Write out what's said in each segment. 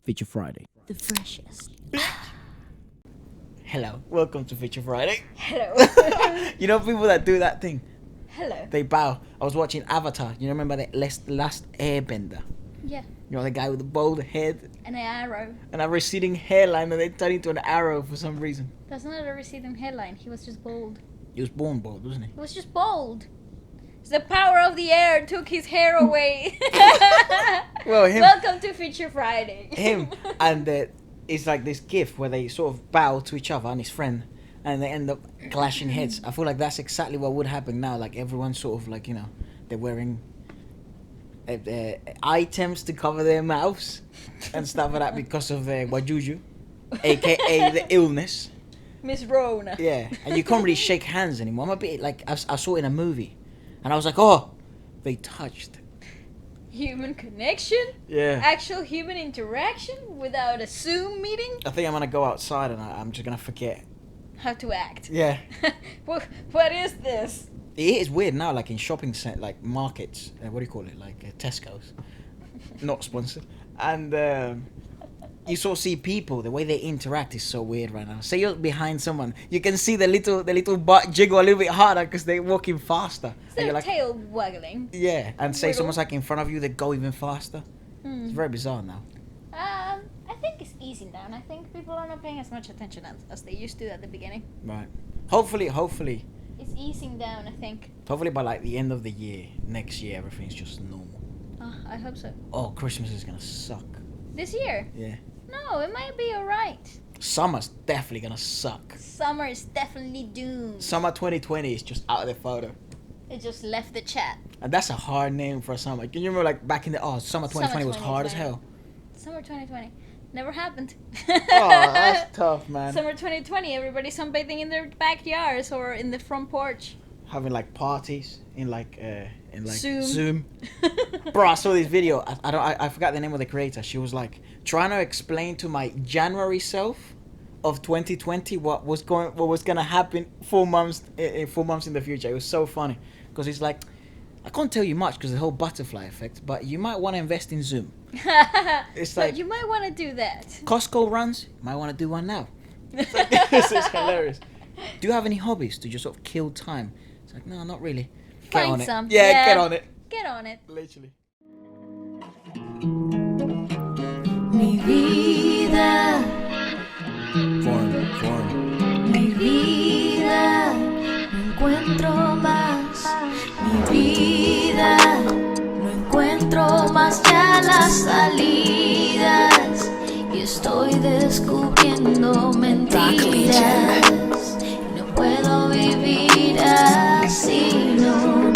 Feature Friday. The freshest. Hello, welcome to Feature Friday. Hello. You know people that do that thing? Hello. They bow. I was watching Avatar. You remember the last Airbender? Yeah. You know the guy with the bald head And an arrow. and a receding hairline, and they turn into an arrow for some reason. That's not a receding hairline. He was just bald. He was born bald, wasn't he? He was just bald. The power of the air took his hair away. Well, him. Welcome to Feature Friday. Him and it's like this gif where they sort of bow to each other and his friend, and they end up clashing heads. I feel like that's exactly what would happen now. Like everyone's sort of like, you know, they're wearing items to cover their mouths and stuff like that because of wajuju, aka the illness. Miss Rona. Yeah, and you can't really shake hands anymore. I'm a bit like I saw it in a movie, and I was like, oh, they touched. Human connection? Yeah. Actual human interaction without a Zoom meeting? I think I'm gonna go outside and I'm just gonna forget. How to act. Yeah. What is this? It is weird now, like in shopping center, like markets. What do you call it? Like Tesco's. Not sponsored. And you sort of see people. The way they interact is so weird right now. Say you're behind someone, you can see the little butt jiggle a little bit harder because they're walking faster. Is And there you're a like, tail waggling? yeah. And say Wiggle. someone's like in front of you, they go even faster. It's very bizarre now. I think it's easing down. I think people are not paying as much attention as they used to at the beginning. Right. Hopefully, It's easing down, I think. by like the end of the year, next year, everything's just normal. I hope so. Oh, Christmas is gonna suck. This year? Yeah. No, it might be alright. Summer's definitely gonna suck. Summer is definitely doomed. Summer 2020 is just out of the photo. It just left the chat. And that's a hard name for a summer. Can you remember like back in the summer 2020 was hard as hell? Summer 2020. Never happened. Oh, that's tough, man. Summer 2020, everybody's sunbathing in their backyards or in the front porch. Having like parties in like Zoom. Bro, I saw this video. I forgot the name of the creator. She was like trying to explain to my January self of 2020 what was gonna happen 4 months in the future. It was so funny because it's like, I can't tell you much because the whole butterfly effect, but you might want to invest in Zoom. It's like, but you might want to do that. Costco runs, you might want to do one now. It's hilarious. Do you have any hobbies to just sort of kill time? It's like, no, not really. Get on Find it. some. Yeah, get on it. Get on it. Literally. Mi vida. Form. Mi vida, no encuentro más. Mi vida, no encuentro más ya las salidas. Y estoy descubriendo mentiras. Y no puedo vivir así, no.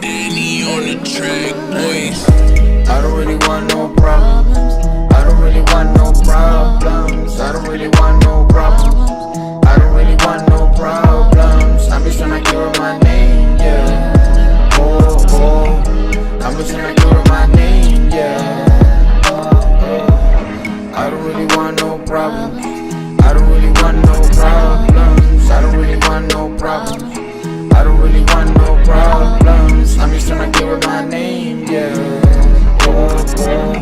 Danny on the track, boys. I don't really want no problems. I don't really want no problems. I don't really want no problems. I don't really want no problems. I'm just tryna cure my name, yeah. Oh, oh. I'm just tryna cure my name, yeah. I don't really want no problems. I don't really want no problems. I don't really want no problems. I don't really want no problems. I'm just tryna cure my name, yeah. Oh, oh.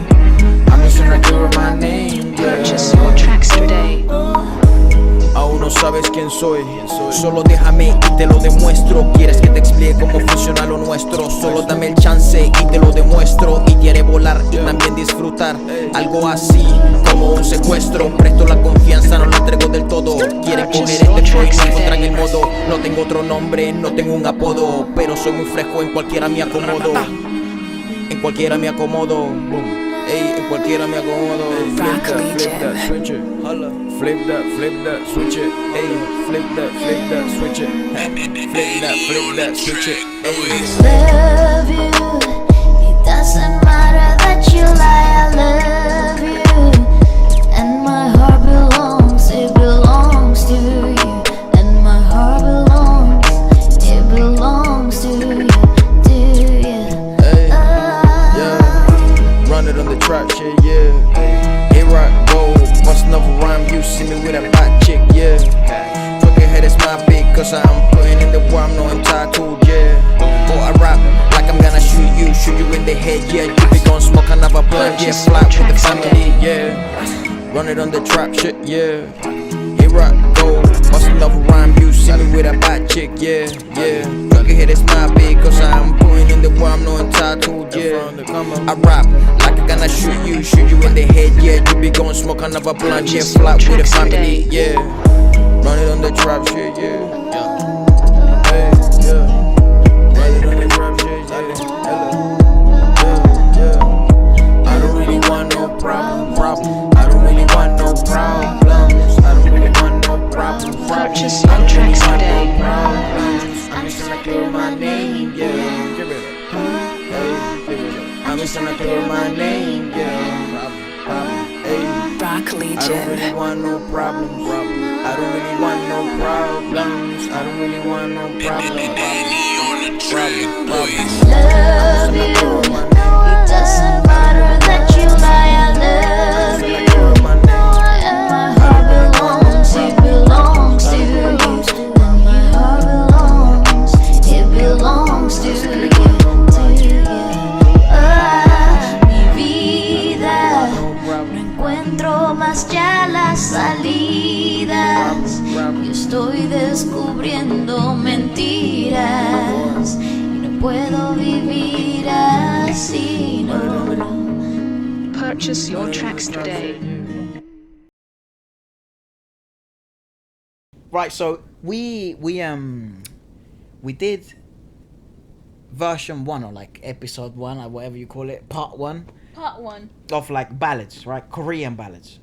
I'm just tryna cure my name, yeah. Purchase your tracks today. Aún no sabes quién soy, solo déjame y te lo demuestro. Quieres que te explique cómo funciona lo nuestro, solo dame el chance y te lo demuestro. Y quiere volar y también disfrutar, algo así como un secuestro. Presto la confianza, no la entrego del todo. Quieren coger este flow y no encuentran el modo. No tengo otro nombre, no tengo un apodo, pero soy muy fresco, en cualquiera me acomodo. En cualquiera me acomodo. Ey, en cualquiera me acomodo. Flip that, switch it. Flip that, switch it. Ey, flip that, switch it. Flip that, switch it. Ey. Love you. It doesn't matter that you lie. I love you. And my heart it belongs to you. And my heart it belongs to you. Do you? Hey, yeah. Run it on the track, shit, yeah. Hey, rock, whoa. What's another rhyme? You see me with a bad chick, yeah. Fuck ahead, it's my beat, cause I'm putting in the work, I'm no entitled, yeah. Or I rap like I'm gonna shoot you in the head, yeah. You be gon' smoke another blunt, yeah. Run it on the trap shit, yeah. Here I go, bustin' off a rhyme. You see me with a bad chick, yeah, yeah. You can hear this my big, cause I'm putting in the work, I'm not entitled, yeah. I rap like I'm gonna shoot you in the head, yeah. You be gon' smoke another blunt, yeah. Flat with the family, yeah. Run it on the trap shit, yeah. Hey, yeah. Run it on the trap shit, yeah. I don't really want no problem. I don't really want no problems. I don't really want no problems. Purchase your tracks today. I'm just trying to clear my name, yeah. Give it up. Hey, give it up. I'm just trying to clear my name, yeah. Hey. Rock I don't Legion. really want no problems. I don't really want no problems. I don't really want no problems. Danny on the track, boys. Love you. It doesn't matter that you lie. I love you. And my heart belongs. It belongs to you. And my heart belongs. It belongs to you. Mi vida. No encuentro más ya las salidas. Yo estoy descubriendo mentiras. No puedo vivir así, no. Purchase your tracks today. Right, so we did version 1 or like episode 1 or whatever you call it, part 1 Part 1. of like ballads, right? Korean ballads.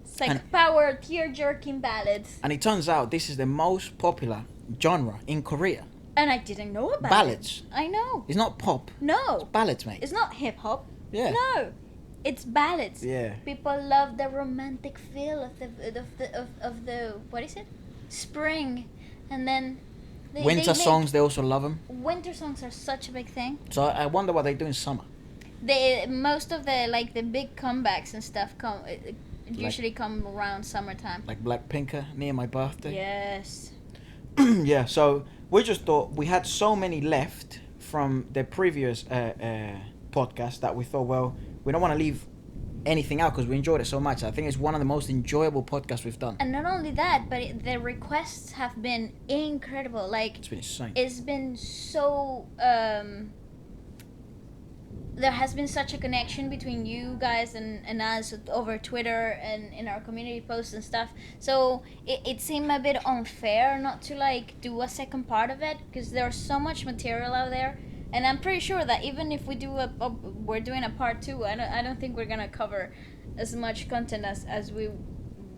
It's like And- power tear-jerking ballads. And it turns out this is the most popular genre in Korea. And I didn't know about Ballads. it. I know. It's not pop. No. Ballads, mate. It's not hip-hop. Yeah. No. It's ballads. Yeah. People love the romantic feel of the what is it? Spring. And then Winter make- songs, they also love them. Winter songs are such a big thing. So I wonder what they do in summer. Most of the like the big comebacks and stuff usually come around summertime. Like Blackpink near my birthday. Yes. Yeah, so we just thought we had so many left from the previous podcast that we thought, well, we don't want to leave anything out because we enjoyed it so much. I think it's one of the most enjoyable podcasts we've done. And not only that, but the requests have been incredible. Like, It's been insane. it's been so there has been such a connection between you guys and us over Twitter and in our community posts and stuff. So it seemed a bit unfair not to like do a second part of it because there's so much material out there. And I'm pretty sure that even if we do we're doing a part 2, I don't think we're gonna cover as much content as we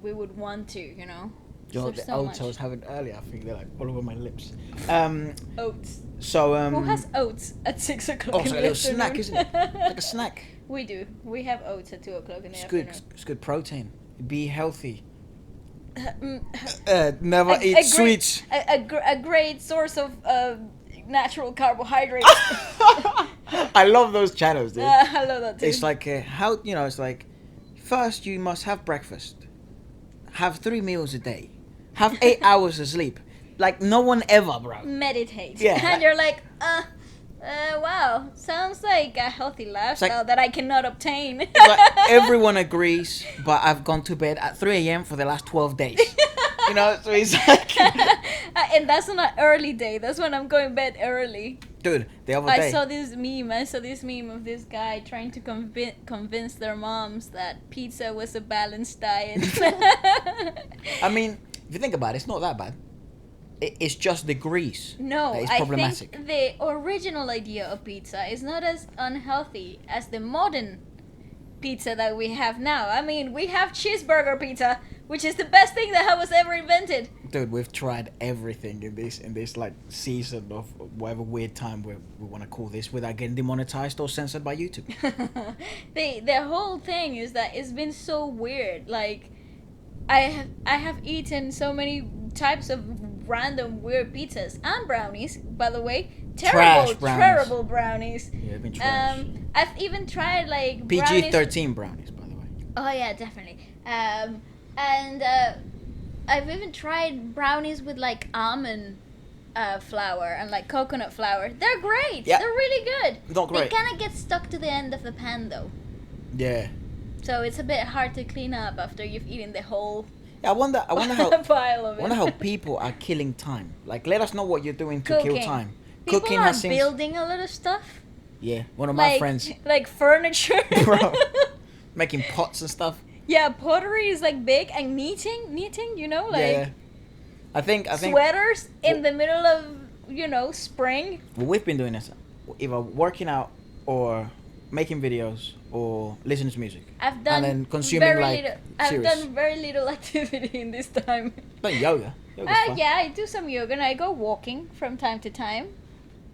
would want to, you know. You know, There's the so oats I much. was having earlier, I think they're like all over my lips. Oats. So Who has oats at 6 o'clock oh, in it's the like a little afternoon? snack, isn't it? Like a snack. We do. We have oats at 2 o'clock in the It's good. afternoon. It's good protein. Be healthy. Mm, Never eat great- sweets. a great source of natural carbohydrates. I love those channels, dude. I love that too. It's like how it's like first you must have breakfast, have 3 meals a day, have 8 hours of sleep. Like no one ever, bro. meditate. Yeah. And you're like, wow, sounds like a healthy lifestyle that I cannot obtain. Like, everyone agrees, but I've gone to bed at 3 a.m. for the last 12 days. You know, so it's like, And that's on an early day. That's when I'm going bed early. dude, the other I day. saw this meme of this guy trying to convince their moms that pizza was a balanced diet. I mean, if you think about it, it's not that bad. It's just the grease. No, that is I problematic. think the original idea of pizza is not as unhealthy as the modern pizza that we have now. I mean, we have cheeseburger pizza, which is the best thing that was ever invented. Dude, we've tried everything in this like season of whatever weird time we want to call this without getting demonetized or censored by YouTube. The whole thing is that it's been so weird. Like, I have eaten so many types of random weird pizzas and brownies. By the way, Trash brownies. terrible brownies. Yeah, they've been trash. I've even tried like brownies. PG-13 brownies, by the way. Oh yeah, definitely. And I've even tried brownies with like almond flour and like coconut flour. They're great. Yeah. They're really good. Not great. They kind of get stuck to the end of the pan though. Yeah. So it's a bit hard to clean up after you've eaten the whole Yeah, I wonder how pile of I it. wonder how people are killing time. Like, let us know what you're doing to kill Cooking. time. People Cooking are has seems. building a lot of stuff. Yeah, one of my Like, friends like furniture. Bro. making pots and stuff. Yeah, pottery is like big, and knitting, you know, like Yeah. I think sweaters in the middle of, you know, spring. well, we've been doing this either working out or making videos or listening to music. I've done And then consuming, very like, little. I've series. done very little activity in this time. But yoga. Yoga's fun. Yeah, I do some yoga and I go walking from time to time.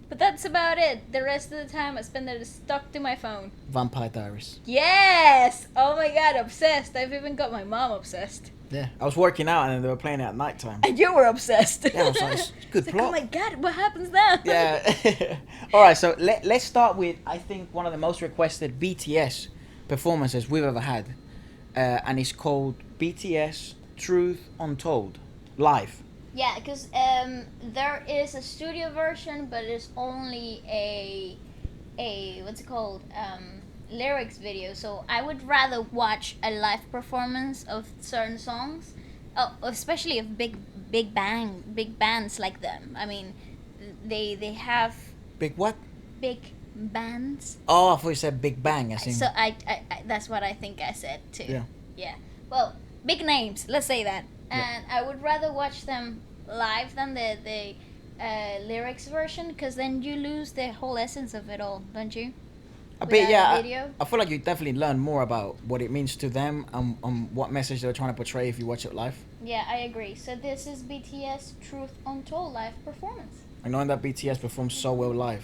But that's about it. The rest of the time I spend it stuck to my phone. Vampire Diaries. Yes! Oh my god, obsessed. I've even got my mom obsessed. Yeah. I was working out and then they were playing it at night time. And you were obsessed. Yeah, I was like, it's good It's like, plot. oh my god, what happens now? Yeah. All right, so let's start with, I think, one of the most requested BTS performances we've ever had. And it's called BTS Truth Untold live. Yeah, because there is a studio version, but it's only a what's it called, lyrics video. So I would rather watch a live performance of certain songs, especially of big bands like them. I mean, they have Big what? big bands. Oh, I thought you said Big Bang. So I that's what I think I said too. Yeah. Yeah. Well, big names. Let's say that. And I would rather watch them live than the lyrics version, because then you lose the whole essence of it all, don't you? A bit, Without yeah. the video? I feel like you definitely learn more about what it means to them and what message they're trying to portray if you watch it live. Yeah, I agree. So this is BTS Truth Untold live performance. And knowing that BTS performs so well live,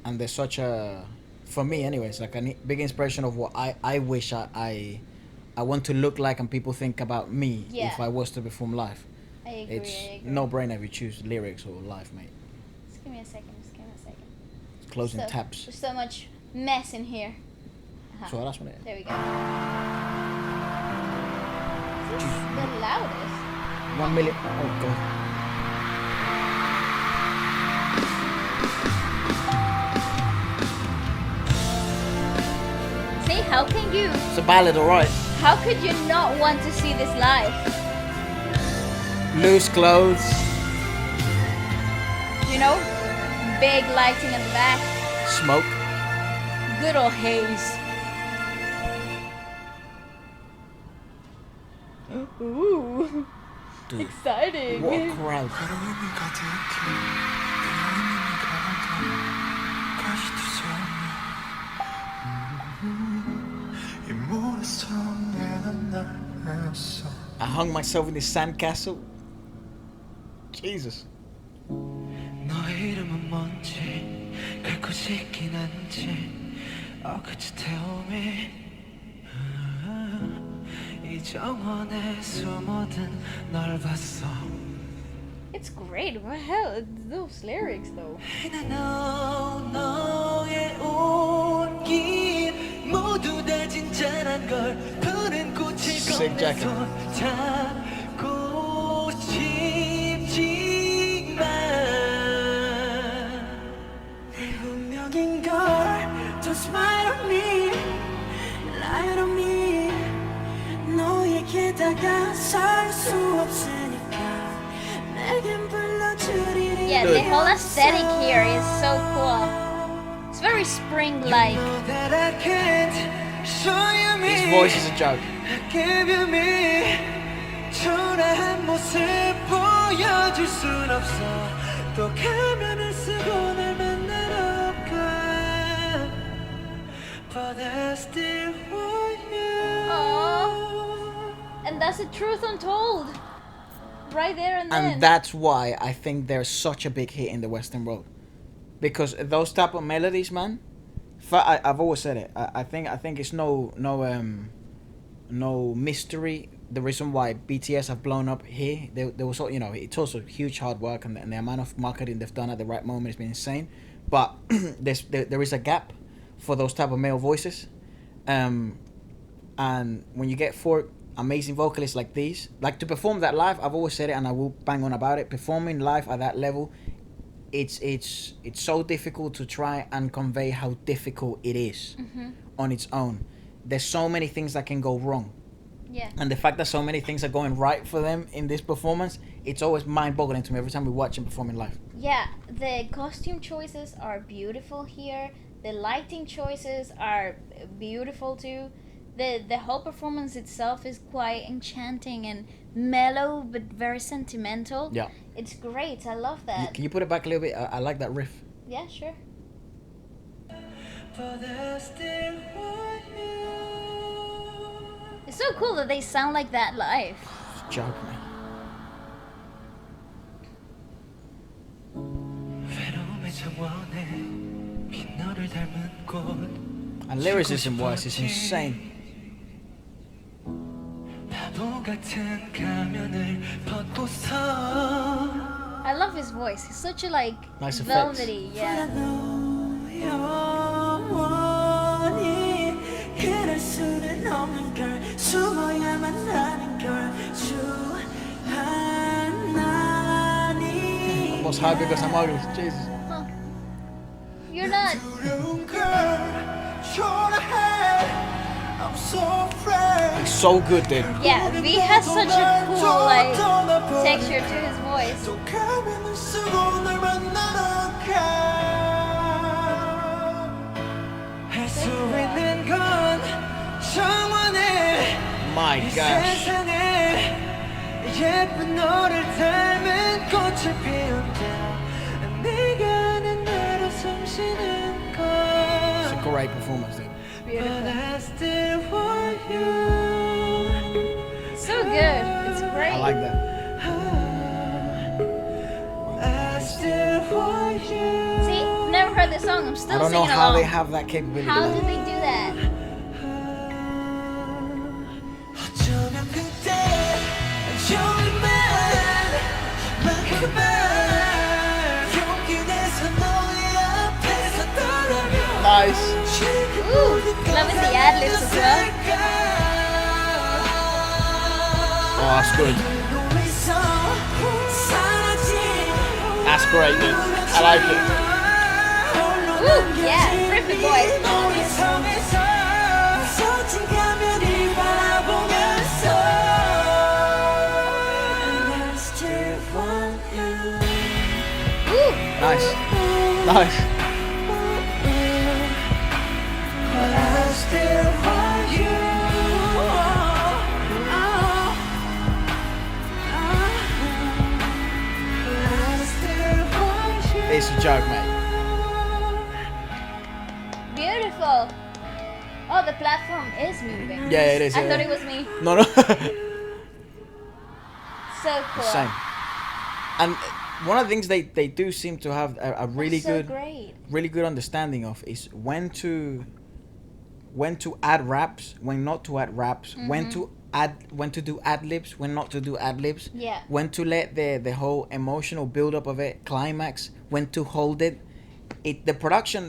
and they're such a, for me anyways, like a big inspiration of what I wish I want to look like and people think about me Yeah. if I was to perform live. I agree. It's I agree. no brainer if you choose lyrics or live, mate. Just give me a second. It's closing So- tabs. There's so much mess in here. So that's what it is. There we go. Is this the loudest? 1 million. Oh god. See, how can you? It's a ballad, alright. How could you not want to see this live? Loose clothes. You know, big lighting at the back, Smoke. good old haze. Ooh, Dude. exciting. What a crowd. I hung myself in this sandcastle. Jesus. 너의 이름은 뭔지 갖고 싶긴 한지 could you tell me 이 정원에 숨어든 널 봤어 It's great. What the hell? Those lyrics though. 너의 온기 모두 다 진짜란 걸 푸른 꽃을 Sick jacket. 잡고 싶지만 내 운명인 걸 Don't smile on me Lie on me 너에게 다가설 수 없으니까 내겐 불러주리니 Yeah, the whole aesthetic here is so cool. It's very spring-like. that I can't show you me His voice is a joke. give you me 초라한 모습 보여줄 순 없어 또 가면을 쓰고 날 만나러 가 But I still want you And that's the truth untold. Right there and then. And that's why I think they're such a big hit in the Western world. Because those type of melodies, man. I've always said it. I think it's no mystery. The reason why BTS have blown up here, there was, you know, it's also huge hard work and the amount of marketing they've done at the right moment has been insane. But there is a gap for those type of male voices, and when you get four amazing vocalists like these, like to perform that live, I've always said it and I will bang on about it. Performing live at that level, it's so difficult to try and convey how difficult it is on its own. there's so many things that can go wrong. Yeah. And the fact that so many things are going right for them in this performance, it's always mind-boggling to me every time we watch them perform in live. Yeah, the costume choices are beautiful here. The lighting choices are beautiful too. The whole performance itself is quite enchanting and mellow, but very sentimental. Yeah. It's great. I love that. Can you put it back a little bit? I like that riff. Yeah, sure. But I still want you. It's so cool that they sound like that live. Joke, man. 외로움의 정원에 빈 너를 닮은 꽃. And lyricism wise, it's insane. 바보 같은 가면을 벗고서 I love his voice. He's such a like Nice effects. velvety. Yeah. 영원히 그럴 수는 없는 걸 숨어야만 하는 걸 주하나니 Almost high because I'm ugly. Jesus. You're not. 두려운 걸 초라해 I'm so afraid It's so good, dude. Yeah, V has such a cool like texture to his voice. 또 가면을 쓰고 널 만나러 가할수 있는 건 정원에 My 이 gosh. 세상에 예쁜 너를 닮은 꽃을 피운다 네가 아는 나로 숨쉬는 걸 It's a great performance, dude. But I still want you So good. It's great. I like that. I still want you See, never heard this song. I'm still I don't know singing how along. they have that capability. How did they do that? 어쩌면 그때 조금만 용기 내서 너의 앞에서 떠나면 Nice. Ooh, loving the ad-libs as well. Oh, that's good. That's great, dude. I like it. Ooh, yeah, perfect voice. Ooh, Nice. Nice. It's a joke, mate. beautiful. Oh, the platform is moving. Yeah, it is. I yeah. thought it was me. No. So cool. Same. And one of the things they do seem to have a really That's so good great. really good understanding of is when to add raps, when not to add raps, when to do ad libs, when not to do ad libs, Yeah. when to let the whole emotional build up of it climax, when to hold it. The production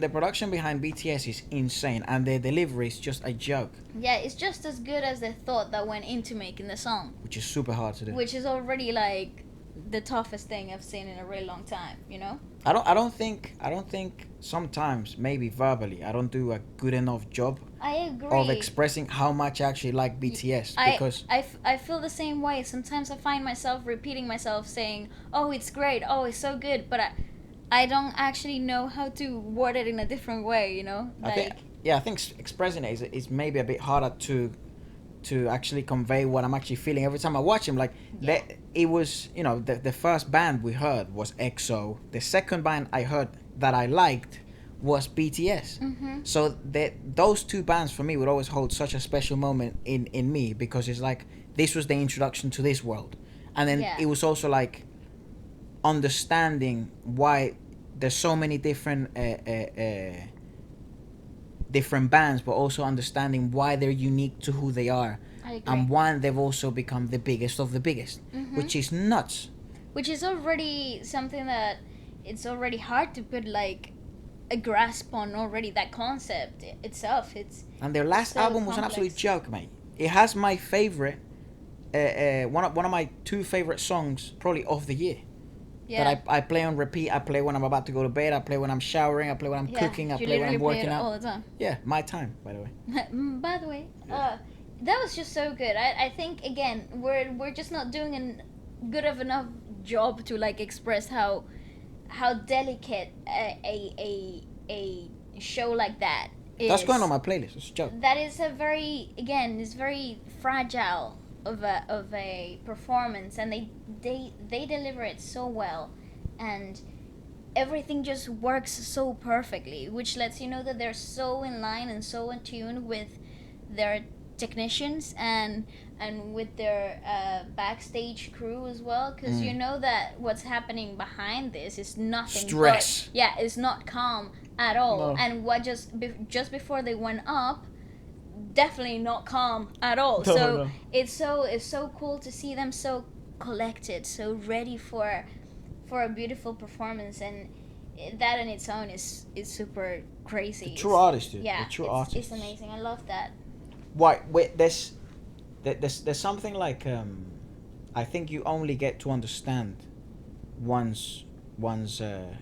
behind BTS is insane, and the delivery is just a joke, Yeah, it's just as good as the thought that went into making the song, which is super hard to do. which is already like the toughest thing I've seen in a really long time, you know? I don't think sometimes maybe verbally I don't do a good enough job I agree. of expressing how much I actually like BTS, because I feel the same way. Sometimes I find myself repeating myself saying, "Oh, it's great. Oh, it's so good," but I don't actually know how to word it in a different way, you know? I think expressing it is maybe a bit harder to actually convey what I'm actually feeling every time I watch him. Like it was, you know, the first band we heard was EXO. The second band I heard that I liked was BTS. So those two bands for me would always hold such a special moment in me, because it's like this was the introduction to this world, and then Yeah. it was also like understanding why there's so many different different bands, but also understanding why they're unique to who they are, I agree. and why they've also become the biggest of the biggest, which is nuts. Which is already something that it's already hard to put like a grasp on already, that concept itself. It's And their last so album was an absolute complex. joke, mate. It has my favorite, one of my two favorite songs probably of the year. Yeah. that I play on repeat. I play when I'm about to go to bed. I play when I'm showering. I play when I'm cooking. I you play when I'm literally working play it out. all the time. Yeah, my time, by the way. By the way, that was just so good. I think again we're just not doing a good of enough job to like express how delicate a show like that is. That's going on my playlist. It's a joke. That is a very it's very fragile of a performance, and they deliver it so well, and everything just works so perfectly, which lets you know that they're so in line and so in tune with their technicians and with their backstage crew as well, because you know that what's happening behind this is nothing Stress. but, it's not calm at all. No. And what just before they went up, definitely not calm at all. No, so no. it's so cool to see them so collected, so ready for a beautiful performance, and that in its own is super crazy. True artist, dude. Yeah, The true it's artist. amazing. I love that. Wait, there's something like I think you only get to understand once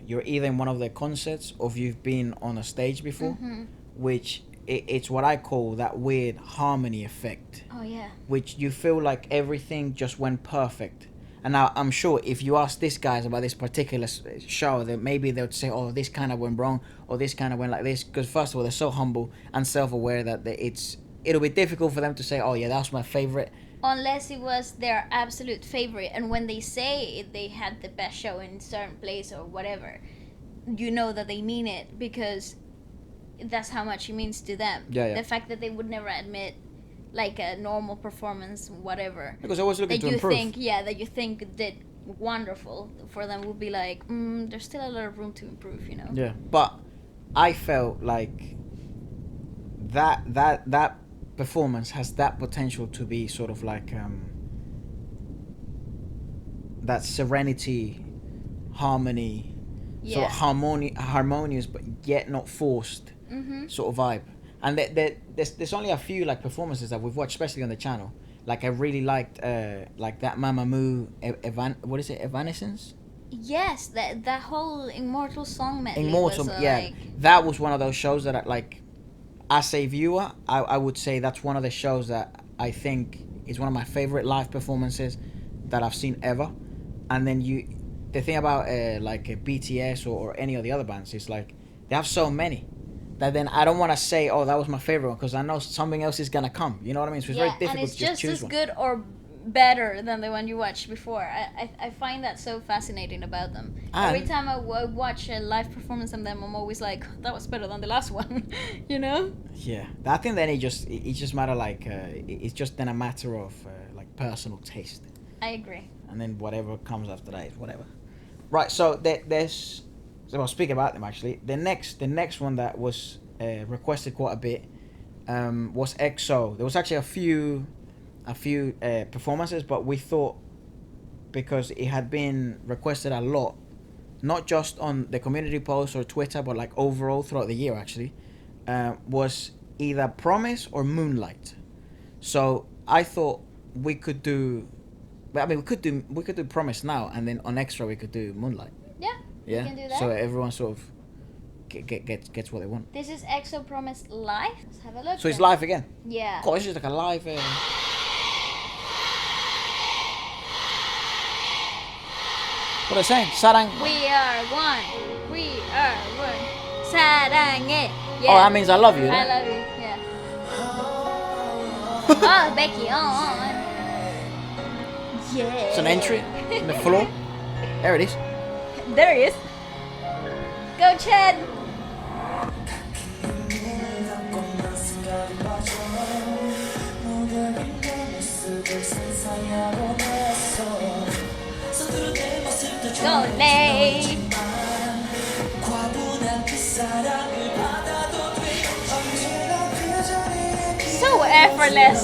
you're either in one of their concerts or if you've been on a stage before, which it's what I call that weird harmony effect, Oh yeah. which you feel like everything just went perfect. And now I'm sure if you ask these guys about this particular show, that maybe they would say, "Oh, this kind of went wrong," or "This kind of went like this." Because first of all, they're so humble and self-aware that it'll be difficult for them to say, "Oh yeah, that's my favorite." Unless it was their absolute favorite, and when they say they had the best show in a certain place or whatever, you know that they mean it, because that's how much it means to them. Yeah. The fact that they would never admit like a normal performance, whatever, Because they're always looking that to you improve. that you think did wonderful, for them would be like, there's still a lot of room to improve, you know. Yeah, but I felt like that performance has that potential to be sort of like that serenity, harmony, sort of harmonious but yet not forced sort of vibe. And there's only a few like performances that we've watched, especially on the channel. Like I really liked like that Mamamoo what is it, Evanescence? Yes, that whole Immortal song medley Immortal, was, yeah, like, that was one of those shows that I, like, as a viewer, I would say that's one of the shows that I think is one of my favorite live performances that I've seen ever. And then the thing about like BTS or any of the other bands is like they have so many that then I don't want to say, oh, that was my favorite one, because I know something else is gonna come. You know what I mean? So it's very difficult and it's to just choose as one. good or better than the one you watched before. I find that so fascinating about them. Every time I watch a live performance of them, I'm always like, that was better than the last one. You know? Yeah, I think then it just matter like it's just then a matter of like personal taste. I agree. And then whatever comes after that is whatever. Right, so there's... So I'll speak about them actually. The next one that was requested quite a bit was EXO. There was actually a few performances, but we thought, because it had been requested a lot, not just on the community post or Twitter, but like overall throughout the year actually, was either Promise or Moonlight. So I thought we could do... I mean, we could do Promise now, and then on Extra we could do Moonlight. Yeah, we can do that. So everyone sort of gets what they want. This is EXO Promise live. Let's have a look. So it's then. live again. Yeah. God, this is like a live. What are they saying? Sarang. We are one. We are one. 사랑해. Yeah. Oh, that means I love you. I Right? love you. Yeah. Oh, Becky on. Yeah. It's an entry in the floor. There it is. There he is. Go, Chad. Go, Lay. So effortless.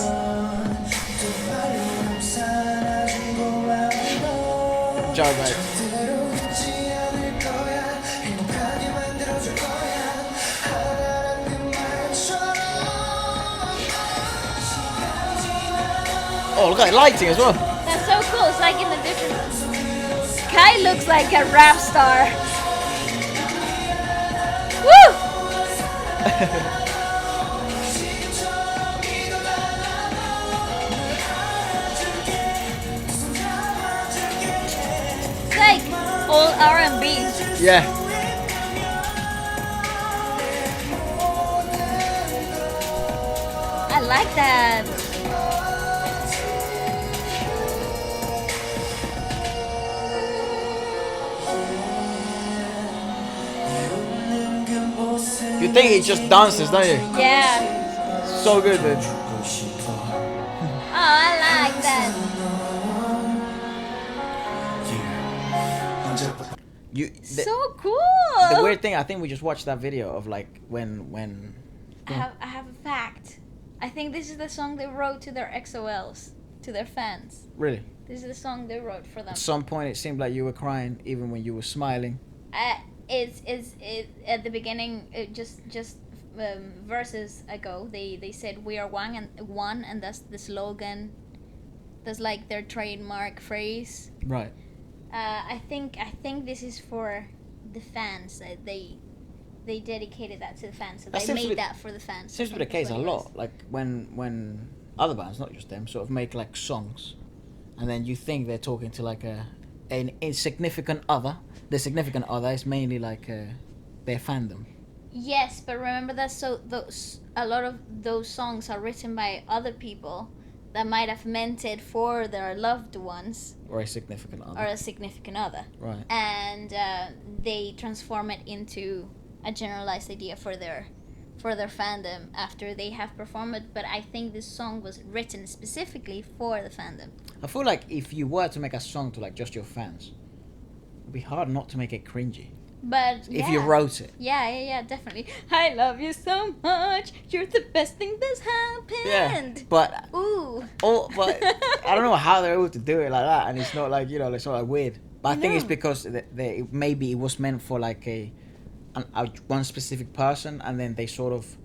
Job, mate. Oh, look at the lighting as well. That's so cool. It's like in a different. Kai looks like a rap star. Woo! It's like all R&B. Yeah. I like that. You think he just dances, don't you? Yeah. So good, dude. Oh, I like that. So cool. The weird thing, I think we just watched that video of like when. I have a fact. I think this is the song they wrote to their XOLs, to their fans. Really? This is the song they wrote for them. At some point, it seemed like you were crying, even when you were smiling. It's at the beginning, just verses ago, they said we are one and that's the slogan. That's like their trademark phrase. Right. I think this is for the fans. They dedicated that to the fans, so That they seems to made be- that for the fans. Seems to be the case a lot. Like when other bands, not just them, sort of make like songs, and then you think they're talking to like an insignificant other. The significant other is mainly like their fandom. Yes, but remember that a lot of those songs are written by other people that might have meant it for their loved ones Or a significant other. or a significant other, Right. and they transform it into a generalized idea for their fandom after they have performed it. But I think this song was written specifically for the fandom. I feel like if you were to make a song to like just your fans, it'd be hard not to make it cringy. But If you wrote it. yeah, definitely. I love you so much. You're the best thing that's happened. Yeah. But But I don't know how they're able to do it like that, and it's not like, you know, it's not like weird. But I think it's No. because maybe it was meant for like a one specific person, and then they sort of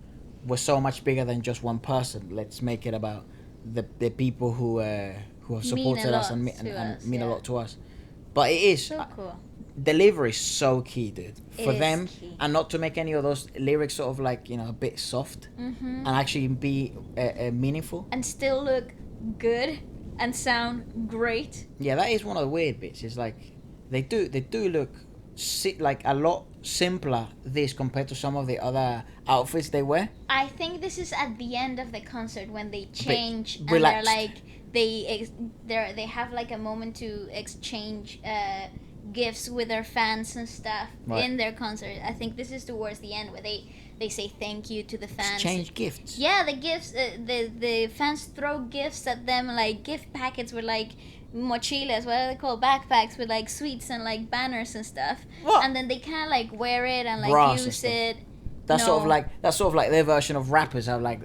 were so much bigger than just one person. Let's make it about the people who have supported us and mean a lot to us. But it is so cool. delivery is so key, dude, for is them, key. and not to make any of those lyrics sort of like, you know, a bit soft, and actually be meaningful. And still look good and sound great. Yeah, that is one of the weird bits. It's like they do look like a lot simpler this compared to some of the other outfits they wear. I think this is at the end of the concert when they change and relaxed. they're like they have like a moment to exchange gifts with their fans and stuff Right. in their concert. I think this is towards the end where they say thank you to the fans. Exchange gifts. Yeah, the gifts. The fans throw gifts at them, like gift packets with like mochilas, what are they called, backpacks with like sweets and like banners and stuff. What? And then they kind of like wear it and like Bras and use stuff. it. That's sort of like their version of rappers have like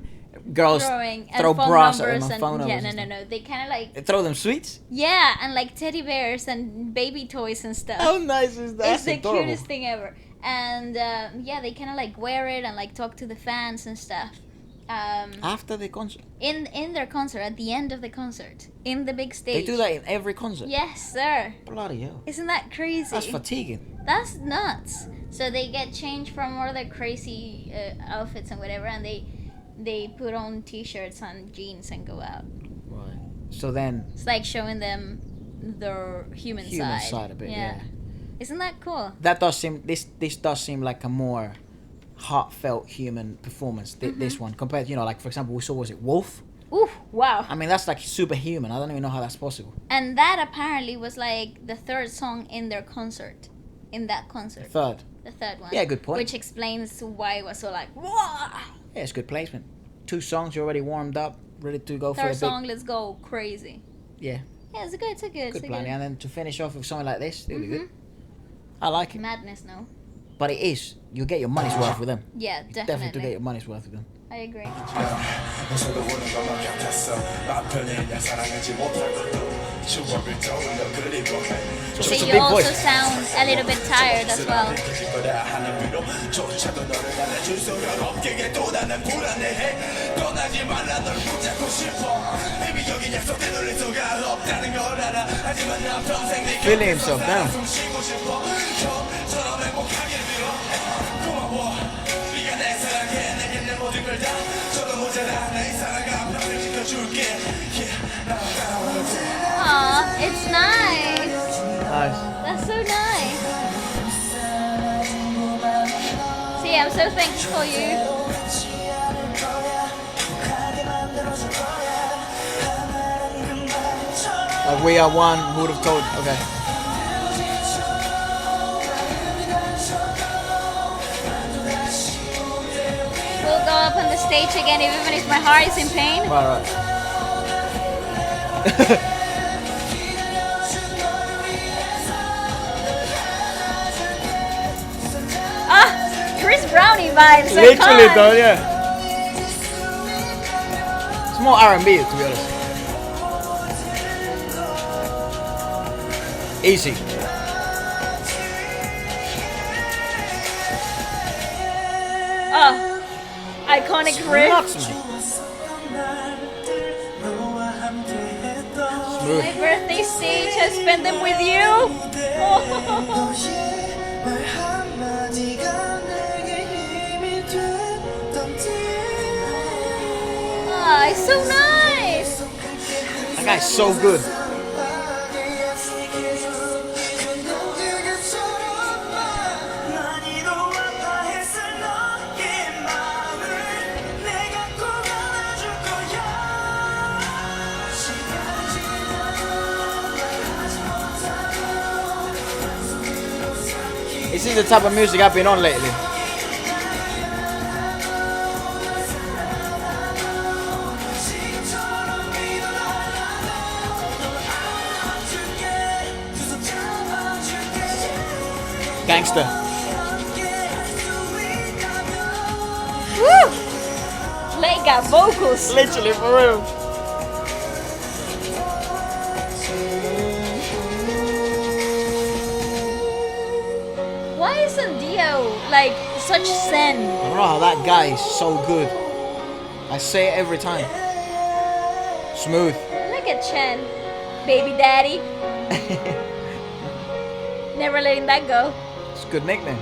girls Throwing and throw phone bras at numbers them and and phone yeah, numbers. no. They kind of like They throw them sweets. yeah, and like teddy bears and baby toys and stuff. How nice is that? It's the That's adorable. cutest thing ever. And yeah, they kind of like wear it and like talk to the fans and stuff. After the concert, In their concert, at the end of the concert, in the big stage. they do that in every concert. Yes, sir. Bloody hell. Isn't that crazy? That's fatiguing. That's nuts. So they get changed from all their crazy outfits and whatever, and they put on t-shirts and jeans and go out. Right. So then, It's like showing them their human side. a bit. Yeah. Isn't that cool? That does seem. This does seem like a more heartfelt human performance. This one compared, you know, like for example, we saw, was it Wolf? Ooh, wow. I mean, that's like superhuman. I don't even know how that's possible. And that apparently was like the third song in their concert. In that concert. Third. The third one. Yeah, good point. Which explains why it was so like, whoa! Yeah, it's good placement. 2 songs, you're already warmed up, ready to go for a Third big. song, let's go crazy. Yeah, Yeah, it's good, good plan. And then to finish off with something like this, it'll be good. Mm-hmm. I like it. Madness, no? But it is. You get your money's worth with them. Yeah, Definitely to get definitely. your money's worth with them. I agree. It's a You big also voice. sound a little bit tired as well. Feeling himself down. Aw, it's nice. Nice. That's so nice. See, I'm so thankful for you. Like we are one, who would have told? Okay. We'll go up on the stage again even if my heart is in pain. Right. Ah, Chris Brownie vibes. I Literally can't. though, yeah. It's more R&B to be honest. Easy. Oh, iconic riff. Nuts, man. Smooth. My birthday stage has spent them with you. Oh. Ah, it's so nice. That guy's so good. This is the type of music I've been on lately. Gangster. Woo! Blake got vocals. Literally, for real. Why isn't Dio like such zen? Bro, that guy is so good. I say it every time. Smooth. Look at Chen, baby daddy. Never letting that go. It's a good nickname.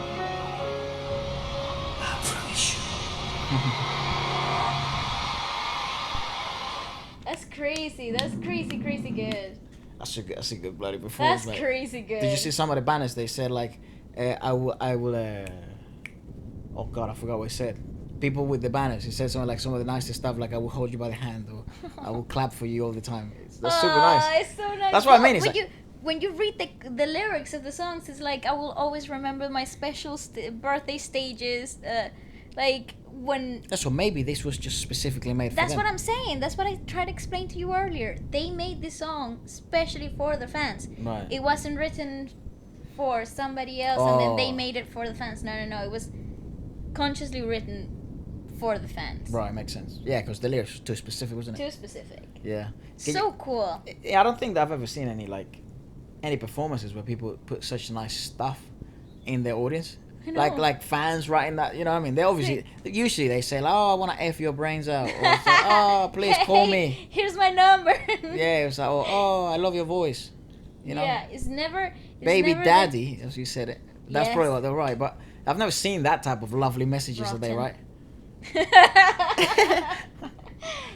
That's crazy. That's crazy good. That's a good bloody performance. That's mate. crazy good. Did you see some of the banners? They said like, I will. Oh God, I forgot what it said. People with the banners. It said something like some of the nicest stuff, like I will hold you by the hand or I will clap for you all the time. That's super nice. It's so nice. That's what I mean. It's When like, when you read the lyrics of the songs, it's like I will always remember my special birthday stages. Like when. so maybe this was just specifically made for That's them. what I'm saying. That's what I tried to explain to you earlier. They made this song especially for the fans. Right. It wasn't written for somebody else and then they Oh. made it for the fans. No. It was consciously written for the fans. Right, makes sense. Yeah, because the lyrics were too specific, wasn't it? Too specific. Yeah. So cool. Yeah, I don't think that I've ever seen any performances where people put such nice stuff in their audience. I know. Like fans writing that, you know what I mean? They obviously, usually they say like, oh, I want to F your brains out. Or it's like, oh, please call me. Here's my number. Yeah, it's like, oh, I love your voice. You know? Yeah, it's never. Baby never daddy, as you said it. That's Yes. probably what they're right. But I've never seen that type of lovely messages that they write.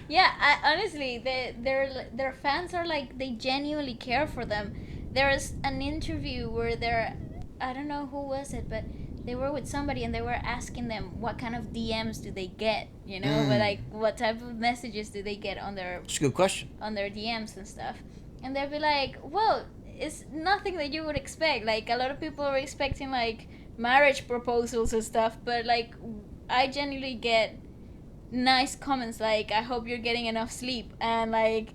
Yeah, honestly, their fans are like, they genuinely care for them. There's an interview where I don't know who was it, but they were with somebody and they were asking them what kind of DMs do they get, you know, but like what type of messages do they get on their It's a good question. DMs and stuff, and they'll be like, well, it's nothing that you would expect. Like a lot of people are expecting like marriage proposals and stuff, but like I genuinely get nice comments like, I hope you're getting enough sleep, and like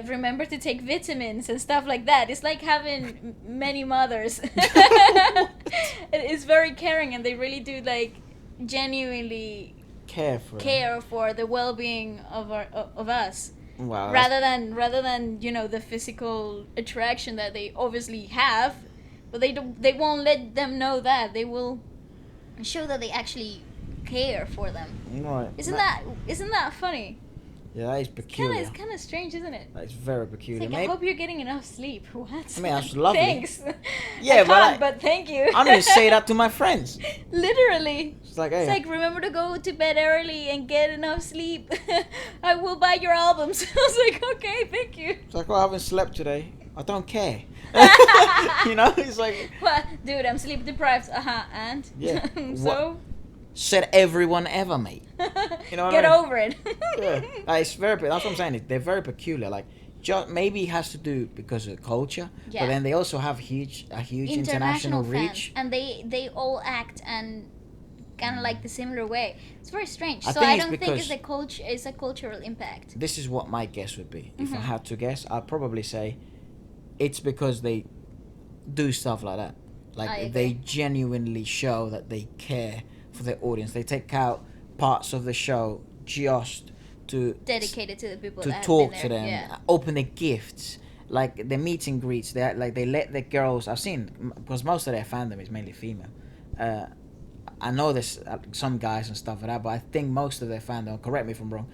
remember to take vitamins and stuff like that. It's like having many mothers. It's very caring, and they really do like genuinely Care for the well-being of us. Wow. Rather than you know, the physical attraction that they obviously have, but they won't let them know that. They will show that they actually care for them. Right. Isn't that funny? Yeah, that is peculiar. It's kind of strange, isn't it? That is very It's peculiar. like, I hope you're getting enough sleep. What? I mean, that's lovely. Thanks. Yeah, I can't, but thank you. I don't even say that to my friends. Literally. It's like, hey, It's like, remember to go to bed early and get enough sleep. I will buy your albums. I was like, okay, thank you. it's like, oh, I haven't slept today. I don't care. You know, it's like, What? Dude, I'm sleep deprived. And? Yeah. So? said everyone ever, mate. You know what Get I mean? over it. Yeah, it's very. That's what I'm saying. They're very peculiar. Like, just maybe it has to do because of culture, Yeah. but then they also have a huge international fans, reach. and they all act and kind of like the similar way. It's very strange. I So think I it's don't think because- it's a cultural impact. This is what my guess would be. If I Mhm. had to guess, I'd probably say it's because they do stuff like that. I Like agree. they genuinely show that they care for their audience. They take out parts of the show just to Dedicated to the people to that talk have to been them, there. Yeah. open their gifts, like the meet and greets. They let the girls. I've seen because most of their fandom is mainly female. I know there's some guys and stuff like that, but I think most of their fandom, correct me if I'm wrong,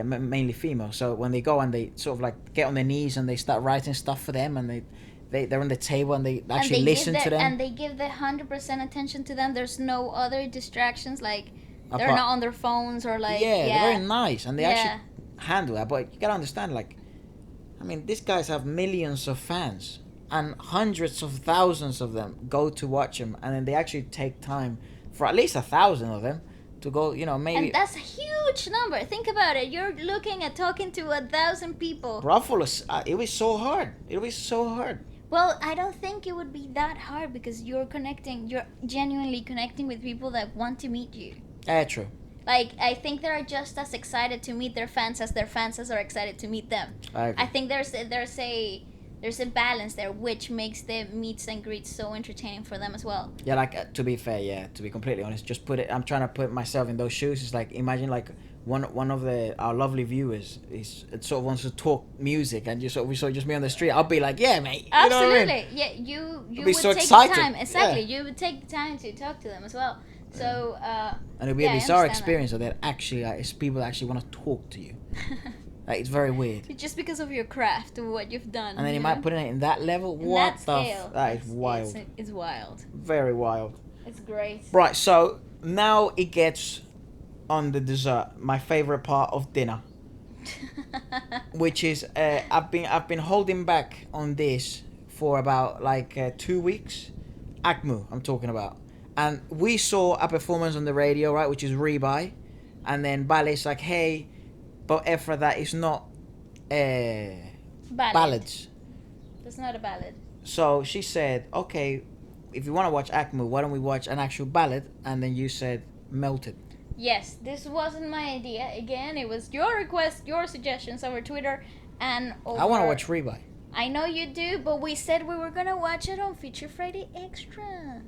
mainly female. So when they go and they sort of like get on their knees and they start writing stuff for them, and they're on the table and they actually and listen to them. And they give the 100% attention to them. There's no other distractions. Like they're Apart- not on their phones or like yeah, they're very nice and they Yeah. actually handle that. But you gotta understand, like, I mean, these guys have millions of fans and hundreds of thousands of them go to watch them, and then they actually take time for at least 1,000 of them to go. You know, maybe. And that's a huge number. Think about it. You're looking at talking to 1,000 people. It was so hard. It was so hard. Well, I don't think it would be that hard because you're genuinely connecting with people that want to meet you. True. Like, I think they're just as excited to meet their fans as their fans are excited to meet them. I agree. I think there's a balance there, which makes the meets and greets so entertaining for them as well. Yeah, like to be fair, yeah, to be completely honest, just put it. I'm trying to put myself in those shoes. It's like imagine like one of our lovely viewers it sort of wants to talk music, and we saw just me on the street. I'll be like, yeah, mate. You know what I Absolutely, mean? yeah. You be would so take excited. the time. Exactly, Yeah. you would take the time to talk to them as well. So. And it'll be Yeah, a I bizarre understand that. experience that actually it's people that actually want to talk to you. Like, it's very weird. Just because of your craft or what you've done. And then you know? might put it in that level. In What that the? scale, That is wild. It's wild. Very wild. It's great. Right. So now it gets on the dessert. My favorite part of dinner, which is I've been holding back on this for about like 2 weeks. Akmu, I'm talking about. And we saw a performance on the radio, right, which is Rebuy. And then Ballet's like, hey, but Efra, that is not ballads. That's not a ballad. So she said, okay, if you want to watch Akmu, why don't we watch an actual ballad? And then you said Melted. Yes, this wasn't my idea. Again, it was your request, your suggestions over Twitter and over... I want to watch Rebuy. I know you do, but we said we were gonna watch it on Feature Friday Extra.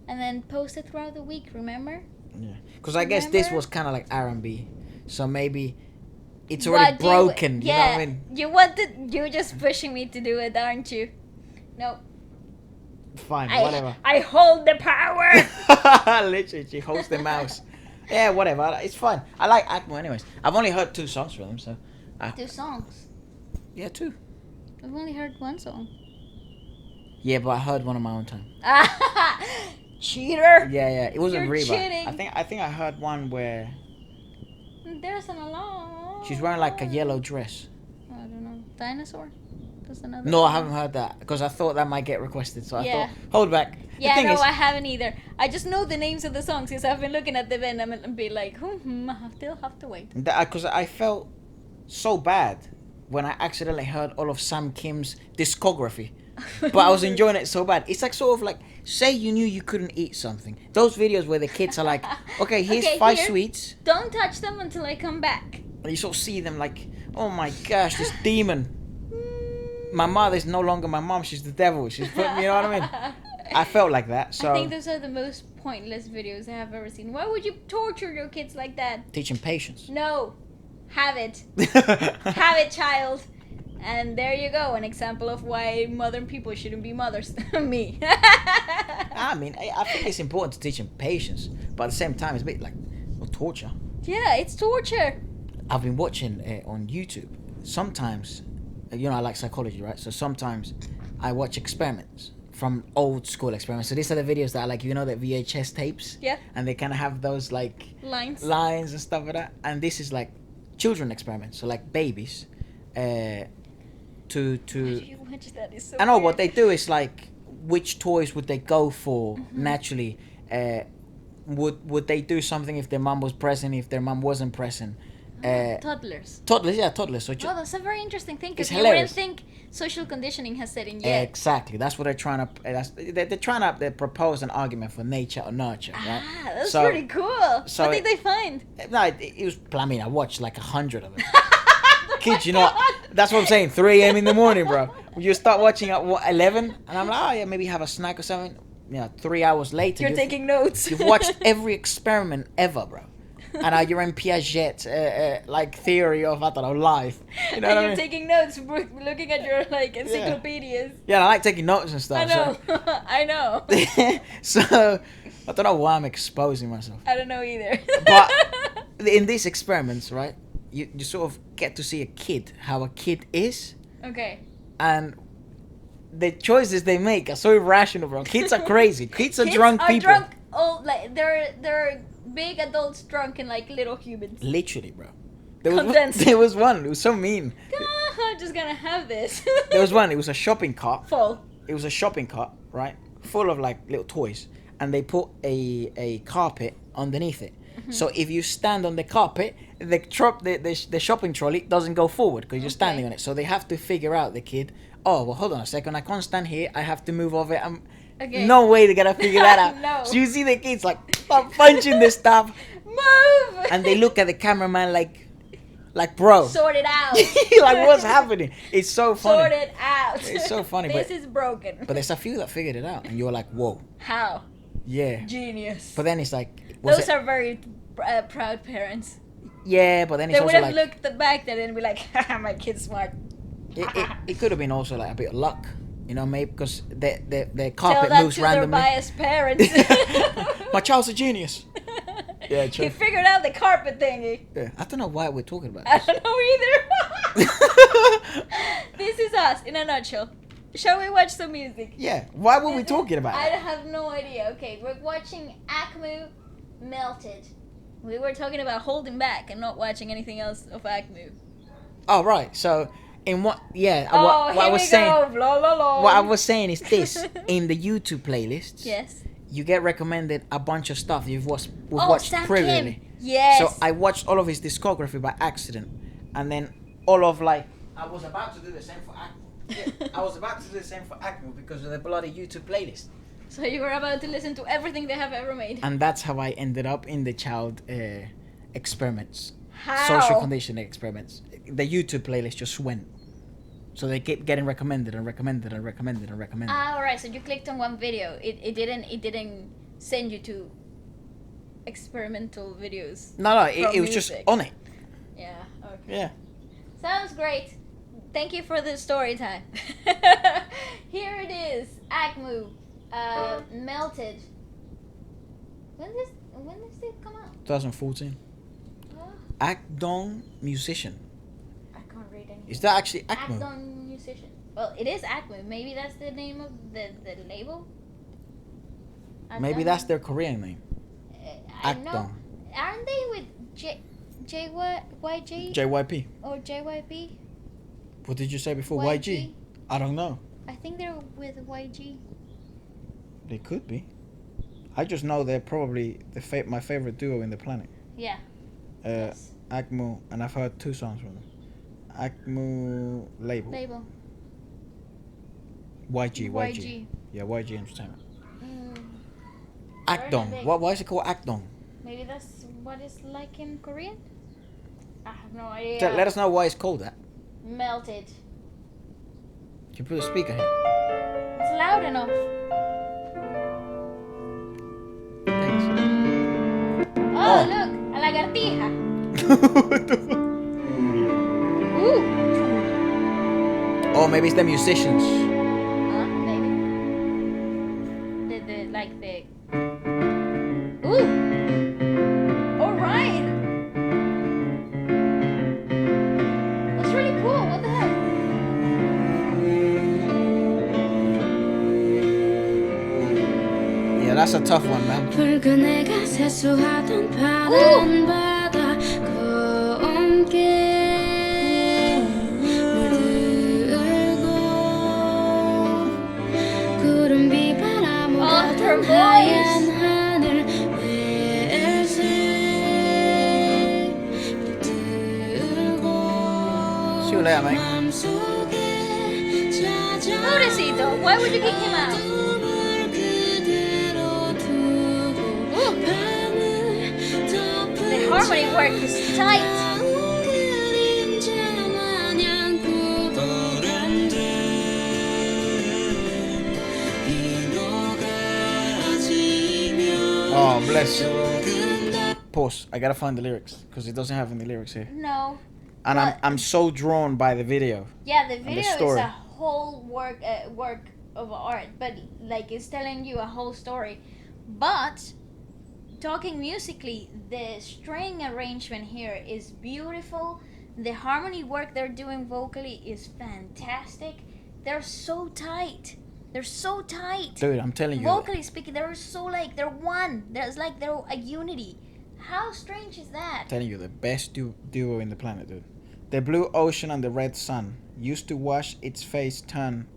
And then post it throughout the week, remember? Yeah. Because I guess this Remember? was kind of like R&B. So maybe it's already broken. You know what I mean? You're just pushing me to do it, aren't you? No. Fine, whatever. I hold the power! Literally, she holds the mouse. Yeah, whatever. It's fine. I like Akmu anyways. I've only heard 2 songs from them, so... 2 songs. Yeah, 2. I've only heard 1 song. Yeah, but I heard one on my own time. Cheater! Yeah, yeah. It wasn't You're Reba. cheating. I think I heard one where There's an alarm. she's wearing like a yellow dress. I don't know. Dinosaur? That's another No, I one. haven't heard that because I thought that might get requested. So I Yeah. thought, hold back. Yeah, the thing no, is, I haven't either. I just know the names of the songs because I've been looking at them and be like, I still have to wait. because I felt so bad when I accidentally heard all of Sam Kim's discography. But I was enjoying it so bad. It's like sort of like, say you knew you couldn't eat something. Those videos where the kids are like, okay, here's Okay, 5 here. sweets. Don't touch them until I come back. And you sort of see them like, oh my gosh, this demon. My mother's no longer my mom, she's the devil. She's put me, you know what I mean? I felt like that, so... I think those are the most pointless videos I have ever seen. Why would you torture your kids like that? Teaching patience. No. Have it. Have it, child. And there you go, an example of why modern people shouldn't be mothers. Me. I mean, I think it's important to teach them patience, but at the same time, it's a bit like, well, torture. Yeah, it's torture. I've been watching on YouTube. Sometimes, you know, I like psychology, right? So sometimes I watch experiments from old school experiments. So these are the videos that are like, you know, the VHS tapes. Yeah. And they kind of have those like Lines. and stuff like that. And this is like children experiments. So like babies, Why do you watch that? It's so I know weird. what they do is like, which toys would they go for naturally? Would they do something if their mom was present? If their mom wasn't present? Toddlers. Toddlers. So Oh, that's a very interesting thing because It's you wouldn't hilarious. think social conditioning has set in yet. exactly, that's what they're trying to. They're trying to propose an argument for nature or nurture, right? Ah, that's So- pretty cool. so what did it- they find? No, it was. I mean, I watched like 100 of it. Kids, you know, that's what I'm saying. 3 a.m. in the morning, bro. You start watching at what 11, and I'm like, oh yeah, maybe have a snack or something. Yeah, 3 hours later, You're taking notes. You've watched every experiment ever, bro. And you're in Piaget's like theory of, I don't know, life. You know and what I you're mean? taking notes, looking at your like encyclopedias. Yeah, I like taking notes and stuff. I know. I know. So, I don't know why I'm exposing myself. I don't know either. But in these experiments, right, you sort of get to see a kid, how a kid is, Okay. and the choices they make are so irrational, bro. Kids are crazy. Kids are drunk people. Drunk. Oh, like they're big adults drunk and like little humans. Literally, bro. Condensed. There was one. It was so mean. I'm just gonna have this. There was one. It was a shopping cart. Full. It was a shopping cart, right, full of like little toys, and they put a carpet underneath it. So if you stand on the carpet, the shopping trolley doesn't go forward because you're standing on it. So they have to figure out, the kid, oh well, hold on a second, I can't stand here, I have to move over. Okay. No way they're gonna figure that out. No. So you see the kids like start punching this stuff, Move. and they look at the cameraman like bro, Sort it out. like what's happening? It's so funny. Sort it out. It's so funny, This but- is broken. But there's a few that figured it out, and you're like, whoa, How? yeah. Genius. But then it's like, was Those it? are very proud parents. Yeah, but then it's They would also have like looked back then and be like, haha, my kid's smart. it could have been also like a bit of luck, you know, maybe because the Tell carpet that moves to their randomly. biased parents. My child's a genius. Yeah, He true. figured out the carpet thingy. Yeah, I don't know why we're talking about I this. don't know either. This is us in a nutshell. Shall we watch some music? Yeah, why were we talking about I it? have no idea. Okay, we're watching Akmu Melted. We were talking about holding back and not watching anything else of Akmu. Oh right, so in what? Yeah, Oh, what I here was we saying. go. Blah, blah, blah. What I was saying is this: in the YouTube playlists, Yes. you get recommended a bunch of stuff we've Oh, watched Sam previously. Kim. Yes. So I watched all of his discography by accident, and then all of like I was about to do the same for Akmu. Yeah, I was about to do the same for Akmu because of the bloody YouTube playlist, So you were about to listen to everything they have ever made. and that's how I ended up in the child experiments, How? social conditioning experiments. The YouTube playlist just went, so they kept getting recommended and recommended and recommended and recommended. Ah, alright. So you clicked on one video. It didn't send you to experimental videos. No, from it was just music. on it. Yeah. Okay. Yeah. Sounds great. Thank you for the story time. Here it is. Akmu, Melted. When does it come out? 2014. Oh, Akdong musician. I can't read anything. Is that actually Akmu? Akdon musician. Well, it is Akmu. Maybe that's the name of the label. Maybe Akdon? that's their Korean name. I know. Akdong. Aren't they with YG JYP. or JYP? What did you say before? YG? I don't know. I think they're with YG. They could be. I just know they're probably my favorite duo in the planet. Yeah. Yes. Akmu, and I've heard 2 songs from them. Akmu label. YG. Yeah, YG Entertainment. Akdong. big. Why is it called Akdong? Maybe that's what it's like in Korean? I have no idea. Let us know why it's called that. Melted. Can you put a speaker here? It's loud enough. Thanks. Oh, look! A lagartija. Ooh! Oh, maybe it's the musicians. Huh? Maybe. The like the... Ooh! Alright! That's a tough one, man. 붉은 해가 세수하던 파란 바다 검게 물들고 구름 비바람 오가던 하얀 하늘 외색 물들고 See you later, mate. 맘속에 Who is he though? Why would you kick him out? The harmony work is tight. Oh, bless. Pause. I gotta find the lyrics because it doesn't have any lyrics here. No. And But- I'm so drawn by the video. Yeah, the the video is story. a whole work of art, but like it's telling you a whole story. But talking musically, the string arrangement here is beautiful. The harmony work they're doing vocally is fantastic. They're so tight. They're so tight. Dude, I'm telling you. Vocally speaking, they're so like they're one. There's like they're a unity. How strange is that? Telling you, the best duo in the planet, dude. The blue ocean and the red sun used to wash its face turn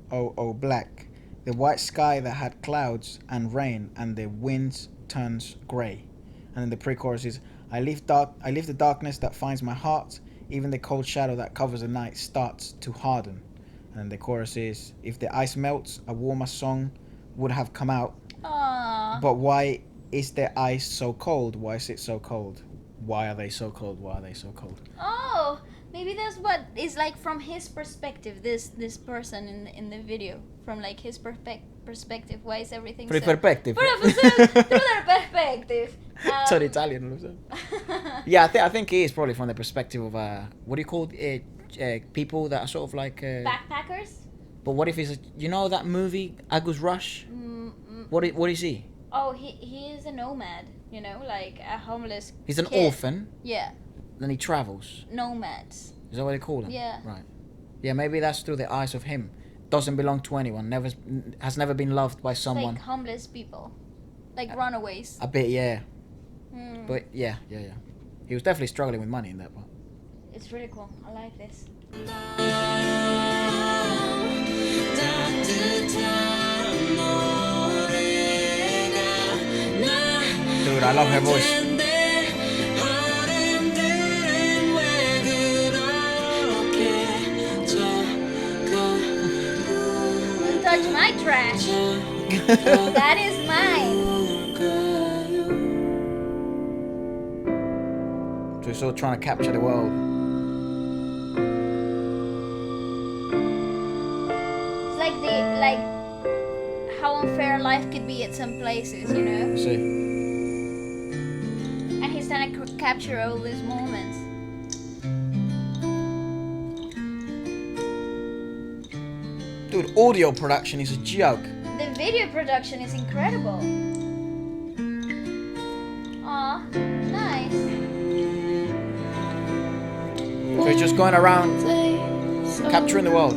black. The white sky that had clouds and rain and the winds turns grey. And then the pre-chorus is, I leave the darkness that finds my heart. Even the cold shadow that covers the night starts to harden. And then the chorus is, if the ice melts, a warmer song would have come out. Aww. But why is the ice so cold? Why is it so cold? Why are they so cold? Why are they so cold? Oh, maybe that's what is like from his perspective. This person in the video, from like his perspective. Why is everything so? Perspective. Through their perspective. Turn Italian. Yeah, I think it is probably from the perspective of what do you call people that are sort of like Backpackers. But what if it's you know that movie Agus Rush? What is he? Oh, he is a nomad. You know, like a homeless. He's an kid. orphan. Yeah, Then he travels. nomads. Is that what they call him? Yeah. Right. Yeah, maybe that's through the eyes of him. Doesn't belong to anyone. Has never been loved by someone. Like homeless people, like runaways. A bit, yeah. Mm. But yeah. He was definitely struggling with money in that part. It's really cool. I like this. Dude, I love her voice. Don't touch my trash. That is mine. So he's sort of trying to capture the world. It's like how unfair life could be at some places, you know. See. And he's trying to capture all these moments. Dude, audio production is a joke. The video production is incredible. Aw, nice. So he's just going around capturing the world.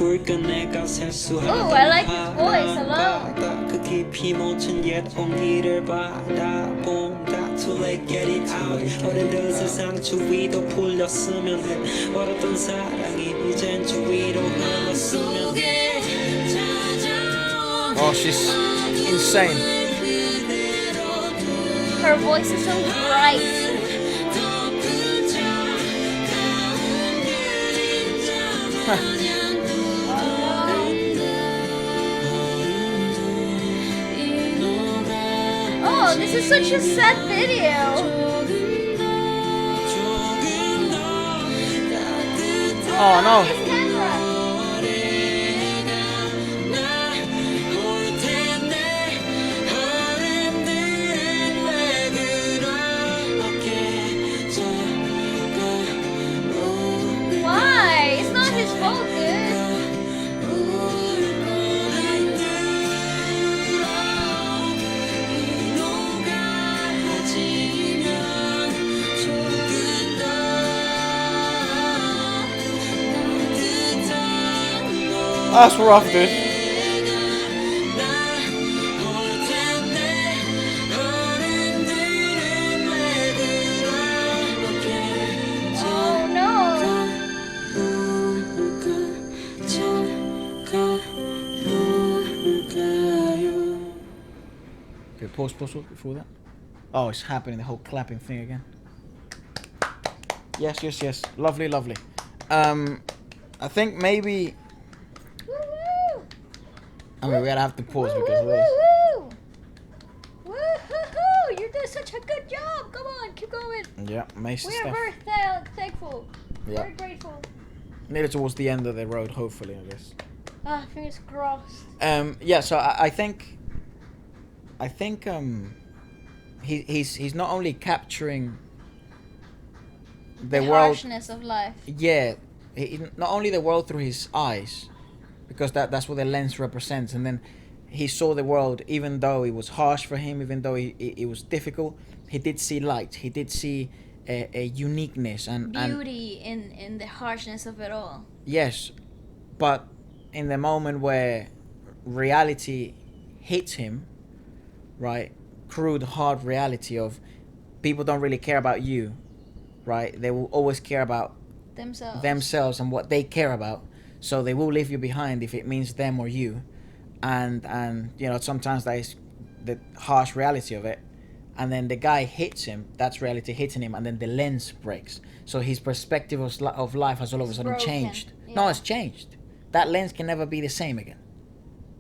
Oh, I like his voice alone. 그 깊이 멈춘 옛 온기를 바라본다 Too late get it out 어른들 세상 주위도 풀렸으면 해 얼었던 사랑이 이젠 주위로 흘렀으면 해 Oh, she's insane. Her voice is so bright. Oh, this is such a sad video. Oh no. His camera. Why? It's not his fault, dude. That's rough, dude. Oh no! Okay, pause before that. Oh, it's happening, the whole clapping thing again. Yes. Lovely. I think maybe... Woo-hoo! I mean, we're gonna have to pause because of this. Woo-hoo! Woo-hoo! You're doing such a good job! Come on, keep going! Yeah, amazing We are stuff. very thankful. Yeah. Very grateful. Nearly towards the end of the road, hopefully, I guess. Ah, fingers crossed. Yeah, so I think he's not only capturing the world, harshness of life. yeah, not only the world through his eyes, because that's what the lens represents, and then he saw the world even though it was harsh for him, even though it was difficult. He did see light. He did see a uniqueness and Beauty in the harshness of it all. yes, but in the moment where reality hits him, right, crude, hard reality of people don't really care about you, right? They will always care about themselves and what they care about. So they will leave you behind if it means them or you, and you know, sometimes that is the harsh reality of it. And then the guy hits him, that's reality hitting him, and then the lens breaks. So his perspective of life has all of a sudden broken. changed. Yeah. No, it's changed. That lens can never be the same again.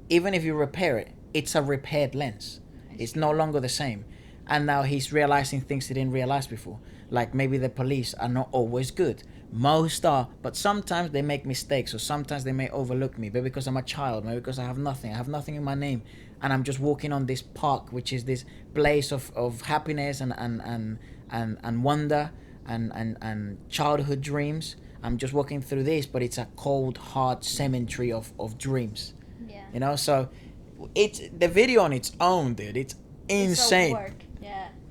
Even if you repair it, it's a repaired lens. It's no longer the same. And now he's realizing things he didn't realize before. Like maybe the police are not always good. Most are, but sometimes they make mistakes, or sometimes they may overlook me. Maybe because I'm a child, maybe because I have nothing in my name. And I'm just walking on this park, which is this place of happiness and wonder and childhood dreams. I'm just walking through this, but it's a cold, hard cemetery of dreams. Yeah. You know, so it's the video on its own, dude. It's insane. It's a work.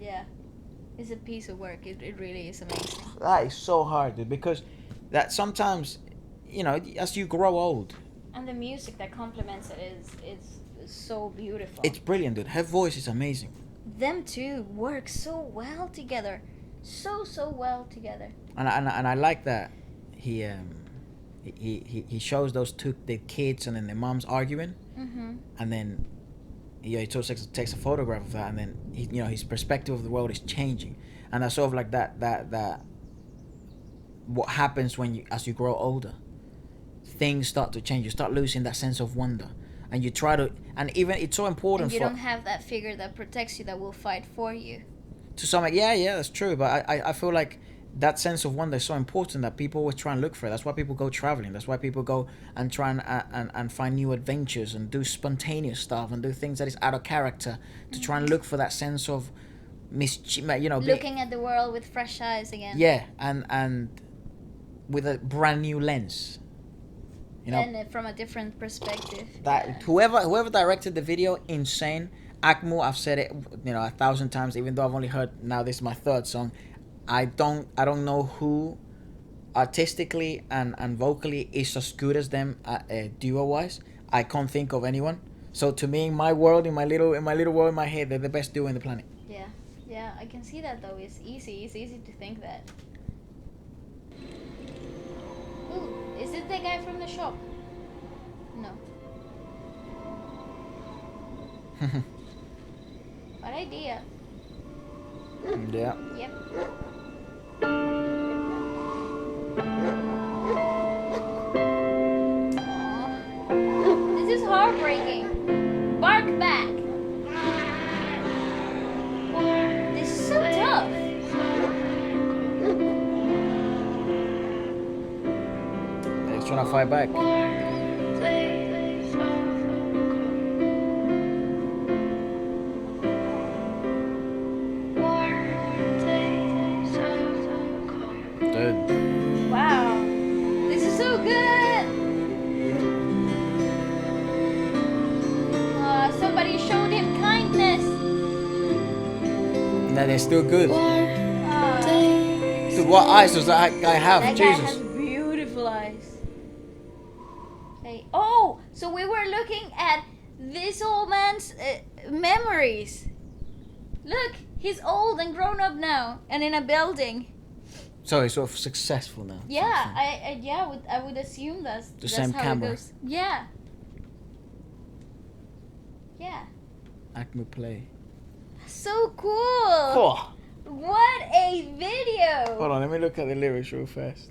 Yeah. It's a piece of work. It really is amazing. That is so hard, dude, because that sometimes, you know, as you grow old, And the music that complements it is so beautiful. it's brilliant, dude. Her voice is amazing. Them two work so well together. So well together. And I like that he he shows those the kids and then the moms arguing, and then he takes a photograph of that, and then you know, his perspective of the world is changing, and that's sort of like that what happens when you, as you grow older, things start to change. You start losing that sense of wonder, and you try to, and even it's so important And you for don't have that figure that protects you, that will fight for you. to some, yeah, that's true, but I feel like that sense of wonder is so important that people always try and look for it. That's why people go traveling. That's why people go and try and find new adventures and do spontaneous stuff and do things that is out of character to try and look for that sense of you know, Looking at the world with fresh eyes again. yeah, and with a brand new lens, you know. And from a different perspective. That whoever directed the video, insane. Akmu, I've said it, you know, 1,000 times, even though I've only heard, now this is my third song. I don't know who artistically and vocally is as good as them duo wise. I can't think of anyone. So to me, in my world, in my little world in my head, they're the best duo in the planet. Yeah, I can see that though. It's easy to think that. Ooh, is it the guy from the shop? No. What idea? Yeah. Yep. Aw. This is heartbreaking. Bark back. This is so tough. He's trying to fight back. Dude. Wow. This is so good. Somebody showed him kindness. That they're still good. Uh, Dude, what eyes does that guy have? that guy Jesus. has beautiful eyes. Hey. Oh, so we were looking at this old man's memories. Look, he's old and grown up now, and in a building. So he's sort of successful now. Yeah, I would assume that's same how camera. it goes. Yeah. Yeah. Akmu play. So cool. Oh. What a video. Hold on, let me look at the lyrics real fast.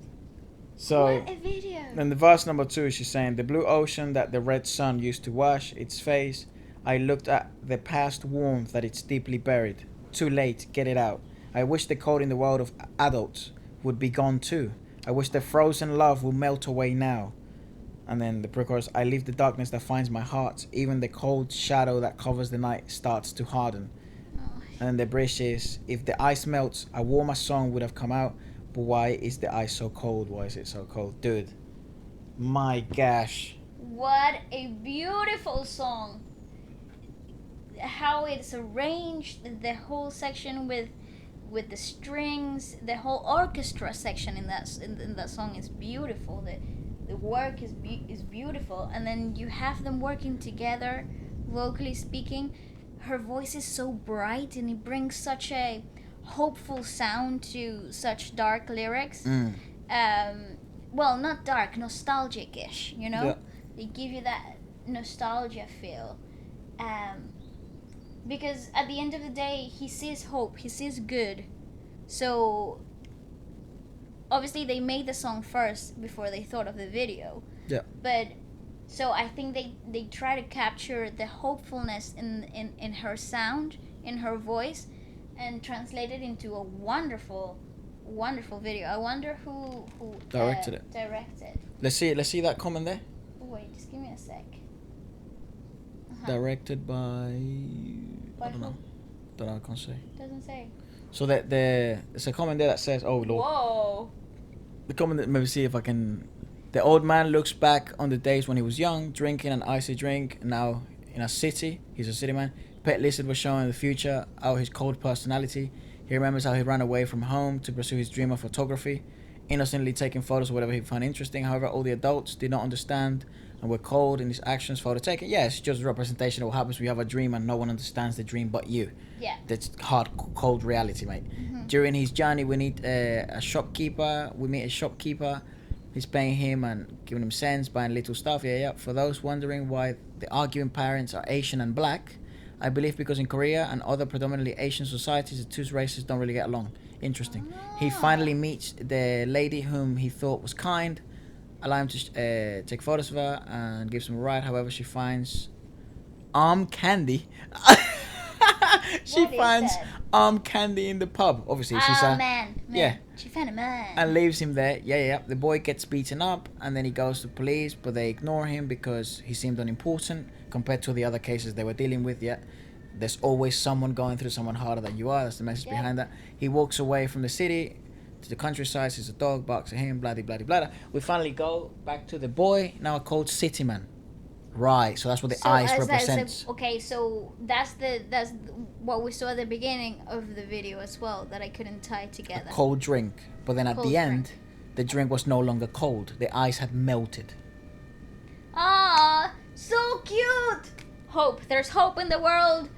So, What a video. then the verse number 2, she's saying, the blue ocean that the red sun used to wash its face. I looked at the past warmth that it's deeply buried. Too late, get it out. I wish the cold in the world of adults would be gone too. I wish the frozen love will melt away now. And then the pre-chorus, I leave the darkness that finds my heart. Even the cold shadow that covers the night starts to harden. And then the bridge is, if the ice melts, a warmer song would have come out. But why is the ice so cold? Why is it so cold? Dude, my gosh. What a beautiful song. How it's arranged, the whole section with the strings, the whole orchestra section in that song is beautiful. The work is beautiful, and then you have them working together, vocally speaking. Her voice is so bright, and it brings such a hopeful sound to such dark lyrics. Well, not dark, nostalgic-ish, you know? Yeah. They give you that nostalgia feel. Because at the end of the day, he sees hope, he sees good. So, obviously they made the song first before they thought of the video. Yeah. But, so I think they try to capture the hopefulness in her sound, in her voice, and translate it into a wonderful video. I wonder who Directed it. Let's see that comment there. Oh, wait, just give me a sec. Directed by I don't who? know. I can't say. Doesn't say. So there's a comment there that says, oh Lord. Whoa. The comment that, maybe see if I can. The old man looks back on the days when he was young, drinking an icy drink. Now in a city, he's a city man. Pet Lizard was showing the future out his cold personality. He remembers how he ran away from home to pursue his dream of photography, innocently taking photos of whatever he found interesting. However, all the adults did not understand and were cold in his actions, photo taking. Yeah, it's just a representation of what happens when you have a dream and no one understands the dream but you. Yeah. That's hard, cold reality, mate. During his journey, we meet a shopkeeper. He's paying him and giving him cents, buying little stuff. Yeah. For those wondering why the arguing parents are Asian and black, I believe because in Korea and other predominantly Asian societies, the two races don't really get along. Interesting. He finally meets the lady whom he thought was kind, allow him to take photos of her and gives him a ride. However, she finds arm candy. She What is finds that? arm candy in the pub. Obviously, she's a man. yeah. She found a man. And leaves him there. Yeah. The boy gets beaten up and then he goes to police, but they ignore him because he seemed unimportant compared to the other cases they were dealing with. Yeah, there's always someone going through someone harder than you are. That's the message behind that. He walks away from the city to the countryside, sees a dog, barks at him, blah, blah, blah, blah. We finally go back to the boy, now called City Man. Right, so that's what the eyes represents. Okay, so that's what we saw at the beginning of the video as well, that I couldn't tie together. A cold drink. But then at Cold the end, drink. the drink was no longer cold. The ice had melted. Ah, so cute! Hope. There's hope in the world.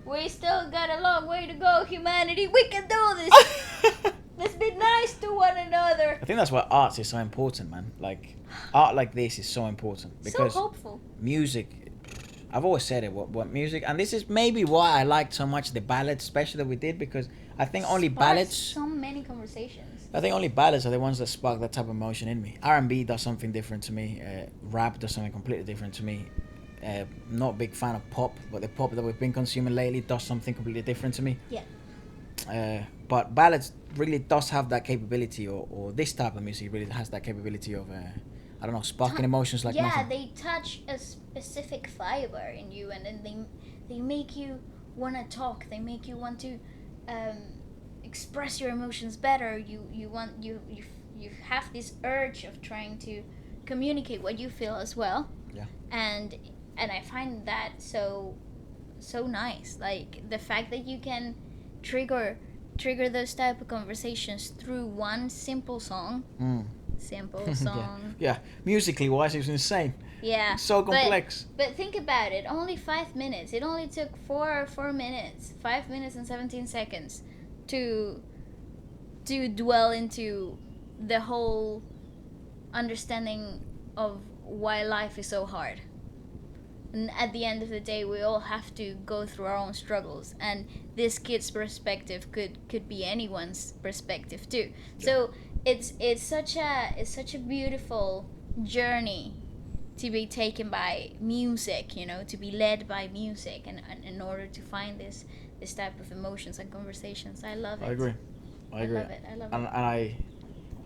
We still got a long way to go, humanity. We can do this. Let's be nice to one another. I think that's why art is so important, man. Like, art like this is so important. Because So hopeful. music, I've always said it, what music, and this is maybe why I liked so much the ballads, especially that we did, because I think only Sparks ballads, so many conversations. I think only ballads are the ones that spark that type of emotion in me. R&B does something different to me. Rap does something completely different to me. Not a big fan of pop, but the pop that we've been consuming lately does something completely different to me. Yeah. But ballads really does have that capability, or this type of music really has that capability of, I don't know, sparking emotions like nothing. They touch a specific fiber in you, and then they make you want to talk. They make you want to express your emotions better. You have this urge of trying to communicate what you feel as well. Yeah. And I find that so nice. Like the fact that you can trigger those type of conversations through one simple song sample song. Yeah, musically wise, it was insane. Yeah. So complex. But think about it. Only 5 minutes. It only took 4 minutes, 5 minutes and 17 seconds, to dwell into the whole understanding of why life is so hard. And at the end of the day, we all have to go through our own struggles, and this kid's perspective could be anyone's perspective too. Yeah. So it's such a beautiful journey to be taken by music, you know, to be led by music, and in order to find this type of emotions and conversations. I love it. I agree. I love it. And I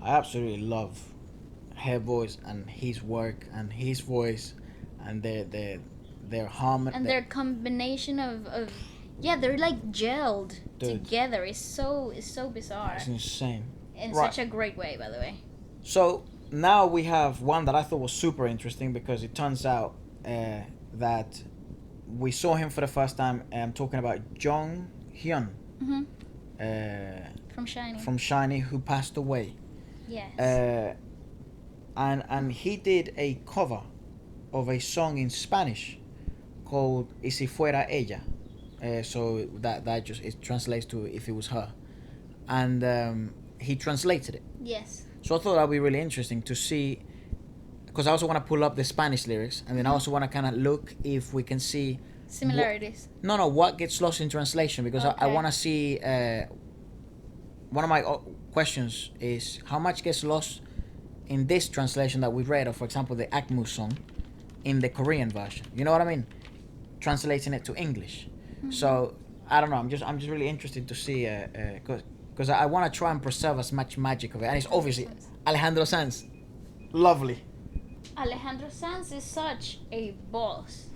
absolutely love her voice and his work and his voice and their harmony and their combination of they're like gelled together. It's so bizarre. It's insane. In such a great way, by the way. So now we have one that I thought was super interesting, because it turns out that we saw him for the first time. I'm talking about Jonghyun. Mm-hmm. From SHINEE. From SHINEE, who passed away. Yes. And he did a cover of a song in Spanish called Si Fuera Ella. So that just, it translates to if it was her. And he translated it. Yes. So I thought that would be really interesting to see, because I also want to pull up the Spanish lyrics, and then I also want to kind of look if we can see similarities. What gets lost in translation, because I want to see. One of my questions is how much gets lost in this translation that we read of, for example, the Akmu song, in the Korean version. You know what I mean? Translating it to English. Mm-hmm. So I don't know. I'm just really interested to see, because I want to try and preserve as much magic of it, and it's obviously Alejandro Sanz. Lovely. Alejandro Sanz is such a boss.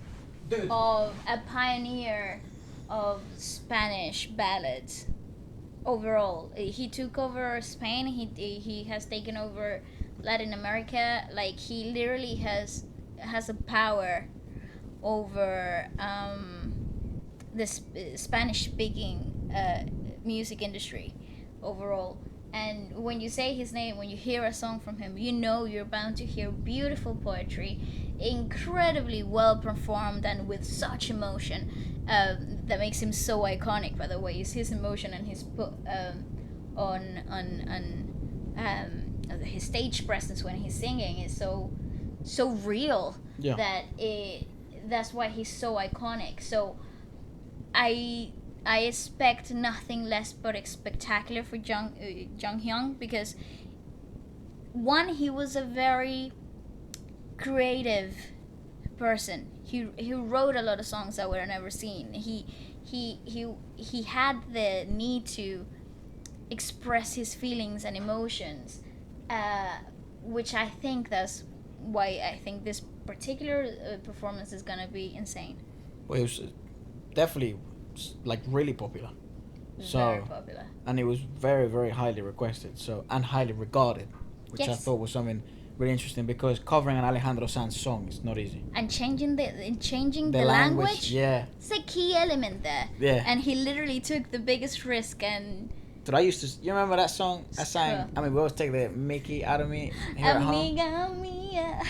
Dude. Of a pioneer of Spanish ballads. Overall, he took over Spain. He has taken over Latin America. Like, he literally has a power over the Spanish-speaking music industry overall. And when you say his name, when you hear a song from him, you know you're bound to hear beautiful poetry, incredibly well performed and with such emotion. That makes him so iconic, by the way, is his emotion and his his stage presence when he's singing is so real. Yeah. That's why he's so iconic. So I expect nothing less but spectacular for Jonghyun, because one, he was a very creative person. He wrote a lot of songs that were never seen. He had the need to express his feelings and emotions, which I think that's why I think this particular performance is gonna be insane. Well, it was definitely like really popular. Very popular. And it was very, very highly requested, and highly regarded, which I thought was something really interesting, because covering an Alejandro Sanz song is not easy. And changing the language, yeah, it's a key element there. Yeah. And he literally took the biggest risk. And Dude, you remember that song I sang? I mean, we always take the Mickey out of me here at home. Mia.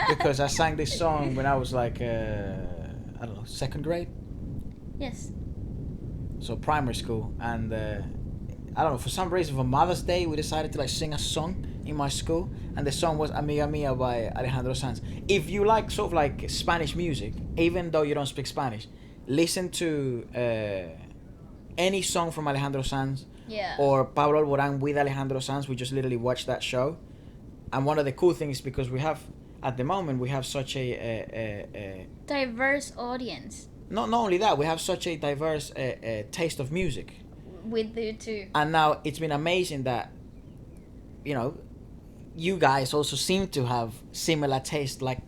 Because I sang this song when I was like, I don't know, 2nd grade? Yes. So primary school. And I don't know, for some reason, for Mother's Day, we decided to like sing a song in my school. And the song was Amiga Mia by Alejandro Sanz. If you like sort of like Spanish music, even though you don't speak Spanish, listen to any song from Alejandro Sanz. Yeah. Or Pablo Alborán with Alejandro Sanz. We just literally watched that show. And one of the cool things, because we have, at the moment, we have such a diverse audience. Not only that, we have such a diverse taste of music. With you too. And now it's been amazing that, you know, you guys also seem to have similar taste like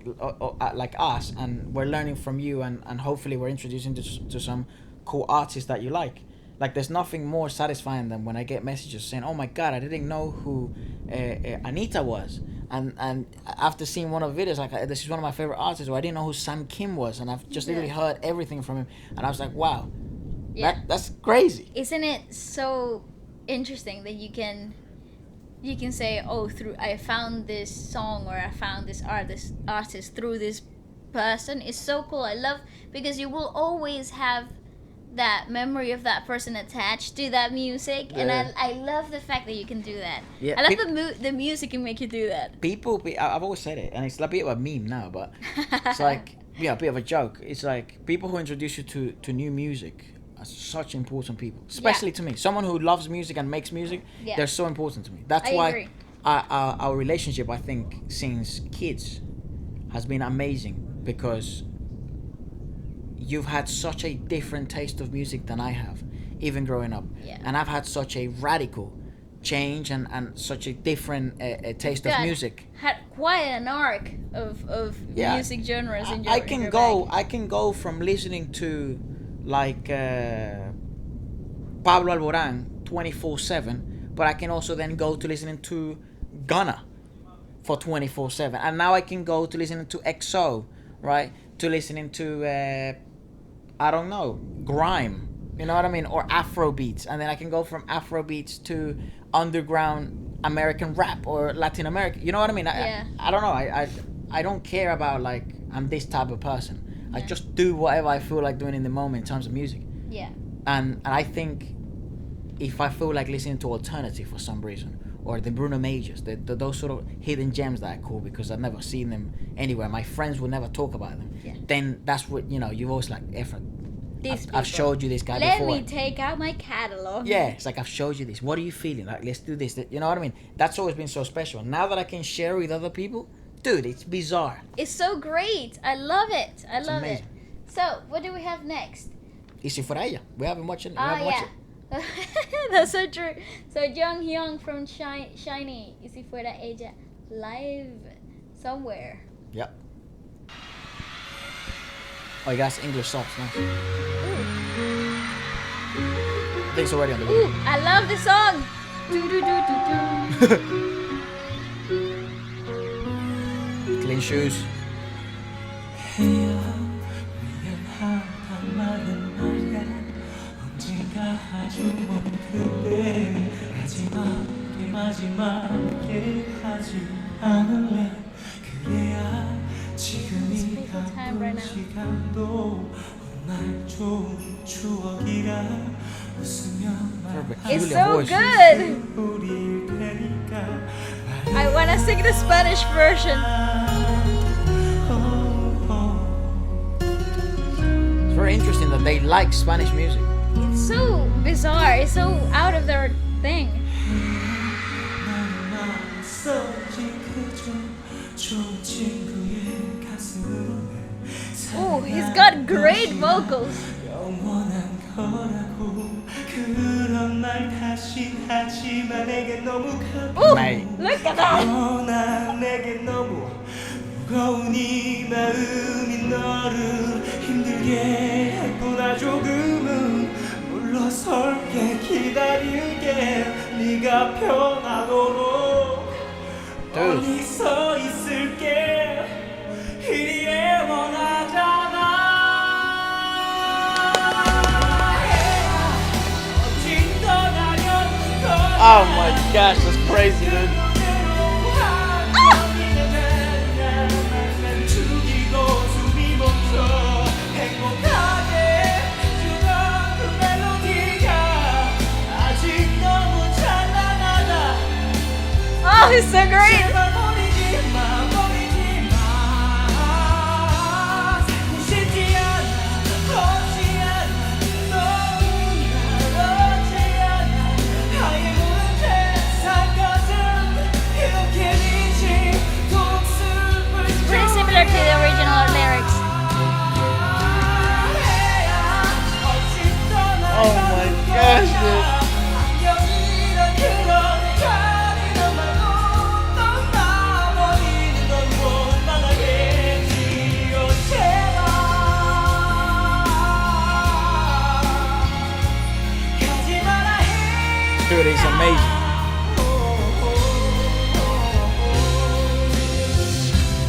us, and we're learning from you, and hopefully we're introducing to some cool artists that you like. Like, there's nothing more satisfying than when I get messages saying, "Oh my God, I didn't know who Anita was," and after seeing one of the videos, like, this is one of my favorite artists, or I didn't know who Sam Kim was, and I've just literally heard everything from him, and I was like, wow, that's crazy. Isn't it so interesting that you can you can say, oh, through I found this song or I found this artist through this person is so cool. I love because you will always have that memory of that person attached to that music, and I love the fact that you can do that. Yeah, I love the music can make you do that. I've always said it, and it's a bit of a meme now, but it's like a bit of a joke. It's like people who introduce you to new music are such important people, especially to me. Someone who loves music and makes music, they're so important to me. That's why agree. Our relationship, I think, since kids, has been amazing because you've had such a different taste of music than I have, even growing up. Yeah. And I've had such a radical change and such a different taste of music. Had quite an arc of music genres in your I bag. can go from listening to like Pablo Alborán 24/7, but I can also then go to listening to Gunna for 24/7, and now I can go to listening to EXO, right? To listening to I don't know, grime, you know what I mean, or Afro beats, and then I can go from Afro beats to underground American rap or Latin American, you know what I mean? I don't know, I don't care about like I'm this type of person. I just do whatever I feel like doing in the moment in terms of music. Yeah. And I think if I feel like listening to alternative for some reason, or the Bruno Majors, those sort of hidden gems that are cool because I've never seen them anywhere, my friends will never talk about them, then that's what, you know, you've always like, Efra, I've showed you this guy before. Let me take out my catalog. Yeah, it's like, I've showed you this. What are you feeling? Like, let's do this. You know what I mean? That's always been so special. Now that I can share with other people, dude, it's bizarre. It's so great. I love it. I love it. amazing. So, what do we have next? Y Si Fuera Ella. We haven't watched it. That's so true. So, Jonghyun from SHINEE, Y Si Fuera Ella, live somewhere. Yep. Oh, you got English subs, nice. I think it's already on the Ooh, video. I love the song. Clean shoes. Time right now. It's so good. I want to sing the Spanish version. It's very interesting that they like Spanish music. It's so bizarre. It's so out of their thing. Oh, he's got great vocals. Ooh, Mate. look at that. Oh my gosh, that's crazy, dude. Oh, he's so great. Pretty similar to the original lyrics. Oh my gosh, dude. Dude, it's amazing.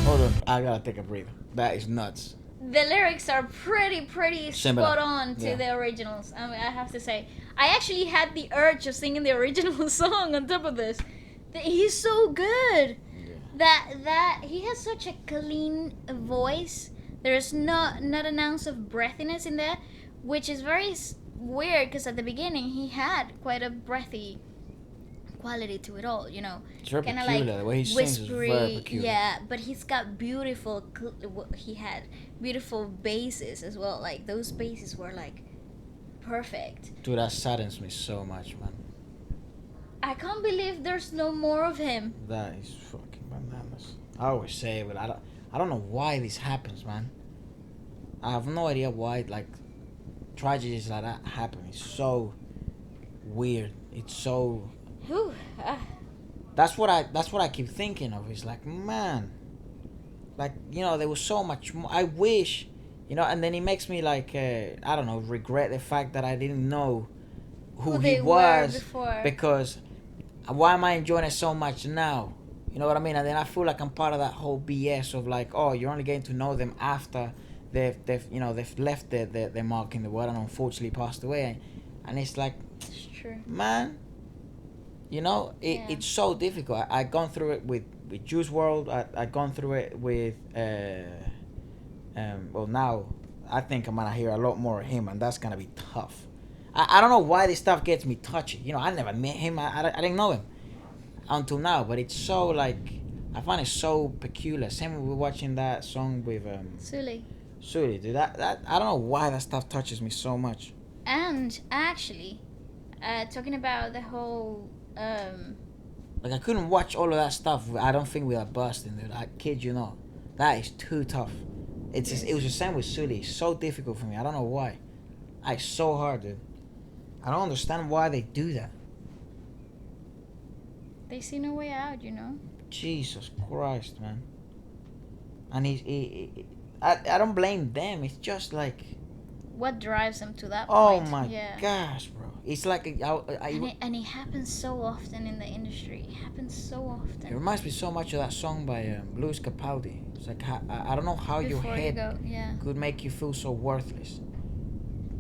Hold on, I gotta take a breather. That is nuts. The lyrics are pretty Similar. spot on to the originals. I mean, I have to say, I actually had the urge of singing the original song on top of this. He's so good. That he has such a clean voice. There's not an ounce of breathiness in there, which is very weird because at the beginning he had quite a breathy quality to it all, you know. It's very Kinda peculiar. The way he sings is very peculiar. yeah, but he's got beautiful. He had beautiful basses as well. Like those basses were like perfect. Dude, that saddens me so much, man. I can't believe there's no more of him. That is fucking bananas. I always say it, but I don't know why this happens, man. I have no idea why, like, tragedies like that happen. It's so weird. It's so. Whew. That's what I keep thinking of. It's like, man, like, you know, there was so much more. I wish, you know, and then it makes me like, I don't know, regret the fact that I didn't know who he they was were before. because why am I enjoying it so much now? You know what I mean? And then I feel like I'm part of that whole BS of like, oh, you're only getting to know them after they've left their mark in the world and unfortunately passed away, and it's like, It's true. man, you know, it's so difficult. I've gone through it with Juice WRLD. I've gone through it with well, now I think I'm gonna hear a lot more of him, and that's gonna be tough. I don't know why this stuff gets me touchy. You know, I never met him. I didn't know him until now, but it's so like, I find it so peculiar. Same when we're watching that song with Sully, dude. That I don't know why that stuff touches me so much. And actually, talking about the whole Like, I couldn't watch all of that stuff. I don't think without busting, dude. I kid you not. That is too tough. It's just, it was the same with Sully. It's so difficult for me. I don't know why. It's so hard, dude. I don't understand why they do that. they see no way out, you know. Jesus Christ, man. And I don't blame them. It's just like, What drives them to that oh point? my Yeah. gosh, bro. It's like And it happens so often in the industry. It happens so it often. reminds me so much of that song by Louis Capaldi. It's like, I don't know how your Before you head go, yeah. could make you feel so worthless.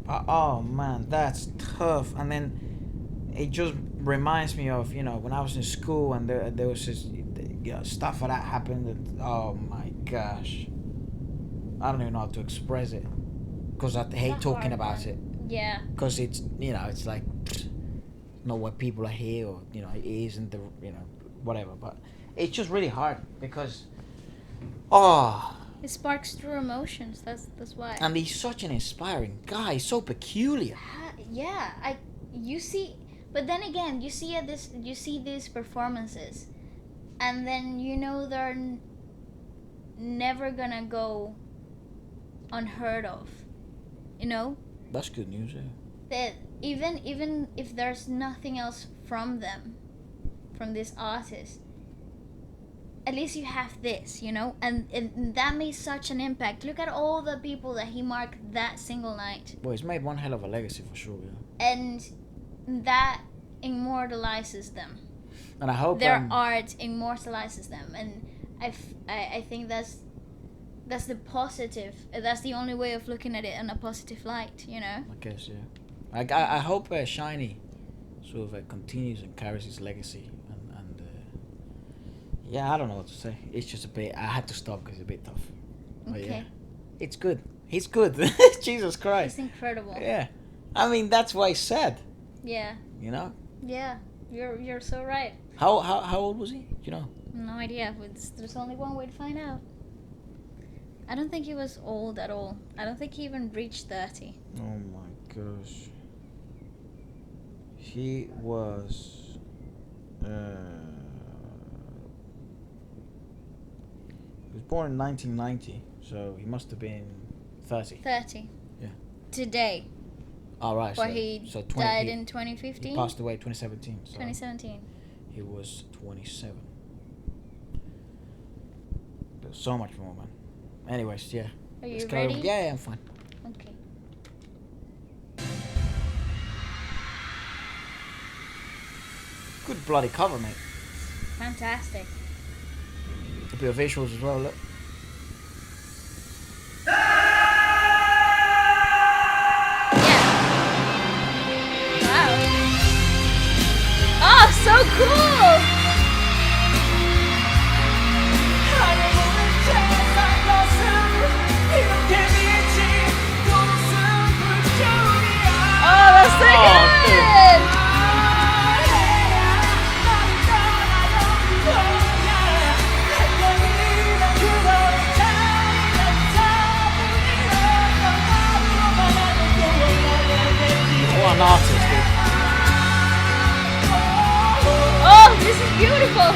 Oh man, that's tough. And then it just reminds me of, you know, when I was in school and there was this, you know, stuff like that happened. And, oh my gosh, I don't even know how to express it because I hate It's a talking hard about one. it. Yeah. Because it's, you know, it's like, know what people are here, or, you know, it isn't the, you know, whatever. But it's just really hard because, It sparks true emotions. That's why. and he's such an inspiring guy. He's so peculiar. Yeah, you see, but then again, you see these performances, and then you know they're never gonna go unheard of, you know. That's good news, yeah. That even if there's nothing else from them, from this artist, at least you have this, you know, and that made such an impact. Look at all the people that he marked that single night. Well, he's made one hell of a legacy for sure, yeah. And that immortalizes them. And I hope Their art immortalizes them, and I think that's the positive. That's the only way of looking at it in a positive light, you know. I guess, yeah. I hope SHINEE sort of continues and carries his legacy, and yeah, I don't know what to say. It's just a bit. I had to stop because it's a bit tough. But Okay. yeah, it's good. He's good. Jesus Christ. It's incredible. Yeah, I mean that's why he's sad. Yeah. You know. Yeah. You're so right. How old was he? You know. No idea. There's only one way to find out. I don't think he was old at all. I don't think he even reached 30. Oh my gosh. He was. He was born in 1990, so he must have been 30. 30. Yeah. Today. All right. But so, he so 20, died he, in he 2015. passed away 2017. So 2017. he was 27. There's so much more, man. Anyways, yeah. Are you Let's carry on. ready? Yeah, I'm fine. Okay. Good bloody cover, mate. Fantastic. A bit of visuals as well. Look. Wow. Oh, so cool! beautiful.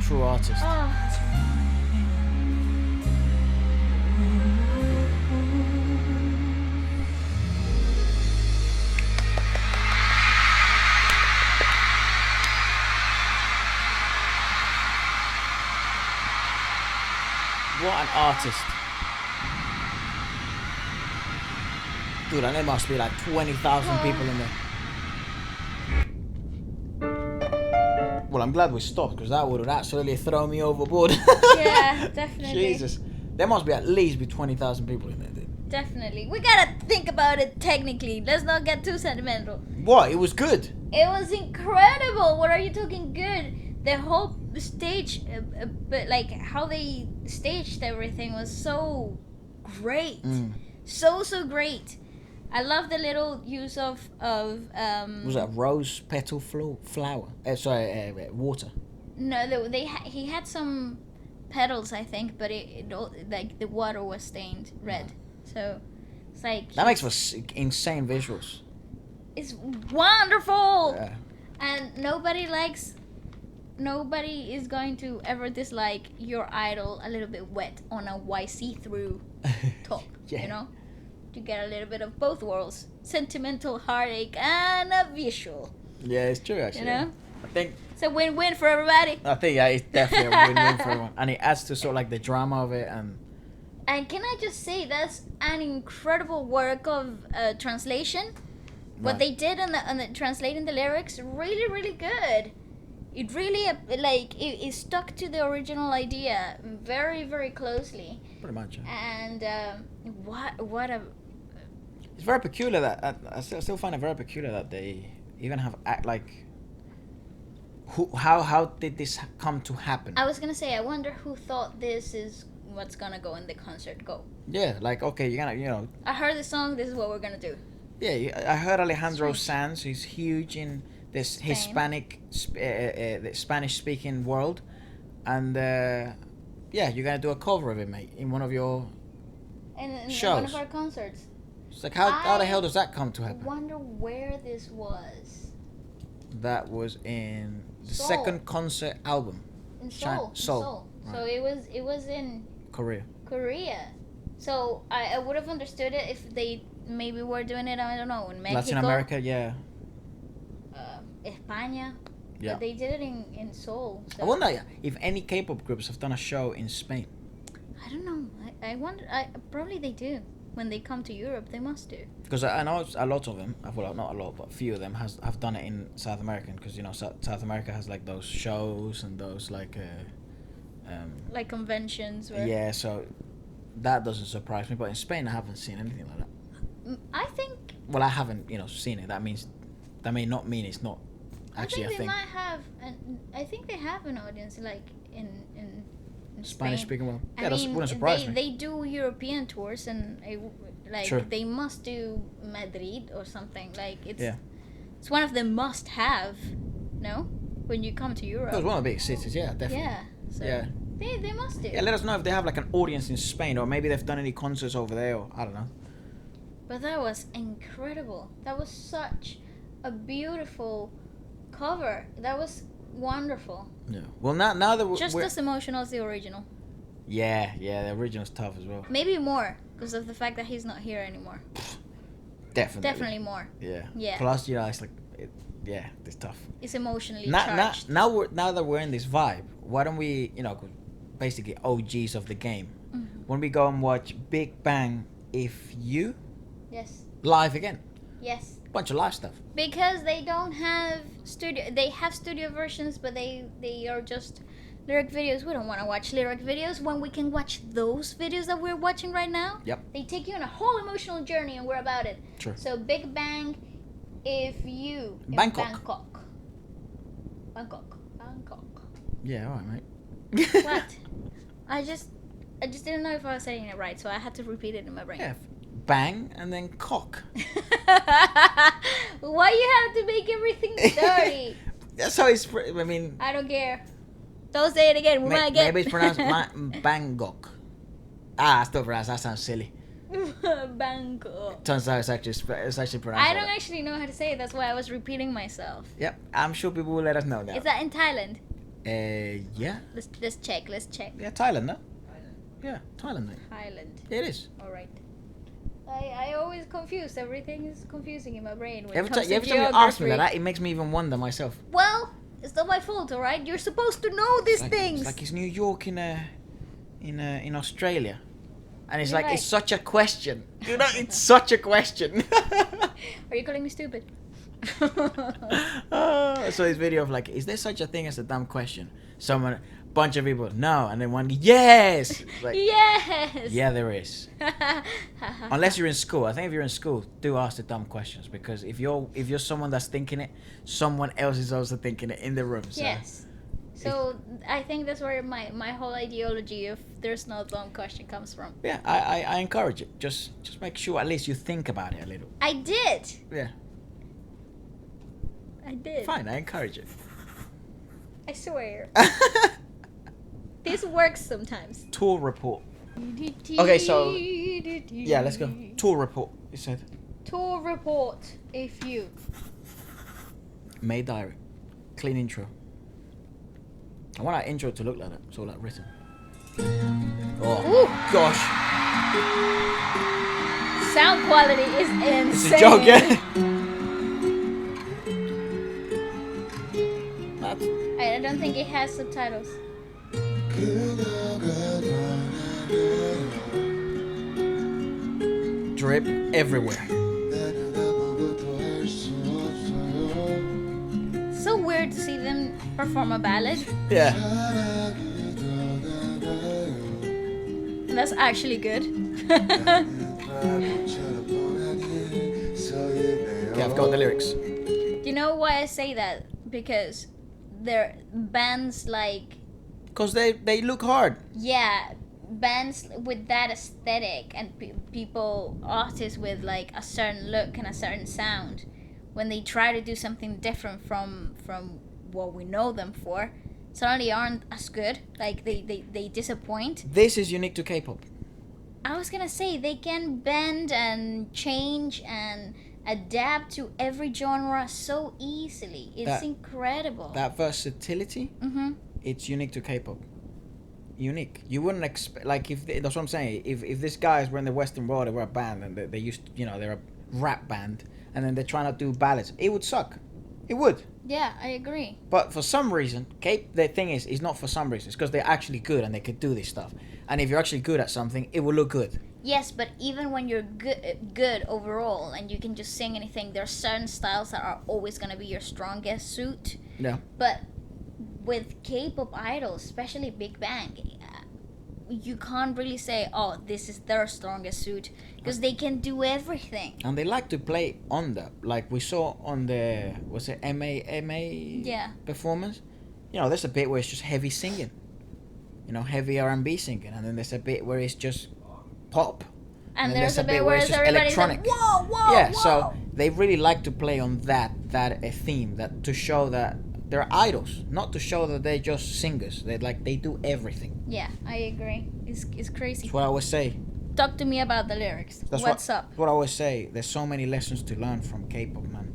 True artist. Oh. What an artist. Dude, and there must be like 20,000 people in there. Well, I'm glad we stopped because that would have absolutely thrown me overboard. Yeah, definitely. Jesus. There must be at least be 20,000 people in there, dude. Definitely. We gotta think about it technically. Let's not get too sentimental. What? It was good. It was incredible. What are you talking good? The whole stage, but like how they staged everything was so great. So great. I love the little use of Was that rose petal flower? Water. No, he had some petals, I think, but it like the water was stained red. So it's like That makes for insane visuals. it's wonderful. Yeah. And nobody is going to ever dislike your idol a little bit wet on a white see-through top. Yeah. You know, you get a little bit of both worlds: sentimental heartache and a visual. Yeah, it's true actually. You know, I think it's a win-win for everybody. yeah, it's definitely a win-win for everyone, and it adds to sort of like the drama of it. And can I just say that's an incredible work of translation. What Right. they did on the translating the lyrics, really good. It really it stuck to the original idea very closely. Pretty much. Yeah. And what a It's very peculiar that I still find it very peculiar that they even have how did this come to happen? I was gonna say, I wonder who thought this is what's gonna go in the concert. Go. Yeah, like okay, you're gonna I heard the song. This is what we're gonna do. Yeah, I heard Alejandro Sanz. He's huge in this Hispanic, the Spanish-speaking world, and yeah, you're gonna do a cover of it, mate, in one of your In one shows. of our concerts. It's like how the hell does that come to I happen? wonder where this was. That was in the Seoul. second concert album, In Seoul. Seoul. So Right. it was in Korea. Korea. So I would have understood it if they maybe were doing it, I don't know, in Mexico. Latin America, yeah. España. Yeah. But they did it in Seoul. So I wonder if any K-pop groups have done a show in Spain. I don't know. I wonder. Probably they do. When they come to Europe, they must do. Because I know a lot of them, well, not a lot, but a few of them have done it in South American. Because South America has like those shows and those like Like conventions where... yeah. So that doesn't surprise me. But in Spain, I haven't seen anything like that. I think... Well, I haven't seen it. That may not mean it's not actually I a think they thing. might have... I think they have an audience like in Spanish Spain. speaking world. I Yeah, that mean, wouldn't surprise me. they do European tours and True. they must do Madrid or something. Like Yeah. it's one of the must have. No, when you come to Europe. It was one of the big cities. Yeah, definitely. Yeah. So Yeah. they must do. Yeah, let us know if they have like an audience in Spain, or maybe they've done any concerts over there, or I don't know. But that was incredible. That was such a beautiful cover. That was wonderful. Yeah. Well, now that Just we're as emotional as the original. yeah, the original's tough as well. Maybe more because of the fact that he's not here anymore. Definitely more. Yeah. Yeah. Plus, it's like, it's tough. It's emotionally Now charged. that we're in this vibe, why don't we, basically OGs of the game, when we go and watch Big Bang, If You Yes. live again, Yes. bunch of live stuff. Because they don't have studio. They have studio versions, but they are just lyric videos. We don't want to watch lyric videos when we can watch those videos that we're watching right now. Yep. They take you on a whole emotional journey, and we're about it. True. So Big Bang, If You in Bangkok. Bangkok. Yeah, all right, mate. What? I just didn't know if I was saying it right, so I had to repeat it in my brain. Yeah, bang and then cock. Why you have to make everything dirty? That's how it's. I mean, I don't care. Don't say it again. We might get. maybe it's pronounced Bangkok. I still pronounce that sounds silly. Bangkok. Turns out it's actually pronounced. I like don't that. actually know how to say it. That's why I was repeating myself. Yep, I'm sure people will let us know now. Is that in Thailand? Yeah. Let's check. Let's check. Yeah, Thailand, no? Yeah, Thailand. Mate. Thailand. It is. All right. I always confused. Everything is confusing in my brain. When Every it comes time to you ask me geography. that, it makes me even wonder myself. Well, it's not my fault, all right? You're supposed to know these things. It's like it's New York in Australia, and it's You're like right. it's such a question. You know, it's such a question. Are you calling me stupid? I saw this video of like, is there such a thing as a dumb question? Someone, bunch of people, no, and then one, yes. It's like, Yes. yeah, there is. Unless you're in school. I think if you're in school, do ask the dumb questions, because if you're someone that's thinking it, someone else is also thinking it in the room. So. Yes. So I think that's where my whole ideology of there's no dumb question comes from. Yeah, I encourage it. Just make sure at least you think about it a little. I did. Yeah. I did. Fine, I encourage it. I swear. This works sometimes. Tour report. Okay, so yeah, let's go. Tour report. You said. Tour report. If you. May diary. Clean intro. I want our intro to look like that. So like written. Oh Ooh. gosh. Sound quality is insane. It's a joke, yeah? That's I don't think it has subtitles. drip everywhere. So weird to see them perform a ballad. Yeah. That's actually good. Yeah, I've got the lyrics. You know why I say that? Because they're bands like, Because they look hard. yeah, bands with that aesthetic and people, artists with like a certain look and a certain sound, when they try to do something different from what we know them for, suddenly aren't as good. Like they disappoint. This is unique to K-pop. I was gonna say they can bend and change and adapt to every genre so easily. It's incredible. That versatility, it's unique to K-pop. Unique. You wouldn't expect, like, that's what I'm saying. If these guys were in the Western world, they were a band and they used, they're a rap band, and then they're trying to do ballads, it would suck. It would. Yeah, I agree. But for some reason, the thing is not for some reason. It's because they're actually good and they could do this stuff. And if you're actually good at something, it will look good. Yes, but even when you're good overall and you can just sing anything, there are certain styles that are always going to be your strongest suit. Yeah. But with K-pop idols, especially Big Bang, you can't really say, oh, this is their strongest suit, because they can do everything. And they like to play on that. Like we saw on the, was it MA Yeah. performance? There's a bit where it's just heavy singing. Heavy R&B singing. And then there's a bit where it's just pop. And then there's a bit where it's just everybody's like, electronic. whoa, whoa, Yeah, whoa. so they really like to play on that theme, that to show that they're idols, not to show that they're just singers. They do everything. Yeah, I agree. It's crazy. That's what I always say. Talk to me about the lyrics. What's up? What I always say. There's so many lessons to learn from K-pop, man.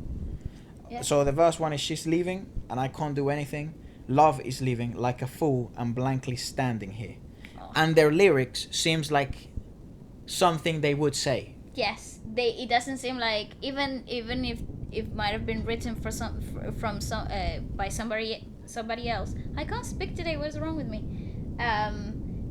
Yeah. So the verse one is, she's leaving and I can't do anything. Love is leaving like a fool. I'm blankly standing here. Oh. And their lyrics seems like something they would say. Yes, it doesn't seem like, even if it might have been written by somebody else. I can't speak today. What's wrong with me?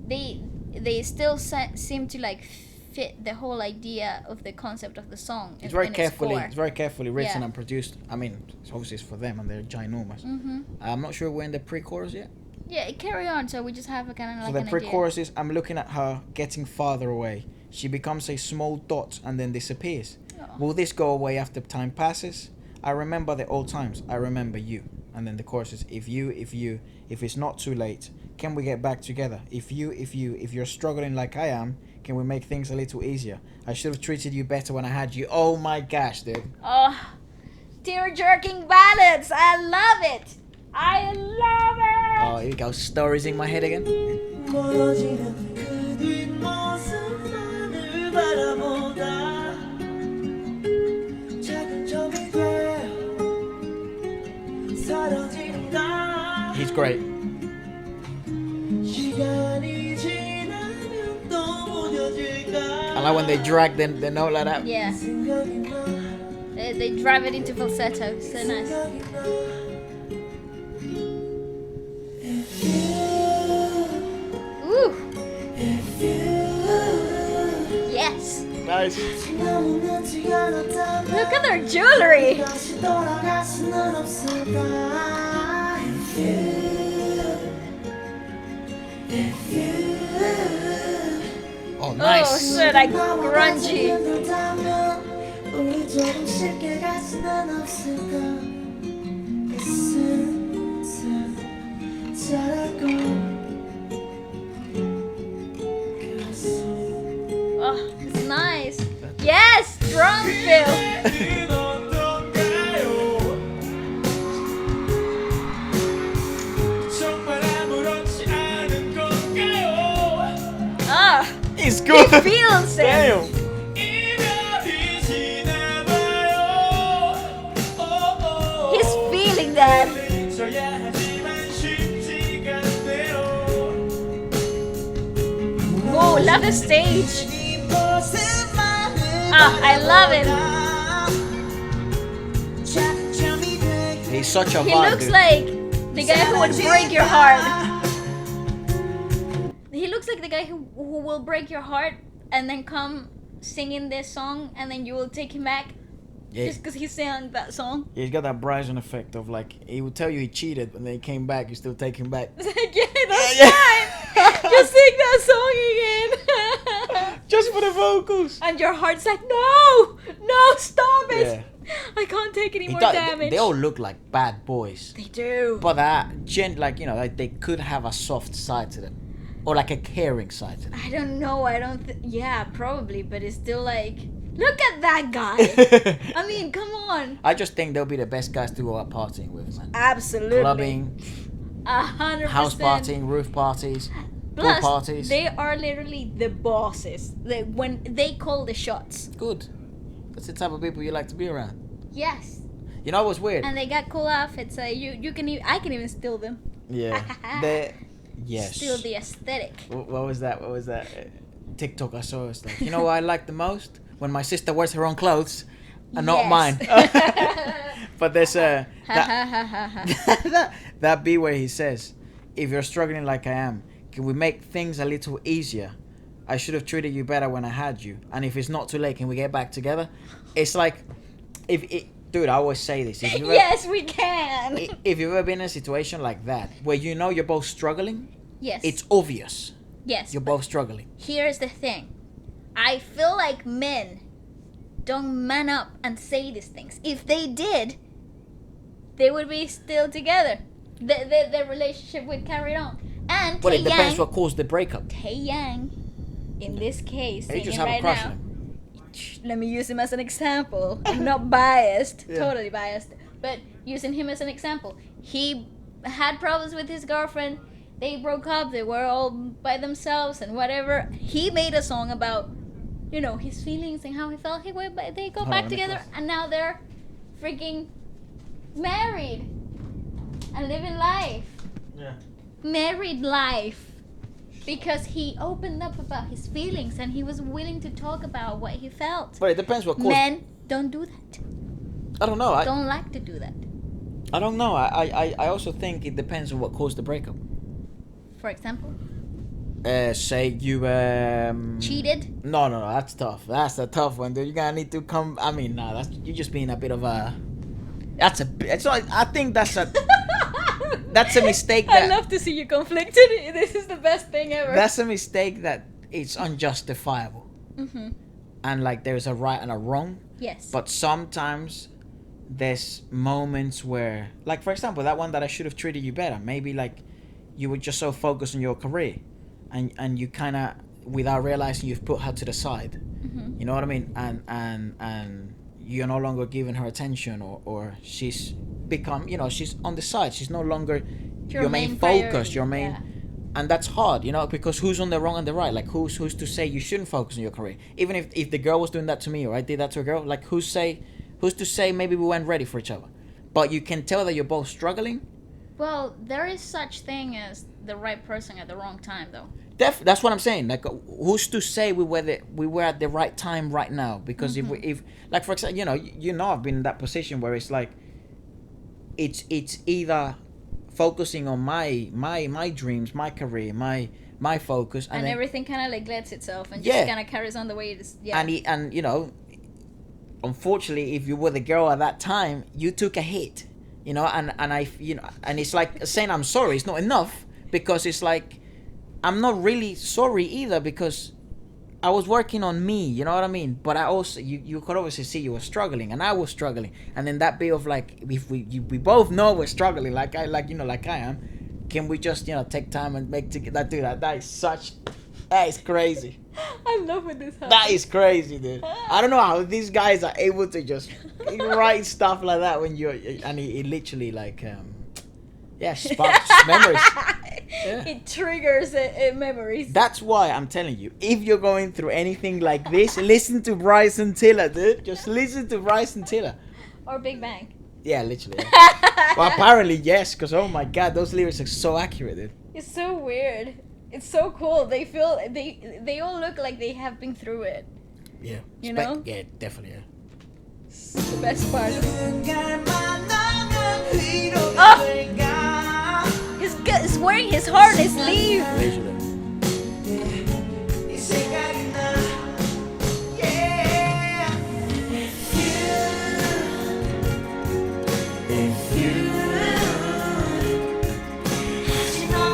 They still seem to like fit the whole idea of the concept of the song. It's very carefully. core. It's very carefully written Yeah. and produced. I mean, it's obviously it's for them and they're ginormous. Mm-hmm. I'm not sure we're in the pre-chorus yet. Yeah, carry on. So we just have a kind of So like the an pre-chorus is, I'm looking at her getting farther away. She becomes a small dot and then disappears. idea. Will this go away after time passes? I remember the old times. I remember you. And then the chorus is, if it's not too late, can we get back together? If you're struggling like I am, can we make things a little easier? I should have treated you better when I had you. Oh my gosh, dude. Oh, dude, tear-jerking ballads. I love it. I love it. Oh, here we go. Stories in my head again. 멀어지는 그 뒷모습만을 바라보다 작은 점이 돼 사라진다. He's great. 시간이 지나면 또 무뎌질까. I like when they drag the note like that. Yeah, 생각이 나 they drive it into falsetto. So nice. 생각이 나. Ooh. Yes. Nice. Look at their jewelry. 다시 돌아갈 수는 없을까. Oh, Oh nice. shit, like grungy. 우리 조금 쉽게 갈 수는 없을까. 슬슬 자라고 Oh, it's nice. Yes, drum fill. Ah, He's good. he feels it. Damn. He's feeling that. Oh, love the stage. Ah, I love it. He's such a He vibe, looks dude. like the guy who would break your heart. He looks like the guy who will break your heart and then come singing this song and then you will take him back Yeah. just because he sang that song. He's got that Bryson effect of like he would tell you he cheated, and then he came back. You still take him back. It's like, yeah, that's Yeah. fine. Just sing that song again. Just for the vocals. And your heart's like, no, stop it. Yeah. I can't take any He more does- damage. They all look like bad boys, They do. but like you know, like they could have a soft side to them, or like a caring side to them. I don't know. Yeah, probably, but it's still like, look at that guy. I mean, come on. I just think they'll be the best guys to go out partying with, man. Absolutely. Clubbing, 100%. house partying, roof parties, pool Plus, parties. they are literally the bosses. When they call the shots. Good. That's the type of people you like to be around. Yes. You know what's weird? And they got cool outfits. You can I can even steal them. Yeah. Yes. Steal the aesthetic. What was that? What was that? TikTok I saw. It's like, you know what I like the most? When my sister wears her own clothes and not Yes. mine. But there's that B where he says, if you're struggling like I am, can we make things a little easier? I should have treated you better when I had you. And if it's not too late, can we get back together? It's like, dude, I always say this. If you've Yes, we can. if you've ever been in a situation like that, where you know you're both struggling, Yes. it's obvious yes. you're both struggling. Here's the thing. I feel like men don't man up and say these things. If they did, they would be still together. The relationship would carry on. And But it Taeyang, depends what caused the breakup. Taeyang, in this case, They just singing have a right crush on now. him. Let me use him as an example. I'm not biased, Yeah. totally biased, but using him as an example. He had problems with his girlfriend. They broke up. They were all by themselves and whatever. He made a song about, his feelings and how he felt. They go Hold back on, let me together, pause. and now they're freaking married and living life. Yeah. Married life. Because he opened up about his feelings and he was willing to talk about what he felt. But it depends what caused. Men don't do that. I don't know. Don't like to do that. I don't know. I also think it depends on what caused the breakup. For example, Say you cheated. No, that's tough. That's a tough one, dude. You're gonna need to come. I mean, nah, you're just being a bit of a. It's like, I think that's a mistake. I love to see you conflicted. This is the best thing ever. That's a mistake that it's unjustifiable. Mm-hmm. And like there's a right and a wrong. Yes. But sometimes there's moments where, like for example, that one that I should have treated you better. Maybe like you were just so focused on your career, and you kind of, without realizing, you've put her to the side. Mm-hmm. You know what I mean? And you're no longer giving her attention, or she's become, she's on the side. She's no longer your main focus, priority, your main. yeah. And that's hard, because who's on the wrong and the right? Like, who's to say you shouldn't focus on your career? Even if the girl was doing that to me, or I did that to a girl, like, who's to say maybe we weren't ready for each other? But you can tell that you're both struggling. Well, there is such thing as the right person at the wrong time, though. That's what I'm saying. Like, who's to say we were at the right time right now? Because if like, for example, I've been in that position where it's like, it's either focusing on my dreams, my career, my focus, And then, everything kind of like lets itself and just kind of carries on the way it is. Yeah. and unfortunately, if you were the girl at that time, you took a hit, and I, and it's like saying I'm sorry. It's not enough, because it's like, I'm not really sorry either, because I was working on me, you know what I mean? But I also, you could obviously see you were struggling, and I was struggling, and then that bit of like, if we both know we're struggling, like I am, can we just take time and make that? Dude, that is crazy. I love when this happens. That is crazy, dude. I don't know how these guys are able to just write stuff like that when it literally like sparks memories. Yeah. It triggers memories. That's why I'm telling you, if you're going through anything like this, listen to Bryson Tiller, dude. Just listen to Bryson Tiller. Or Big Bang. Yeah, literally. Yeah. Well, apparently yes, because oh my god, those lyrics are so accurate, dude. It's so weird. It's so cool. They feel they all look like they have been through it. Yeah. You know? Yeah, definitely. Yeah. It's the best part. Oh! He's wearing his heart on his sleeve. Literally.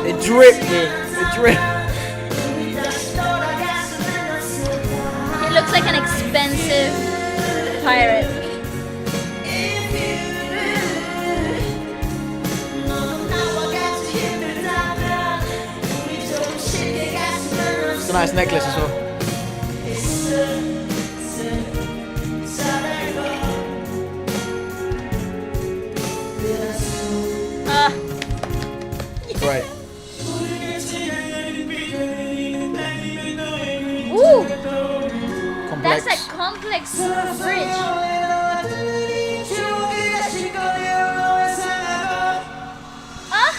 It drip, dude. It drip. He looks like an expensive pirate. It's a nice necklace as well. Right. Ooh! Complex. That's a complex bridge. Ah!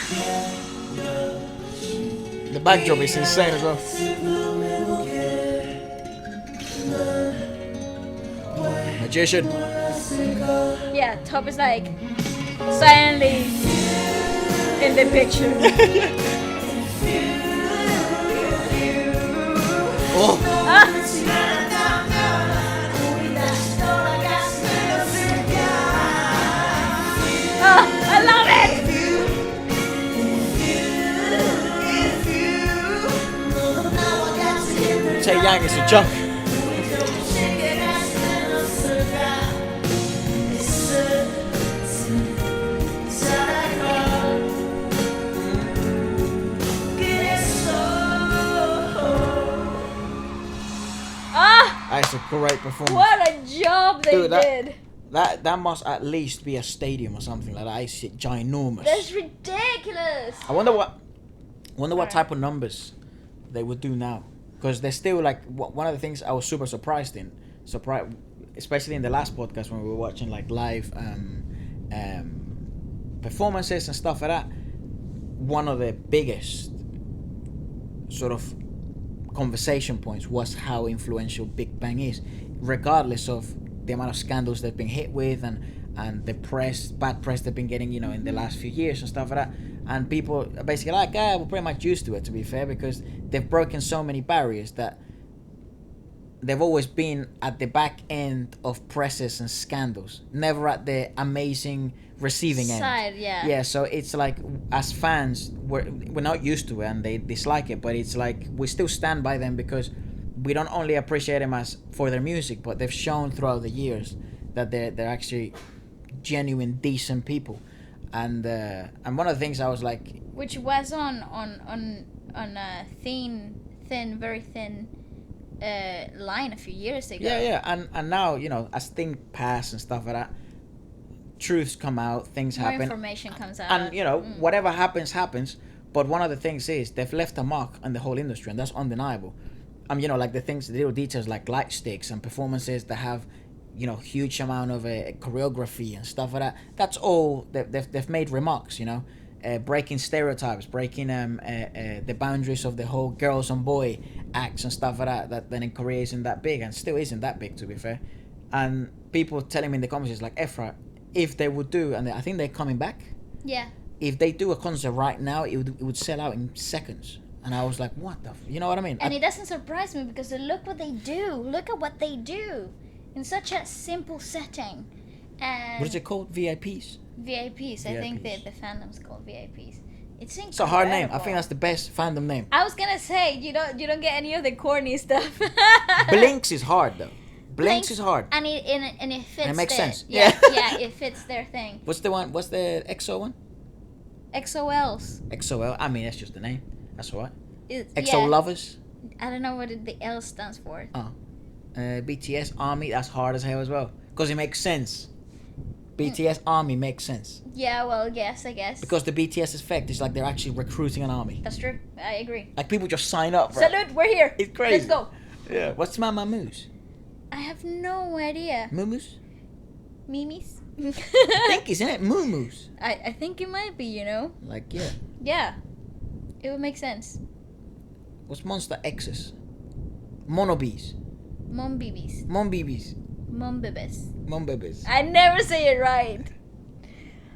The backdrop is insane as well. Magician. Yeah, Top is like silently in the picture. Oh. Ah! Oh, I love it! Taeyang is a junk. Ah! That's a great performance. What a job they Dude, did! That must at least be a stadium or something like that. It's ginormous. That's ridiculous! I wonder what type of numbers they would do now, because they're still like one of the things I was super surprised, especially in the last podcast when we were watching like live performances and stuff like that. One of the biggest sort of conversation points was how influential Big Bang is, regardless of the amount of scandals they've been hit with and the bad press they've been getting, in the last few years and stuff like that. And people are basically like, we're pretty much used to it, to be fair, because they've broken so many barriers that they've always been at the back end of presses and scandals, never at the amazing receiving end. Side, yeah. Yeah, so it's like, as fans, we're not used to it and they dislike it, but it's like we still stand by them because we don't only appreciate them for their music, but they've shown throughout the years that they're actually genuine, decent people. And one of the things I was like, Which was on a very thin line a few years ago. Yeah, and now, you know, as things pass and stuff like that, truths come out, things More happen, information comes out. and you know, whatever happens. But one of the things is they've left a mark on the whole industry, and that's undeniable. You know, like the things, the little details like light sticks and performances that have, you know, huge amount of choreography and stuff like that. That's all they've made remarks, you know, breaking stereotypes, breaking the boundaries of the whole girls and boy acts and stuff like that. That then in Korea isn't that big and still isn't that big, to be fair. And people telling me in the comments like, Efra, if they would do, and I think they're coming back. Yeah. If they do a concert right now, it would sell out in seconds. And I was like, what the you know what I mean? And it doesn't surprise me because look what they do. Look at what they do in such a simple setting. And what is it called? VIPs? VIPs. I think VIPs. the fandom's called VIPs. It's a hard name. I think that's the best fandom name. I was gonna say you don't get any of the corny stuff. Blinks is hard though. Blinks is hard. And it fits. And it makes sense. Yeah, yeah, it fits their thing. What's the one? What's the EXO one? XOLs. XOL. I mean, that's just the name. That's all right. EXO Yeah. lovers. I don't know what the L stands for. Oh. BTS Army. That's hard as hell as well. Because it makes sense. BTS Army makes sense. Yeah, well, yes, I guess. Because the BTS effect is like they're actually recruiting an army. That's true. I agree. Like people just sign up, bro. Salute, we're here. It's crazy. Let's go. Yeah. What's Mamamoo's? I have no idea. Muumuus? Mimis? I think isn't it Muumuus? I think it might be, you know? Like, yeah. Yeah. It would make sense. What's Monster X's? Monobes. Mom BBs. Monbibis. Mom bibis. Monbibis. I never say it right.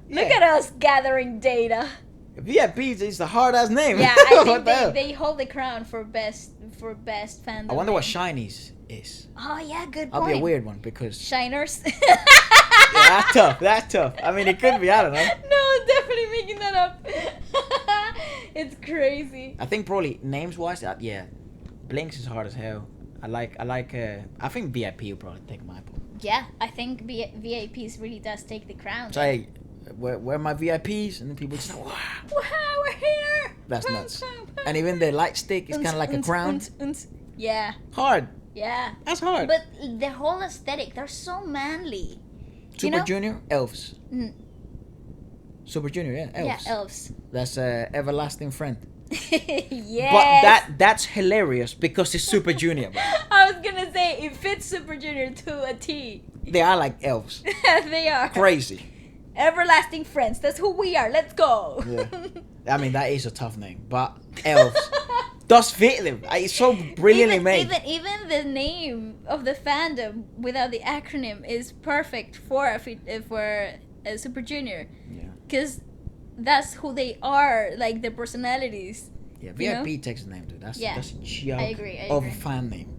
Look at us gathering data. VIPs is the hard ass name. Yeah, I What think the hell? they hold the crown for best fandom. I wonder what name. SHINEE's is. Oh yeah, good That'll point. be a weird one because Shiners. yeah, that's tough. That's tough. I mean, it could be. I don't know. No, I'm definitely making that up. It's crazy. I think probably names wise, yeah, Blinks is hard as hell. I think VIP will probably take my point. Yeah, I think VIPs really does take the crown. So hey, where are my VIPs? And then people just like, wow, Wow, we're here. that's nuts. And even the light stick is kind of like a crown. Yeah, Hard. yeah. That's hard. But the whole aesthetic, they're so manly. Super know? Junior, elves. Mm. Super Junior, yeah, elves. Yeah, elves. That's everlasting friend. Yes. But that's hilarious because it's Super Junior. Bro. I was gonna say it fits Super Junior to a T. They are like elves. They are Crazy. everlasting friends. That's who we are. Let's go. Yeah. I mean, that is a tough name, but elves does fit them. It's so brilliantly made. Even the name of the fandom without the acronym is perfect for a Super Junior. Yeah. Because that's who they are, like their personalities. Yeah, You know? VIP takes the name, dude. That's a joke I agree, of a fan name.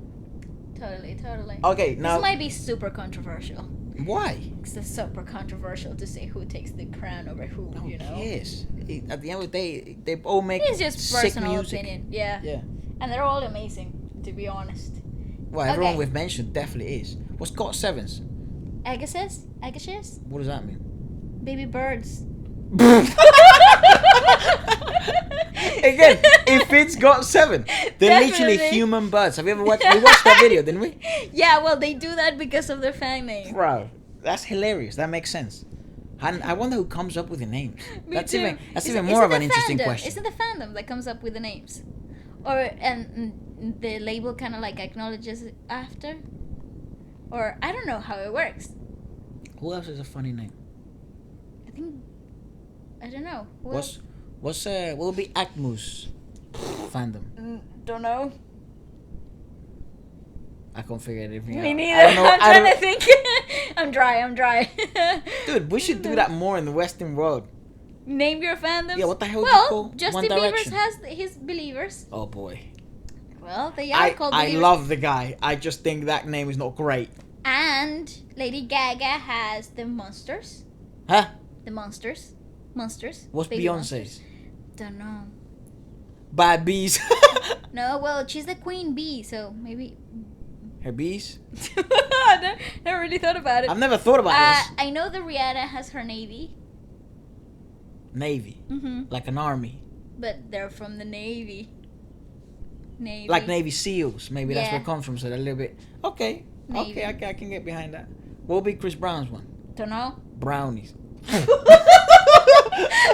Totally. Okay, now This might be super controversial. why? It's super controversial to say who takes the crown over who, No you know? cares? At the end of the day, they all make It's just sick personal music. opinion. Yeah. Yeah. And they're all amazing, to be honest. Well, everyone Okay. we've mentioned definitely is. What's got sevens? Agassiz? What does that mean? Baby birds. Again, if it's got seven, they're literally Definitely. human birds. Have you ever watched? We watched that video, didn't we? Yeah, well, they do that because of their fan name. Bro, that's hilarious. That makes sense. And I wonder who comes up with the names. Me That's too. even more of an interesting fandom? question. Isn't the fandom that comes up with the names? Or and the label kind of like acknowledges it after? Or I don't know how it works. Who else has a funny name? I think I don't know. Who What will be Akmu's fandom? else? Don't know. I can't figure anything out. Me I neither. don't know. I'm I trying don't- to think. I'm dry. Dude, we should do that more in the Western world. Name your fandoms. Yeah, what the hell do you Well, call Justin One Bieber Direction? has his believers. Oh boy. Well, they are called I believers. love the guy. I just think that name is not great. And Lady Gaga has the monsters. Huh? The monsters. What's Baby Beyonce's? monsters. Don't know. Bad bees. No, well, she's the queen bee, so maybe. Her bees? I never really thought about it. I've never thought about this. I know the Rihanna has her navy, Navy. Mm-hmm. Like an army. but they're from the navy. Navy. Like Navy SEALs. Maybe that's where Yeah. it comes from. So they're a little bit. Okay. Maybe. Okay, I can get behind that. What would be Chris Brown's one? Don't know. Brownies.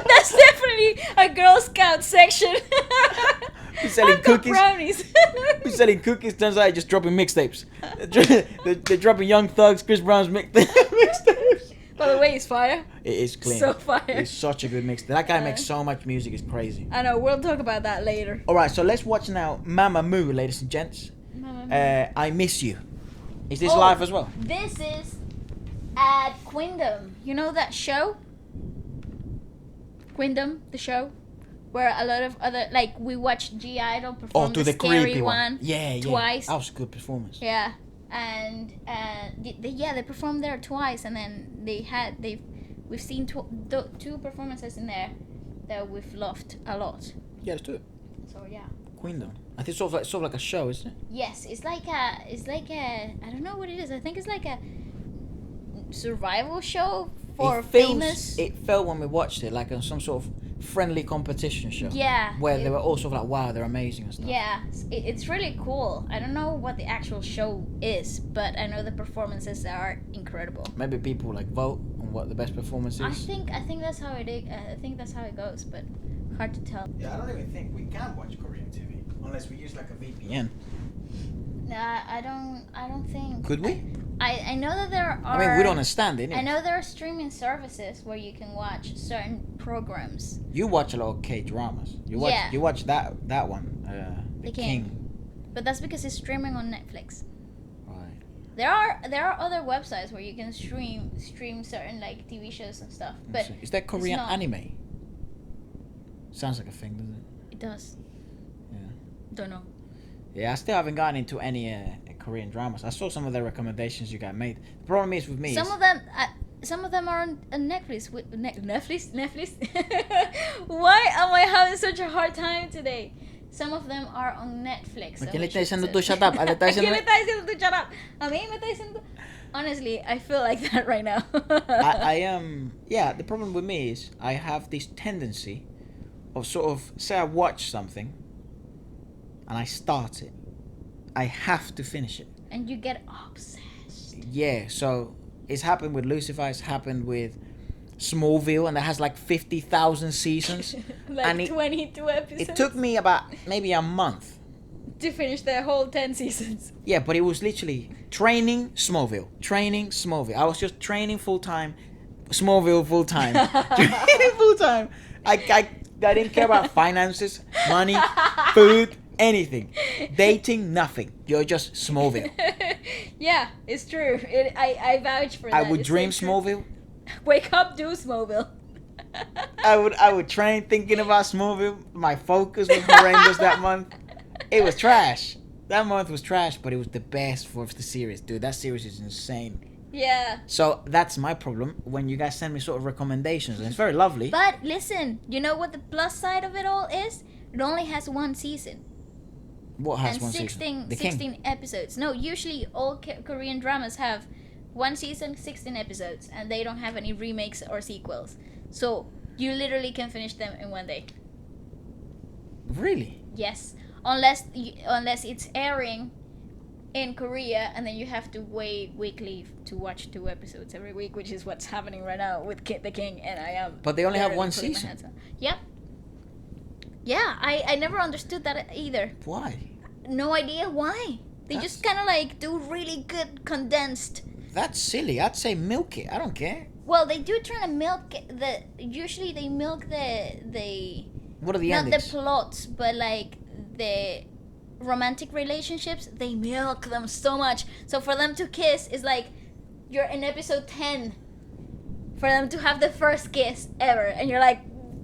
That's definitely a Girl Scout section. Who's selling I've got cookies? brownies. Who's selling cookies? Turns out just dropping mixtapes. They're dropping Young Thugs, Chris Brown's mixtapes. By the way, it's fire. It is clean. So fire. It's such a good mix. That guy makes so much music. It's crazy. I know. We'll talk about that later. All right, so let's watch now Mamamoo, ladies and gents. I Miss You. Is this Oh. live as well? This is at Quindom. You know that show? Quindom, the show? Where a lot of other, like, we watched G Idol perform to the the scary creepy one. Yeah. Twice. That was a good performance. Yeah. And they performed there twice, and then we've seen two performances in there that we've loved a lot. Yeah, let's do it. So yeah. Queendom. I think it's sort of like a show, isn't it? Yes, it's like a I don't know what it is. I think it's like a survival show for famous. It felt when we watched it like some sort of friendly competition show. Yeah. Where they were all sort of like, wow, they're amazing and stuff. Yeah, it's really cool. I don't know what the actual show is, but I know the performances are incredible. Maybe people like vote on what the best performance is. I think that's how it is. I think that's how it goes, but hard to tell. Yeah, I don't even think we can watch Korean TV unless we use like a VPN. Nah, I don't think. Could we? I know that there are. I mean, we don't understand it. I know there are streaming services where you can watch certain programs. You watch a lot of K-dramas. You watch that one, The King. But that's because it's streaming on Netflix. Right. There are other websites where you can stream certain like TV shows and stuff. But Is that Korean not. anime? Sounds like a thing, doesn't it? it does. Yeah. Don't know. Yeah, I still haven't gotten into any Korean dramas. I saw some of the recommendations you guys made. The problem is with me. Some of them are on Netflix. Netflix. Why am I having such a hard time today? Some of them are on Netflix. ¿A quién le está diciendo tú shut up? ¿A ¿A quién le está diciendo tú shut up? A mí me está diciendo. Honestly, I feel like that right now. I am. Yeah, the problem with me is I have this tendency of sort of say I watch something and I start it, I have to finish it. And you get obsessed. Yeah, so it's happened with Lucifer. It's happened with Smallville, and that has like 50,000 seasons. Like and 22 episodes. It took me about maybe a month to finish the whole 10 seasons. Yeah, but it was literally training Smallville. I was just training full time, Smallville full time, training full time. I didn't care about finances, money, food, anything, dating, nothing. You're just Smallville. Yeah, it's true. I vouch for that. I would It's dream so true. Smallville. Wake up, do Smallville. I would train thinking about Smallville. My focus was horrendous that month. It was trash. That month was trash, but it was the best for the series, dude. That series is insane. Yeah. So that's my problem when you guys send me sort of recommendations, and it's very lovely. But listen, you know what the plus side of it all is? It only has one season. What has And one 16, season? The King. 16 episodes. No, usually all Korean dramas have one season, 16 episodes, and they don't have any remakes or sequels. So you literally can finish them in one day. Really? Yes, unless it's airing in Korea, and then you have to wait weekly to watch 2 episodes every week, which is what's happening right now with The King, and I am. But they only have literally one putting my season. hands up. Yep. Yeah, I never understood that either. Why? No idea why. They just kind of like do really good condensed. That's silly. I'd say milk it. I don't care. Well, they do try to milk usually they milk the What are the not endings? the plots, but like the romantic relationships. They milk them so much. So for them to kiss is like you're in episode 10. For them to have the first kiss ever, and you're like,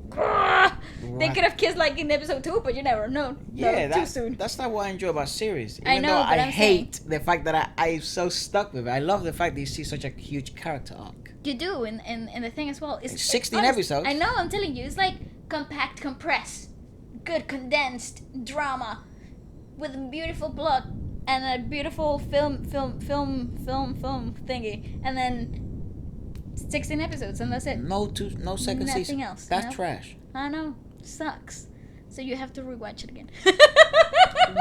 "Grr!" They Right. could have kissed like in episode 2, but you never know. Yeah, too soon. that's not what I enjoy about series. Even I know, though but I I'm hate the fact that I'm so stuck with it. I love the fact that you see such a huge character arc. You do in the thing as well. It's 16 honest, episodes. I know. I'm telling you, it's like compact, compressed, good condensed drama with a beautiful plot and a beautiful film thingy, and then 16 episodes, and that's it. No second Nothing season. else, That's you know? trash. I know, sucks. So you have to rewatch it again.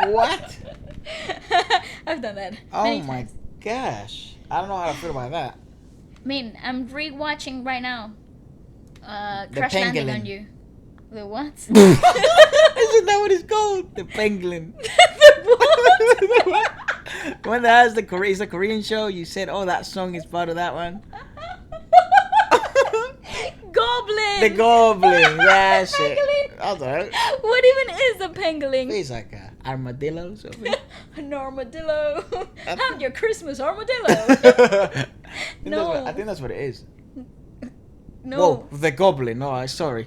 What? I've done that. Oh many my times. gosh. I don't know how to feel about that. I mean, I'm rewatching right now. The Crash Landing Pangolin. on You. The what? Isn't that what it's called? The Penguin. When there's the Korean show, you said, "Oh, that song is part of that one." Goblin. The Goblin. That's it. Pangolin. I was like, What even is a pangolin? he's like a armadillo or something. An armadillo. I'm your Christmas armadillo. I think that's what it is. No. Whoa, the Goblin. No, sorry.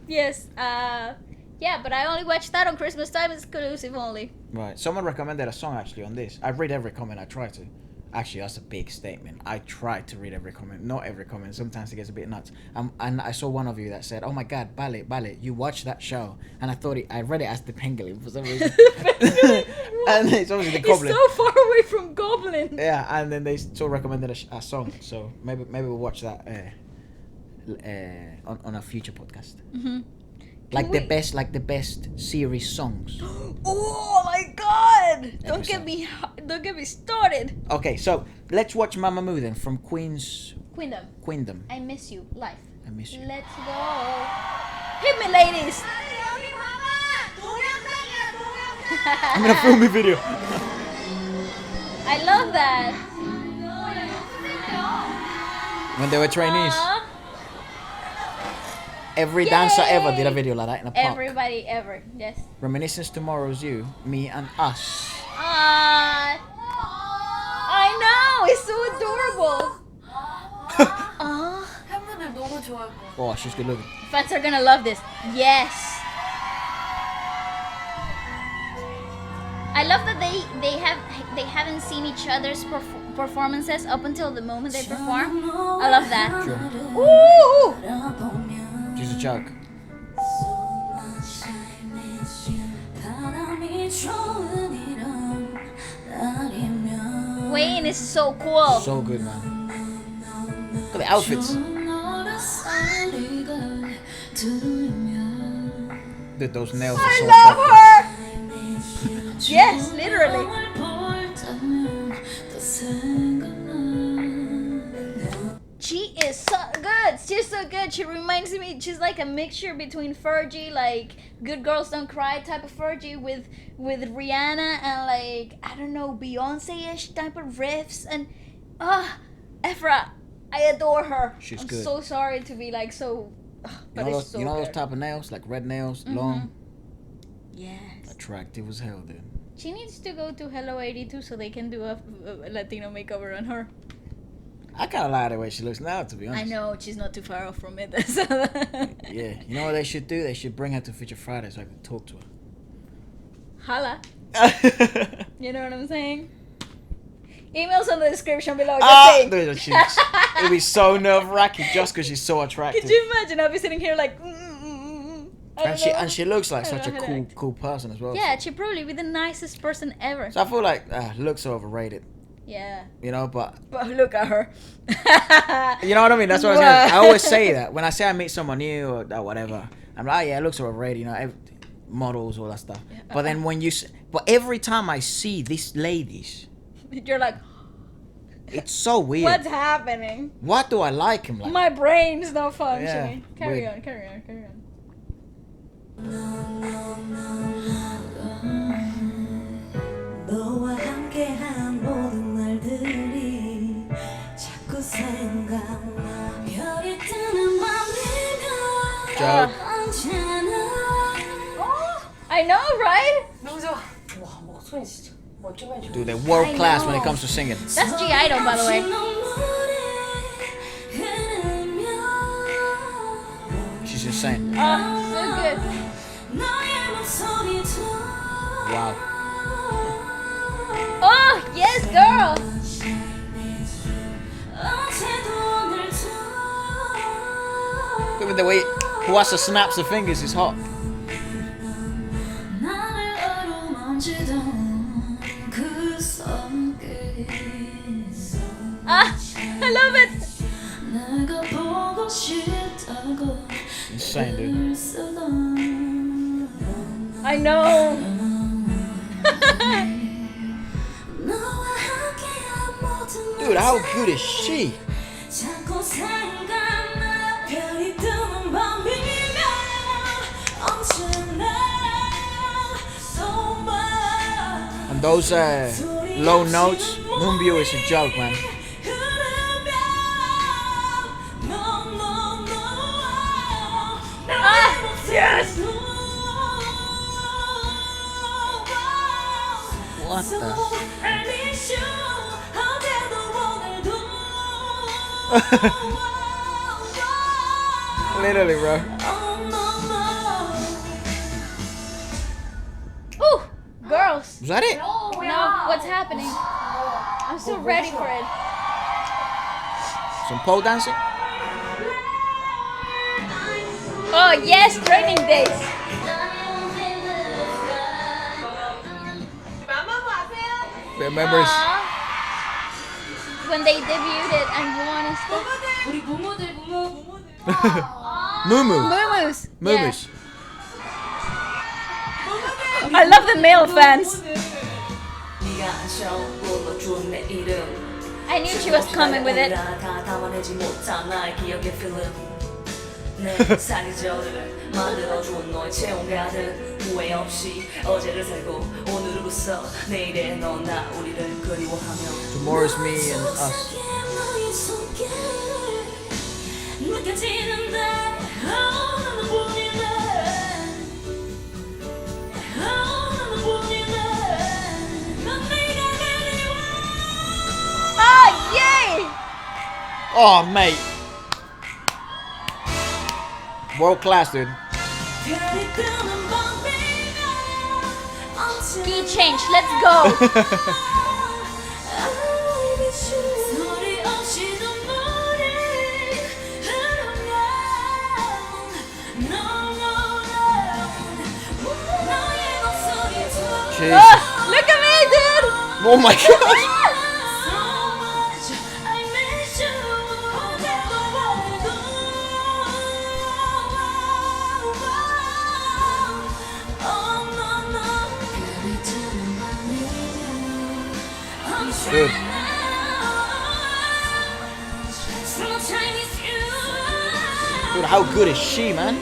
Yes. Yeah, but I only watch that on Christmas time. Exclusive only. Right. Someone recommended a song actually on this. I read every comment. I try to. Actually, that's a big statement. I try to read every comment. Not every comment. Sometimes it gets a bit nuts. And I saw one of you that said, "Oh my God, Ballet, you watched that show." And I thought I read it as the Pangolin for some reason. And it's obviously the Goblin. It's so far away from Goblin. Yeah, and then they still recommended a song. So maybe we'll watch that on a future podcast. Mm-hmm. Like the best series songs. Oh my God! Don't get me started. Okay, so let's watch Mamamoo then from Queendom. I Miss You live. I Miss You. Let's go. Hit me, ladies. I'm gonna film a video. I love that. When they were trainees, Aw. every dancer ever did a Yay! video like that in a park. Everybody ever. Yes. Reminiscence Tomorrow's You, Me and Us. I know. It's so adorable. 팬분들 너무 좋아할 거. Oh, she's good looking. Fans are gonna love this. Yes. I love that they haven't seen each other's performances up until the moment they perform. I love that. Sure. Ooh. She's a joke. Wayne is so cool. So good, man. Look at the outfits. Dude, those nails are so I love attractive. her. Yes, literally. She is so good. She's so good. She reminds me. She's like a mixture between Fergie, like Good Girls Don't Cry type of Fergie, with Rihanna and like I don't know Beyonce-ish type of riffs and Efra. I adore her. She's I'm good. so sorry to be like so. But it's so You know good. those type of nails, like red nails, long, Yes. attractive as hell, dude. She needs to go to Hello 82 so they can do a Latino makeover on her. I kind of like the way she looks now, to be honest. I know she's not too far off from it. Yeah, you know what they should do? They should bring her to Future Friday so I can talk to Holla. her. You know what I'm saying? Emails on the description below. Just saying. Dude, it'd be so nerve-wracking just because she's so attractive. Could you imagine? I'll be sitting here like. And she looks like I such a don't know how to act. cool person as well. Yeah, she'd probably be the nicest person ever. So I feel like looks are overrated, Yeah. you know. But Look at her. you know what I mean. That's what I'm saying. I always say that when I say I meet someone new or whatever. I'm like, oh, yeah, looks are overrated. You know, models, all that stuff. But then but every time I see these ladies, You're like, it's so weird. what's happening? What do I like him like? My brain's not functioning. Yeah, Carry weird. on, carry on, carry on. 너와 함께한 모든 날들이 자꾸 생각나 별이 뜨는 밤이면 Joke. 언제나 I know, right? 너무 좋아. 와 목소리 진짜 멋져가지고. Dude, they're world class when it comes to singing. That's G Idol, by the way. She's insane. So good. Wow. Oh, yes, girl. Even the way Huasa snaps her fingers is hot. I love it. Insane, dude. I know. Dude, how good is she? And those low notes, Moonbyul is a joke, man. Yes! What the? Literally, bro. Ooh, girls. Was that it? No, what's happening? I'm so ready for it. Some pole dancing? Oh yes, training days. Remembers? When they debuted it and won and stuff. Muumuus. Muumuus. I love the male fans. I knew she was coming with it. Tomorrow's me and us. Oh, yay! Oh, mate. World class, dude. Key change, let's go. Jesus. Look at me, dude. Oh my gosh. Dude. Dude, how good is she, man?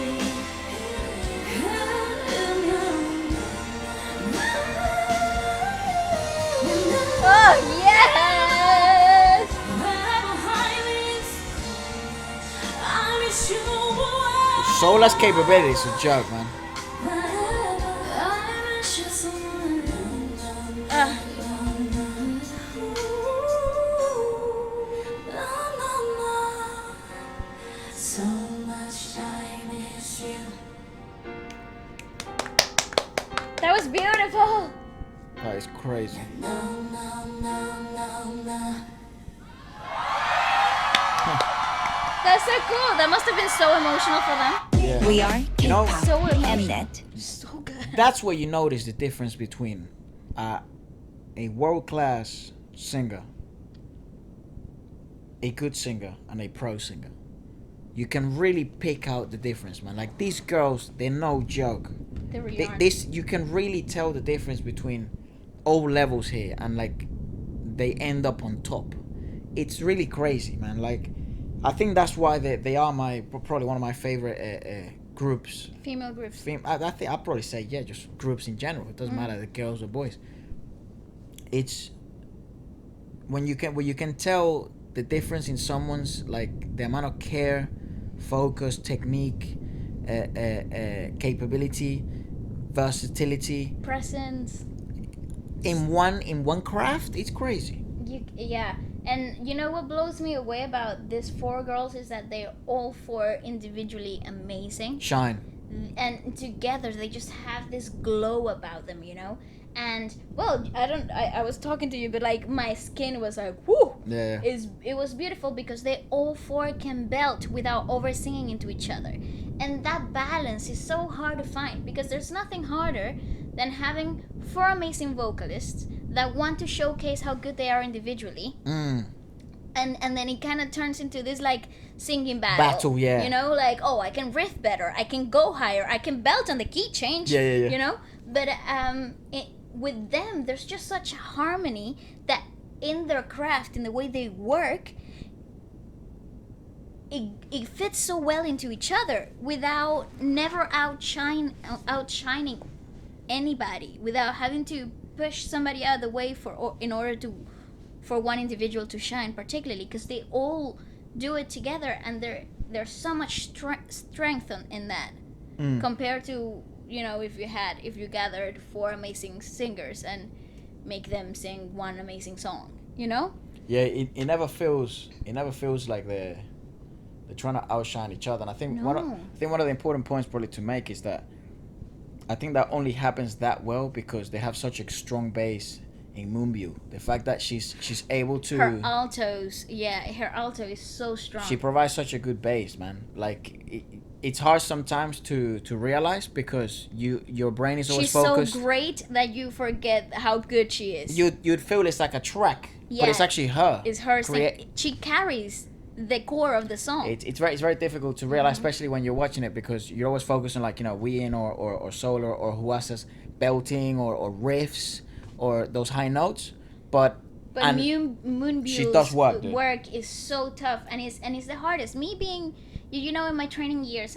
Oh, yes! Sola's capability is a joke, man. That was beautiful. That is crazy. That's so cool. That must have been so emotional for them. Yeah. We are You know, K-pop So emotional. and that. So good. that's where you notice the difference between a world-class singer, a good singer, and a pro singer. You can really pick out the difference, man. Like these girls, they're no joke. They really are. This you can really tell the difference between all levels here, and like they end up on top. It's really crazy, man. Like I think that's why they are probably one of my favorite groups. Female groups. I think I'd probably say just groups in general. It doesn't matter the girls or boys. It's when you can tell the difference in someone's, like, the amount of care, focus, technique, capability, versatility Presence. in one craft. It's crazy. Yeah. And you know what blows me away about these four girls is that they're all four individually amazing. Shine. And together they just have this glow about them, you know? And well, I was talking to you, but like my skin was like, whoo. Yeah. It was beautiful because they all four can belt without over singing into each other. And that balance is so hard to find because there's nothing harder than having four amazing vocalists that want to showcase how good they are individually. And then it kind of turns into this like singing battle. Yeah. You know, like, oh, I can riff better, I can go higher, I can belt on the key change. Yeah. You know, but with them, there's just such harmony that in their craft, in the way they work, it fits so well into each other without never outshining anybody, without having to push somebody out of the way in order for one individual to shine, particularly because they all do it together, and there's so much strength in that compared to, you know, if you gathered 4 amazing singers and make them sing one amazing song, you know? Yeah, it never feels like they're trying to outshine each other. And I think one of the important points probably to make is that I think that only happens that well because they have such a strong base in Moonbyul. The fact that she's able to, her alto is so strong. She provides such a good base, man. Like it's hard sometimes to realize because your brain is always focused. She's so great that you forget how good she is. You'd feel it's like a track, but it's actually her. It's her. She carries the core of the song. It's very difficult to realize, especially when you're watching it, because you're always focused on, like, you know, Wheein or Solar or Huasa's belting or riffs or those high notes, but Moonbyul's work is so tough, and it's the hardest. Me being, you know, in my training years,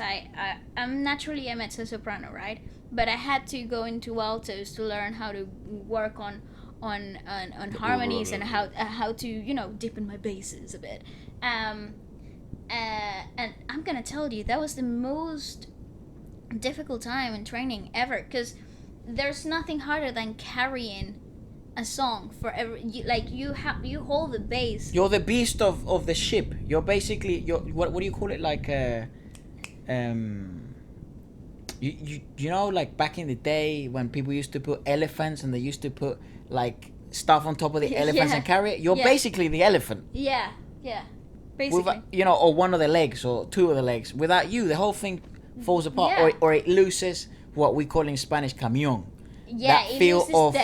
I'm naturally a mezzo soprano, right? But I had to go into altos to learn how to work on harmonies and how to, you know, dip in my basses a bit. And I'm gonna tell you, that was the most difficult time in training ever, because there's nothing harder than carrying a song for you hold the bass. You're the beast of the ship. You're basically what do you call it, like you know, like back in the day when people used to put elephants and they used to put like stuff on top of the elephants and carry it. You're basically the elephant. Yeah. Basically. You know, or one of the legs or 2 of the legs. Without you, the whole thing falls apart, or it loses what we call in Spanish camión. Yeah, that feel loses of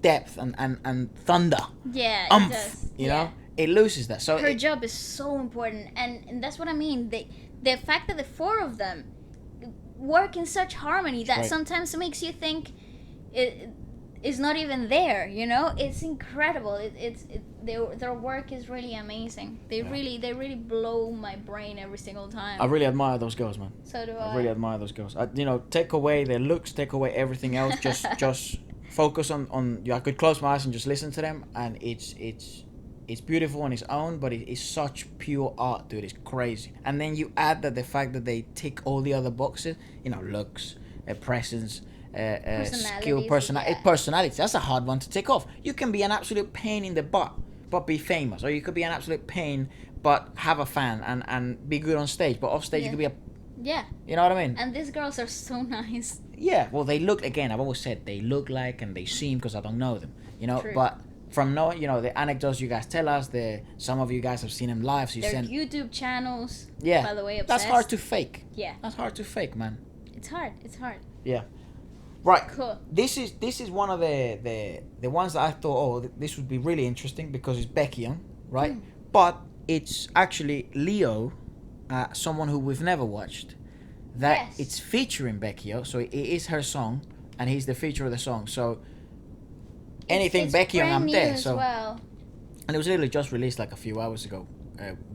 depth and thunder. Yeah, it does. You know, it loses that. So her job is so important, and that's what I mean. The fact that the 4 of them work in such harmony that sometimes makes you think it is not even there. You know, it's incredible. Their work is really amazing. They really blow my brain every single time. I really admire those girls, man. So do I. I really admire those girls. You know, take away their looks, take away everything else. Just focus on. I could close my eyes and just listen to them, and it's beautiful on its own, but it's such pure art, dude. It's crazy. And then you add that the fact that they tick all the other boxes. You know, looks, presence. Skill, personality. That's a hard one to tick off. You can be an absolute pain in the butt but be famous, or you could be an absolute pain but have a fan and be good on stage, but off stage you could be you know what I mean? And these girls are so nice. Yeah, well, they look, again, I've always said they look like and they seem, because I don't know them, you know. True. But from knowing, you know, the anecdotes you guys tell us, some of you guys have seen them live, so you Their send YouTube channels, yeah, by the way, that's hard to fake. Yeah, that's hard to fake, man. It's hard. Yeah. Right. Cool. This is one of the ones that I thought, this would be really interesting because it's BAEKHYUN, right? But it's actually Leo, someone who we've never watched. That it's featuring BAEKHYUN, so it is her song, and he's the feature of the song. So anything BAEKHYUN, I'm there. So well. And it was literally just released like a few hours ago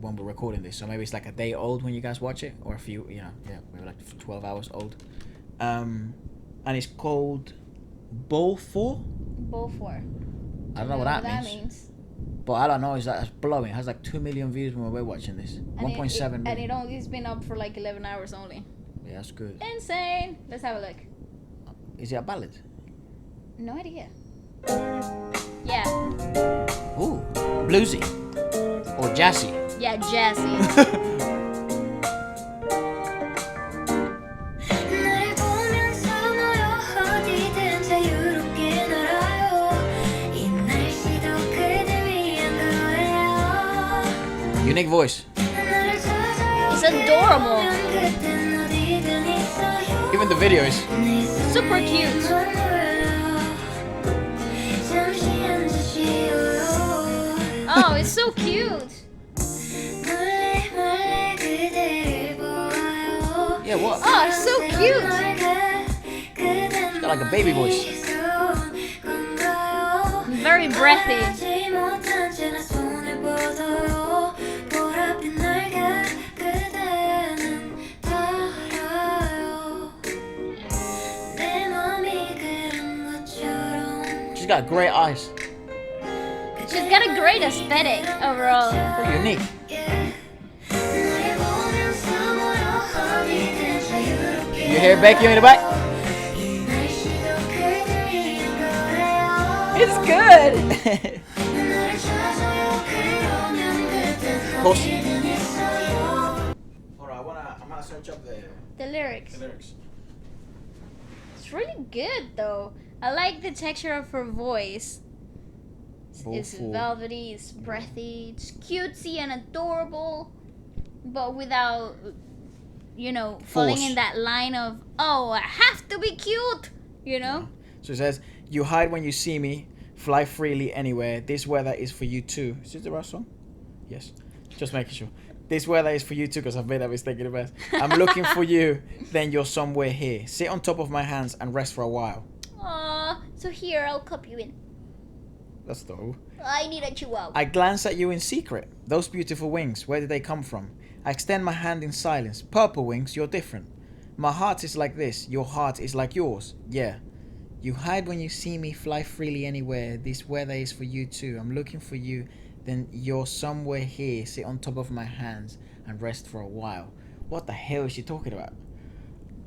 when we're recording this. So maybe it's like a day old when you guys watch it, or a few, you know, maybe like 12 hours old. And it's called Beaufort. I don't know what that means. But all I know is that it's blowing. It has like 2 million views when we're watching this. 1.7 million. And it's been up for like 11 hours only. Yeah, that's good. Insane. Let's have a look. Is it a ballad? No idea. Yeah. Ooh, bluesy. Or jazzy. Yeah, jazzy. Unique voice. It's adorable. Even the video is super cute. Oh, it's so cute. Yeah, what? Oh, it's so cute. It's got like a baby voice. Very breathy. She's got great eyes. She's got a great aesthetic overall. Very unique. You hear Becky in the back? It's good. Of course. Alright, I'm gonna search up The lyrics. the lyrics. It's really good though. I like the texture of her voice. It's Vocal. velvety, it's breathy, it's cutesy and adorable, but without, you know, falling Force. in that line of, oh, I have to be cute, you know? So it says, you hide when you see me, fly freely anywhere. This weather is for you too. Is this the right song? Yes. Just making sure. This weather is for you too, because I've made that mistake in the past. I'm looking for you, then you're somewhere here. Sit on top of my hands and rest for a while. Aw, so here, I'll cup you in. That's dope. I need a chihuahua. I glance at you in secret. Those beautiful wings, where did they come from? I extend my hand in silence. Purple wings, you're different. My heart is like this. Your heart is like yours. Yeah. You hide when you see me, fly freely anywhere. This weather is for you too. I'm looking for you, then you're somewhere here. Sit on top of my hands and rest for a while. What the hell is she talking about?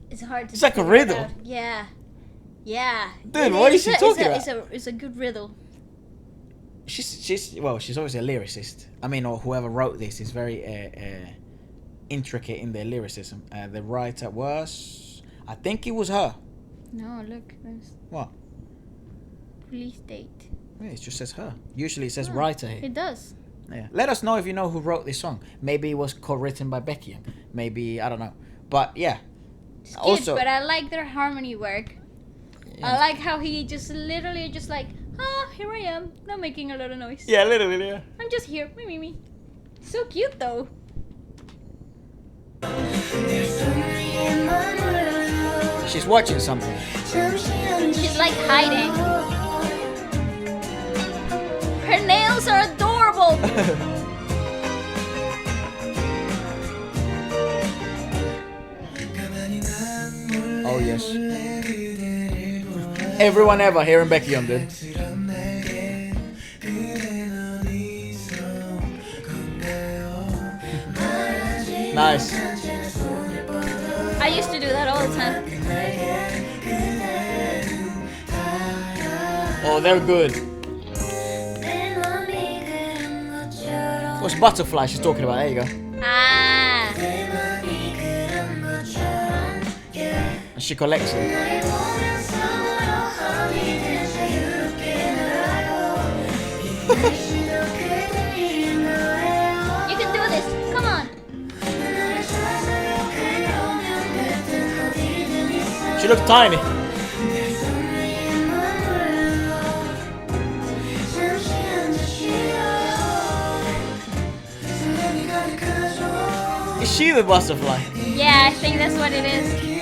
It's hard to It's like a figure it riddle. out. Yeah. Yeah. Dude, what is she talking It's about? a good riddle. She's obviously a lyricist. I mean, or whoever wrote this is very intricate in their lyricism. The writer was, I think it was her. No, look, there's What? release date. Yeah, it just says her. Usually it says Oh, writer here. It does. Yeah. Let us know if you know who wrote this song. Maybe it was co-written by BAEKHYUN. Maybe, I don't know. But yeah. It's Also- cute, but I like their harmony work. I like how he just literally just like, here I am, not making a lot of noise. Yeah, a little bit, yeah. I'm just here, me. So cute though. She's watching something. She's like hiding. Her nails are adorable. Oh, yes. Everyone ever hearing BAEKHYUN, dude. Nice. I used to do that all the time. Oh, they're good. What's butterfly she's talking about? There you go. Ah. And she collects them. You can do this. Come on. She looks tiny. Is she the butterfly? Yeah, I think that's what it is.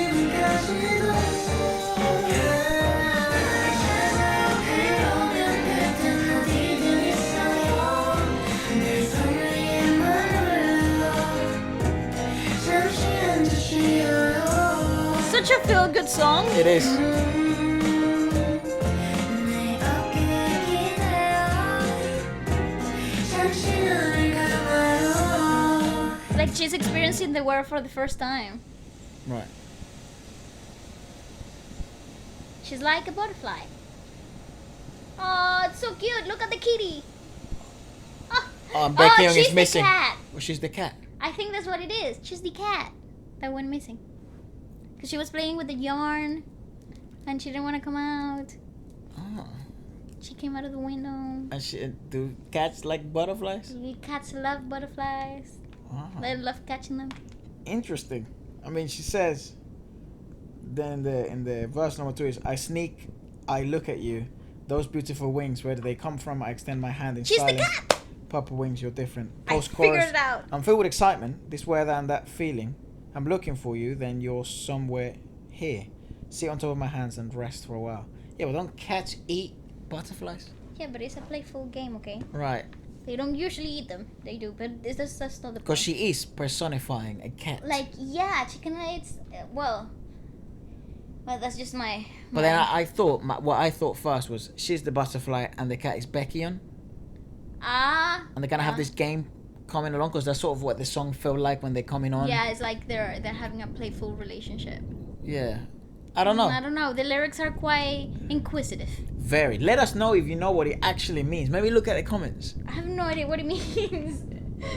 Such a feel-good song. It is. Like she's experiencing the world for the first time. Right. She's like a butterfly. Oh, it's so cute. Look at the kitty. BAEKHYUN she's is missing. the cat. Well, she's the cat. I think that's what it is. She's the cat that went missing. Because she was playing with the yarn and she didn't want to come out. Oh. She came out of the window. And do cats like butterflies? Cats love butterflies. Oh. They love catching them. Interesting. I mean, she says. Then in the verse number 2 is, I look at you. Those beautiful wings, where do they come from? I extend my hand in She's silence. the cat. Purple wings, you're different. I figured it out. I'm filled with excitement. This weather and that feeling. I'm looking for you. Then you're somewhere here. Sit on top of my hands and rest for a while. Yeah, but don't cats eat butterflies? Yeah, but it's a playful game, okay? Right. They don't usually eat them. They do, but that's not the point. Because she is personifying a cat. Like, yeah, chicken it's well, that's just my. But then I thought, what I thought first was, she's the butterfly and the cat is BAEKHYUN. And they're gonna have this game coming along, because that's sort of what the song felt like when they're coming on. Yeah, it's like they're having a playful relationship. Yeah. I don't know. I don't know. The lyrics are quite inquisitive. Very. Let us know if you know what it actually means. Maybe look at the comments. I have no idea what it means.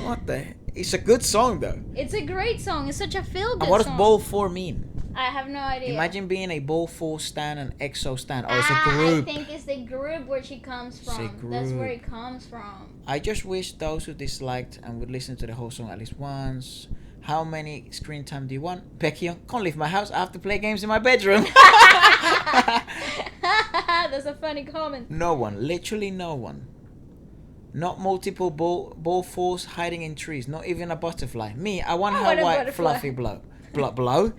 What the? It's a good song though. It's a great song. It's such a feel-good And what does song. Ball 4 mean? I have no idea. Imagine being a Ball 4 stan and EXO stan. Oh, it's a group. I think it's the group where she comes It's a from. That's where group. it comes from. I just wish those who disliked and would listen to the whole song at least once. How many screen time do you want? BAEKHYUN, can't leave my house. I have to play games in my bedroom. That's a funny comment. No one. Literally no one. Not multiple ball fours hiding in trees. Not even a butterfly. Me, I want her want a white butterfly. fluffy blow. Blow?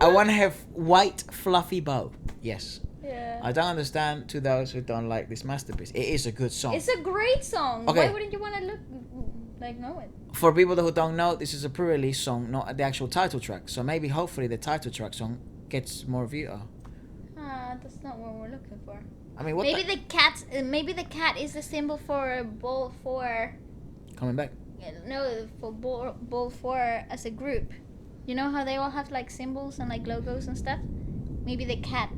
I want her white fluffy bow. Yes. Yeah. I don't understand to those who don't like this masterpiece. It is a good song. It's a great song. Okay. Why wouldn't you want to know it? For people who don't know, this is a pre-release song, not the actual title track. So maybe, hopefully, the title track song gets more view. That's not what we're looking for. I mean, what Maybe the cat. Maybe the cat is the symbol for ball for. Coming back. No, for ball four as a group. You know how they all have like symbols and like logos and stuff. Maybe the cat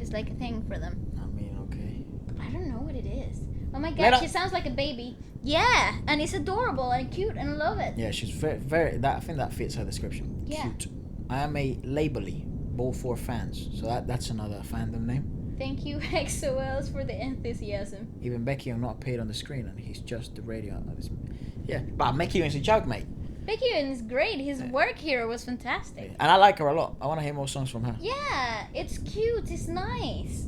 is like a thing for them. I mean, okay. I don't know what it is. Oh my Let god, us- she sounds like a baby. Yeah, and it's adorable and cute and I love it. Yeah, she's very. I think that fits her description. Yeah. Cute. I am a labely Ball 4 fans, so that's another fandom name. Thank you, XOLs, for the enthusiasm. Even BAEKHYUN not appeared on the screen, and he's just the radio. Yeah, but BAEKHYUN's a joke, mate. BAEKHYUN is great. His work here was fantastic. And I like her a lot. I want to hear more songs from her. Yeah, it's cute. It's nice.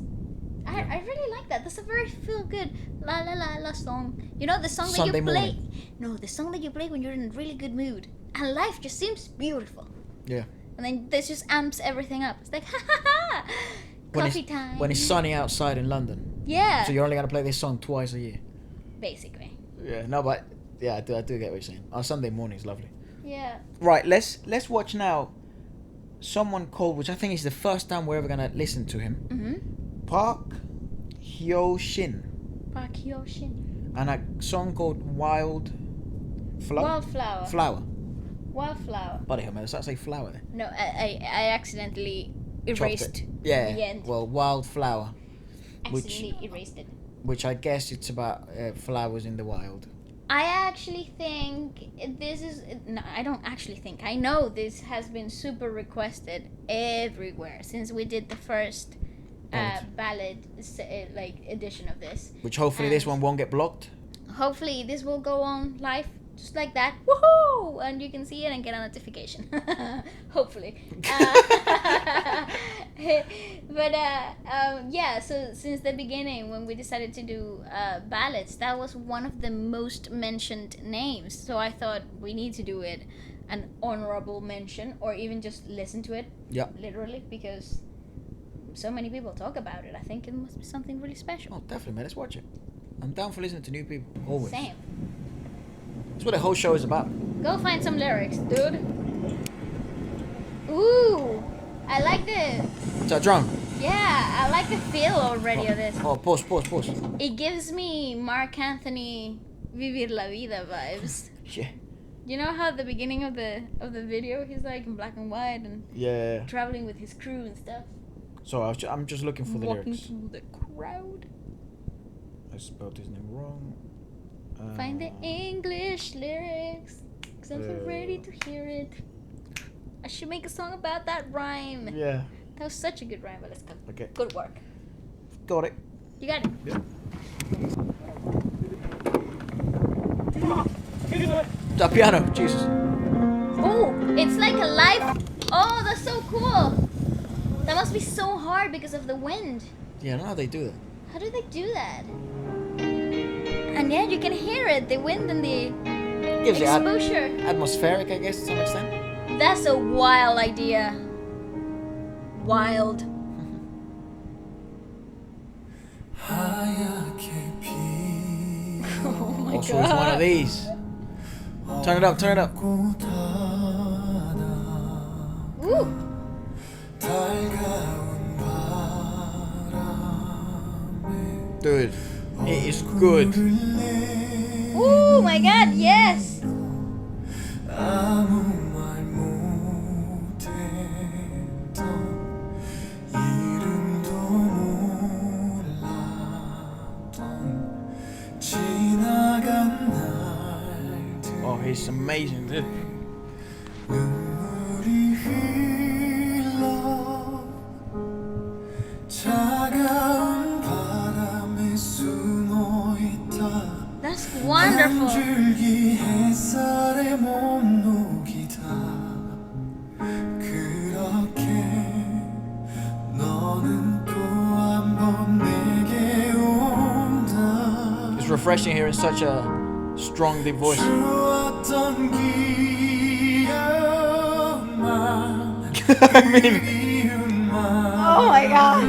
I really like that. That's a very feel-good la la la la song. You know the song that Sunday you play. morning. No, the song that you play when you're in a really good mood and life just seems beautiful. Yeah. And then this just amps everything up. It's like ha ha ha. Coffee time. When it's sunny outside in London. Yeah. So you're only gonna play this song twice a year. Basically. Yeah. No, but yeah, I do get what you're saying. Our Sunday morning is lovely. Yeah. Right. Let's watch now. Someone called, which I think is the first time we're ever gonna listen to him. PARK HYO SHIN. PARK HYO SHIN. And a song called Wildflower. Flower. Wildflower. Bloody hell, man. Does that say flower there? No, I accidentally erased Yeah. the end. Well, Wildflower, Accidentally erased it. which I guess it's about flowers in the wild. I actually think this is. No, I don't actually think. I know this has been super requested everywhere since we did the first ballad edition of this. Which hopefully this one won't get blocked. Hopefully this will go on live just like that. Woohoo! And you can see it and get a notification. Hopefully. Yeah, so since the beginning when we decided to do ballads, that was one of the most mentioned names. So I thought we need to do it an honorable mention or even just listen to it. Yeah. Literally, because so many people talk about it. I think it must be something really special. Oh, definitely, man. Let's watch it. I'm down for listening to new people. Always. Same. That's what the whole show is about. Go find some lyrics, dude. Ooh, I like the. It's a drum. Yeah, I like the feel already of this. Oh, pause. It gives me Mark Anthony Vivir la Vida vibes. Yeah. You know how at the beginning of the video he's like in black and white and Yeah. traveling with his crew and stuff. So I'm just looking for the Walking lyrics. through the crowd. I spelled his name wrong. Find the English lyrics, 'cause I'm so ready to hear it. I should make a song about that rhyme. Yeah. That was such a good rhyme, Waleska. Okay. Good work. Got it. You got it. Yeah. The piano. Jesus. Oh, it's like a live. Oh, that's so cool. That must be so hard because of the wind. Yeah, I don't know how they do that. How do they do that? And yeah, you can hear it, the wind and the Gives you exposure. atmospheric, I guess, to some extent. That's a wild idea. Wild. 하얗게 so it's one of these. Turn it up, turn it up. Ooh. Dude, it is good. Oh my god, yes! Oh, he's amazing, dude. That's wonderful. It's refreshing hearing such a strong deep voice. I mean, Oh my god.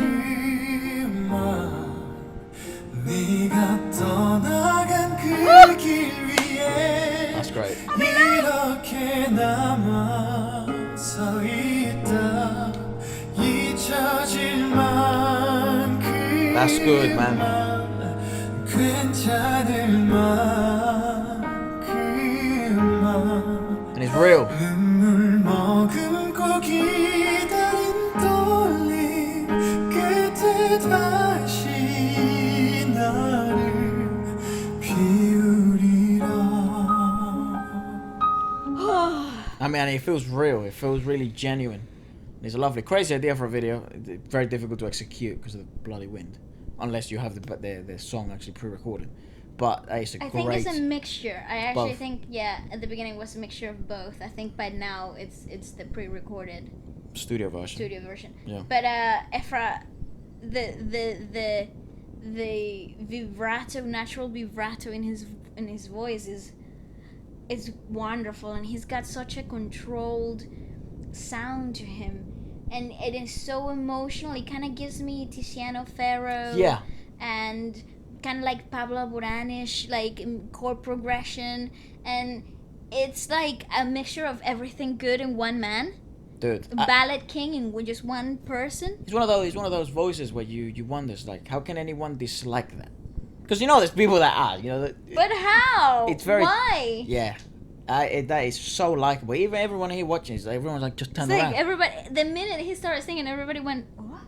that's great. That's good, man. And it's real. I mean, it feels real. It feels really genuine. It's a lovely, crazy idea for a video. It's very difficult to execute because of the bloody wind, unless you have the song actually pre-recorded. But it's a I great. think it's a mixture. I actually both. think, yeah, at the beginning it was a mixture of both. I think by now it's the pre-recorded studio version. studio version. Yeah. But Efra, the vibrato, natural vibrato in his voice is wonderful, and he's got such a controlled sound to him, and it is so emotional. It kind of gives me Tiziano Ferro. Yeah. And kind of like Pablo Alboranish, like chord progression, and it's like a mixture of everything good in one man. Dude, Ballad king in just one person. he's one of those voices where you wonder, like, how can anyone dislike that? Because you know there's people that are, you know. But how? It's very. Why? Yeah. That is so likable. Even everyone here watching, everyone's like, just turn It's around. like everybody. The minute he started singing, everybody went what?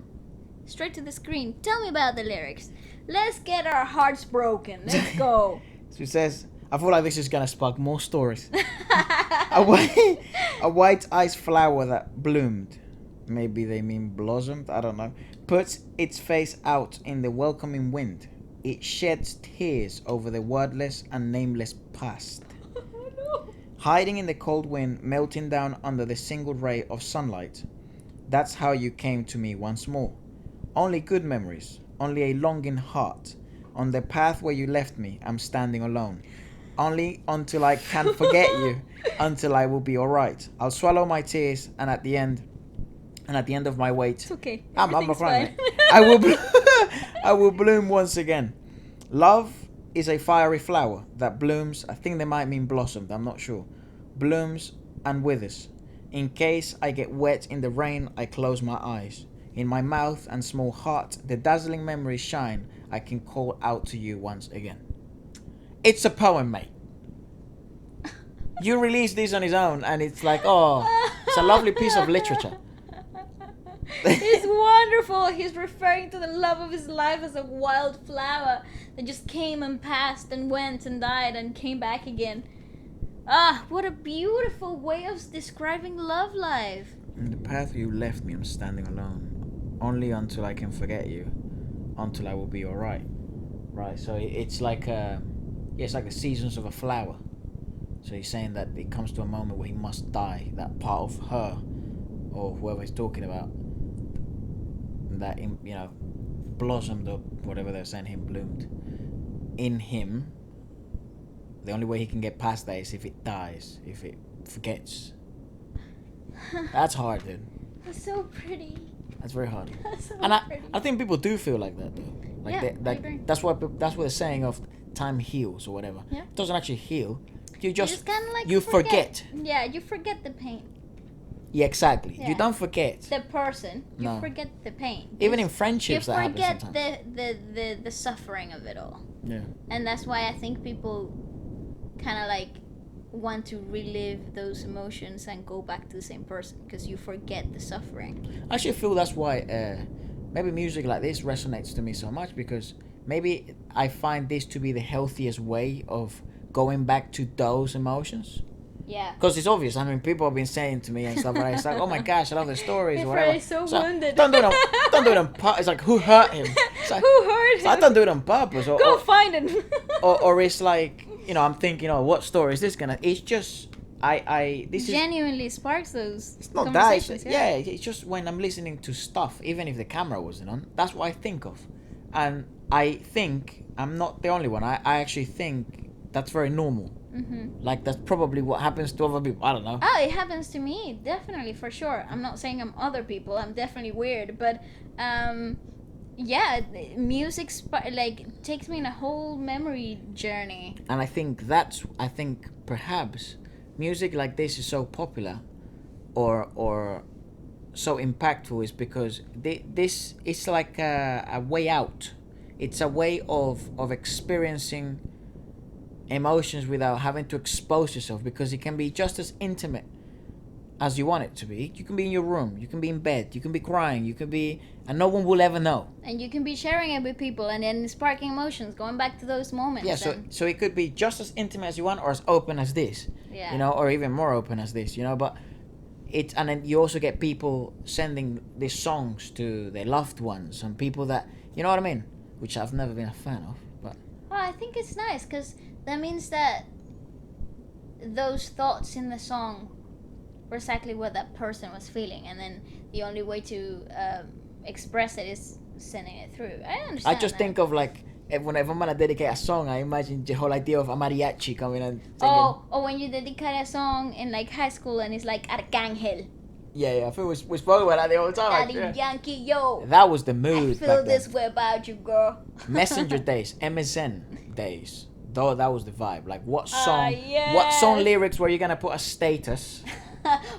Straight to the screen. Tell me about the lyrics. Let's get our hearts broken. Let's go. She says, I feel like this is gonna spark more stories. a white ice flower that bloomed, maybe they mean blossomed, I don't know, puts its face out in the welcoming wind. It sheds tears over the wordless and nameless past. Hiding in the cold wind, melting down under the single ray of sunlight. That's how you came to me once more. Only good memories, only a longing heart. On the path where you left me, I'm standing alone. Only until I can forget you, until I will be alright. I'll swallow my tears, and at the end of my wait, It's okay. I'm Everything's fine. fine. I will bloom once again. Love is a fiery flower that blooms. I think they might mean blossomed, I'm not sure. Blooms and withers. In case I get wet in the rain, I close my eyes. In my mouth and small heart, the dazzling memories shine. I can call out to you once again. It's a poem, mate. You release this on his own, and it's like, oh, it's a lovely piece of literature. It's wonderful. He's referring to the love of his life as a wild flower that just came and passed and went and died and came back again. Ah, what a beautiful way of describing love life. In the path you left me, I'm standing alone. Only until I can forget you, until I will be alright. Right, so it's like it's like the seasons of a flower. So he's saying that it comes to a moment where he must die. That part of her, or whoever he's talking about, that blossomed or whatever they're saying, him bloomed in him. The only way he can get past that is if it dies, if it forgets. That's hard, dude. That's so pretty. That's very hard. That's so And pretty. I think people do feel like that, though. Like Yeah, I agree. that's what the saying of time heals or whatever. Yeah. It doesn't actually heal. You You just just kind of like you forget. Yeah, you forget the pain. Yeah, exactly. Yeah. You don't forget. The person, you No. forget the pain. Even in You friendships, that happens forget sometimes. the suffering of it all. Yeah. And that's why I think people kind of like want to relive those emotions and go back to the same person because you forget the suffering. I actually feel that's why maybe music like this resonates to me so much, because maybe I find this to be the healthiest way of going back to those emotions. Yeah. Because it's obvious. I mean, people have been saying to me and stuff, right? It's like, oh my gosh, I love the stories or Efra whatever. is so wounded. Don't do it on purpose. It's like, who hurt him? It's like, Who hurt so I him? don't do it on purpose. Go find him. Or it's like, you know, I'm thinking, oh, what story is this gonna? It's just, this is. Genuinely sparks those It's not that. It's, conversations. yeah, it's just when I'm listening to stuff, even if the camera wasn't on, that's what I think of. And I think I'm not the only one. I actually think that's very normal. Mm-hmm. Like, that's probably what happens to other people. I don't know. Oh, it happens to me, definitely, for sure. I'm not saying I'm other people. I'm definitely weird, but yeah, music like takes me in a whole memory journey. And I think perhaps music like this is so popular or so impactful is because this is like a way out. It's a way of experiencing emotions without having to expose yourself, because it can be just as intimate as you want it to be. You can be in your room, you can be in bed, you can be crying, you can be, and no one will ever know. And you can be sharing it with people and then sparking emotions, going back to those moments. Yeah, so it could be just as intimate as you want, or as open as this. Yeah. You know, or even more open as this, you know, but and then you also get people sending these songs to their loved ones and people that, you know what I mean, which I've never been a fan of, but Well, I think it's nice because that means that those thoughts in the song were exactly what that person was feeling, and then the only way to express it is sending it through. I understand. I just that. think of like, whenever I'm gonna dedicate a song, I imagine the whole idea of a mariachi coming and singing. Oh, when you dedicate a song in like high school and it's like Arcángel, Yeah, I feel we spoke about that the whole time. Daddy Yeah. Yankee, yo. That was the I mood feel back then. this way about you, girl. Messenger days, MSN days. Though that was the vibe. Like, what song? yes. What song lyrics were you gonna put a status?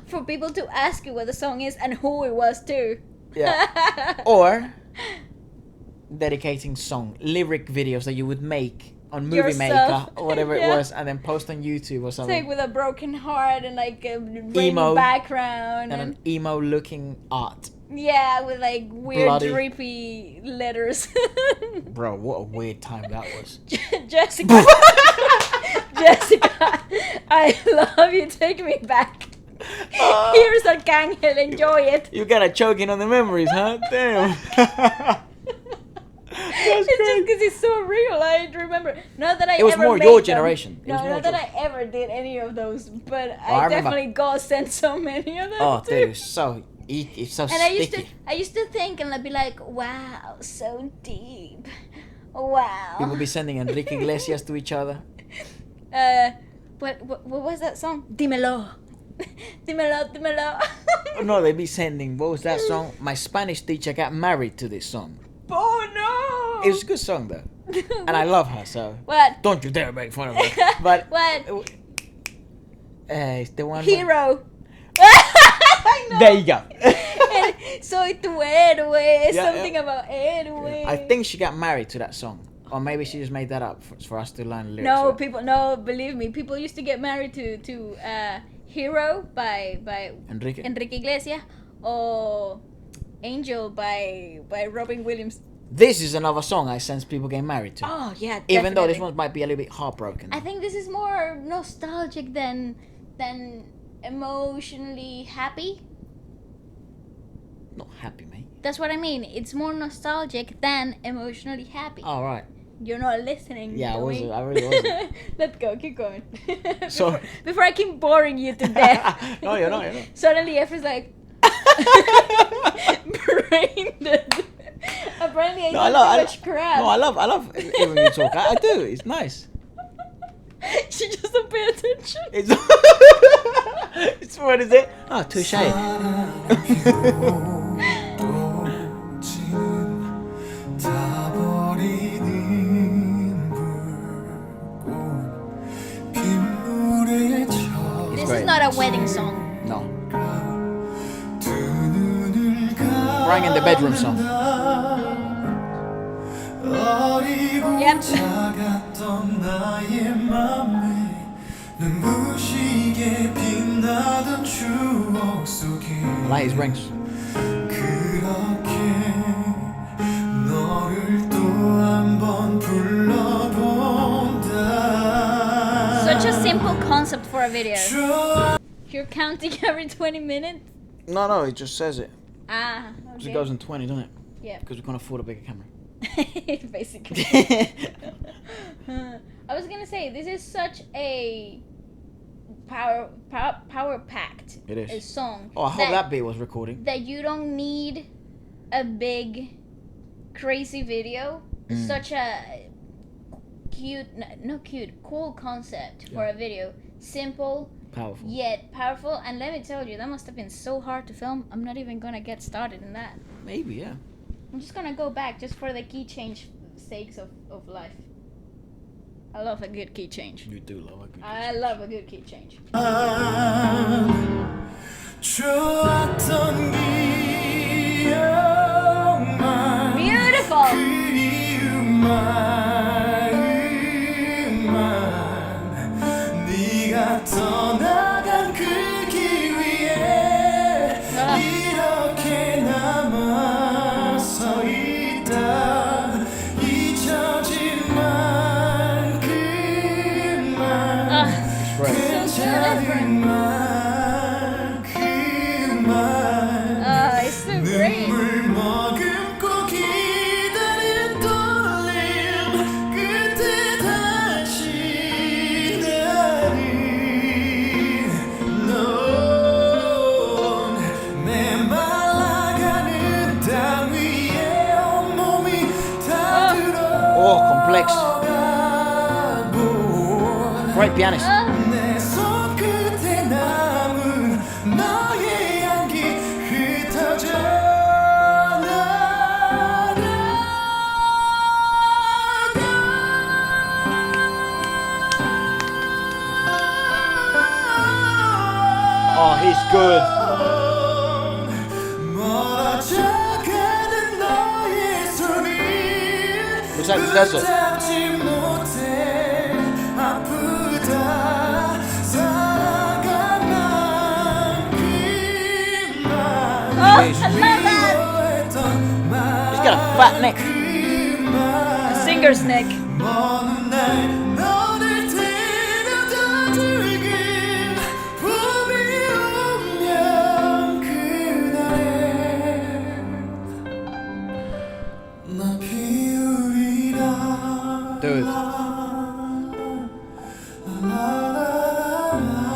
For people to ask you what the song is and who it was too. Yeah. Or dedicating song lyric videos that you would make on Movie Yourself. Maker or whatever Yeah. it was, and then post on YouTube or Like something. with a broken heart and like a rainy Emo. background And an emo looking art. yeah, with like weird Bloody. drippy letters. Bro, what a weird time that was. Jessica, Jessica, I love you. Take me back. Here's Arcángel. Enjoy it. You gotta choking on the memories, huh? Damn. It's just because it's so real. I remember. Not that I It was ever more made your them. generation. It No, was more not that your- I ever did any of those, but I I remember. definitely got sent so many of them Oh, too. dude, it's so And sticky. I used to think and I'd be like, wow, so deep. Wow. People be sending Enrique Iglesias to each other. What was that song? Dímelo. Dímelo, dímelo. No, they be sending, what was that song? My Spanish teacher got married to this song. Oh no. It was a good song though. And I love her, so What? don't you dare make fun of her. But What? it's the one. Hero. I know. There you go. Soy tu héroe. Yeah, Something about héroe. I think she got married to that song. Or maybe she just made that up for us to learn the lyrics. No, of it. people. No, believe me. People used to get married to Hero by Enrique. Enrique Iglesias or Angel by Robin Williams. This is another song I sense people getting married to. Oh yeah, Even though this definitely. one might be a little bit heartbroken. I think this is more nostalgic than emotionally happy. Not happy, mate. That's what I mean. It's more nostalgic than emotionally happy. All right. You're not listening. Yeah, I dummy. wasn't. I really wasn't. Let's go. Keep going. So- before I keep boring you to death. No, you're not. You're not. Suddenly, Efra's like brain dead. Apparently, I No, I talk love. too much crap. No, I love it when you talk. I do. It's nice. She just don't pay attention. It's. It's what is it? Oh, touche. crying in the bedroom song. Yep. I like his rings. Such a simple concept for a video. You're counting every 20 minutes? No, it just says it. Ah, Because okay. it goes in 20, doesn't it? Yeah. Because we can't afford a bigger camera. Basically. I was gonna say, this is such a power-packed It is. song. Oh, I hope that beat was recording. That you don't need a big, crazy video. Such a cool concept for a video. Simple, Powerful. yet powerful. And let me tell you, that must have been so hard to film. I'm not even gonna get started in that. Maybe, yeah. I'm just gonna go back just for the key change sakes of life. I love a good key change. You do love a good I love a good key change. Beautiful! It's so great. Oh, complex. Great pianist. Oh, he's good. Looks like the desert. Oh, I love that! He's got a fat neck. A singer's neck. Dude.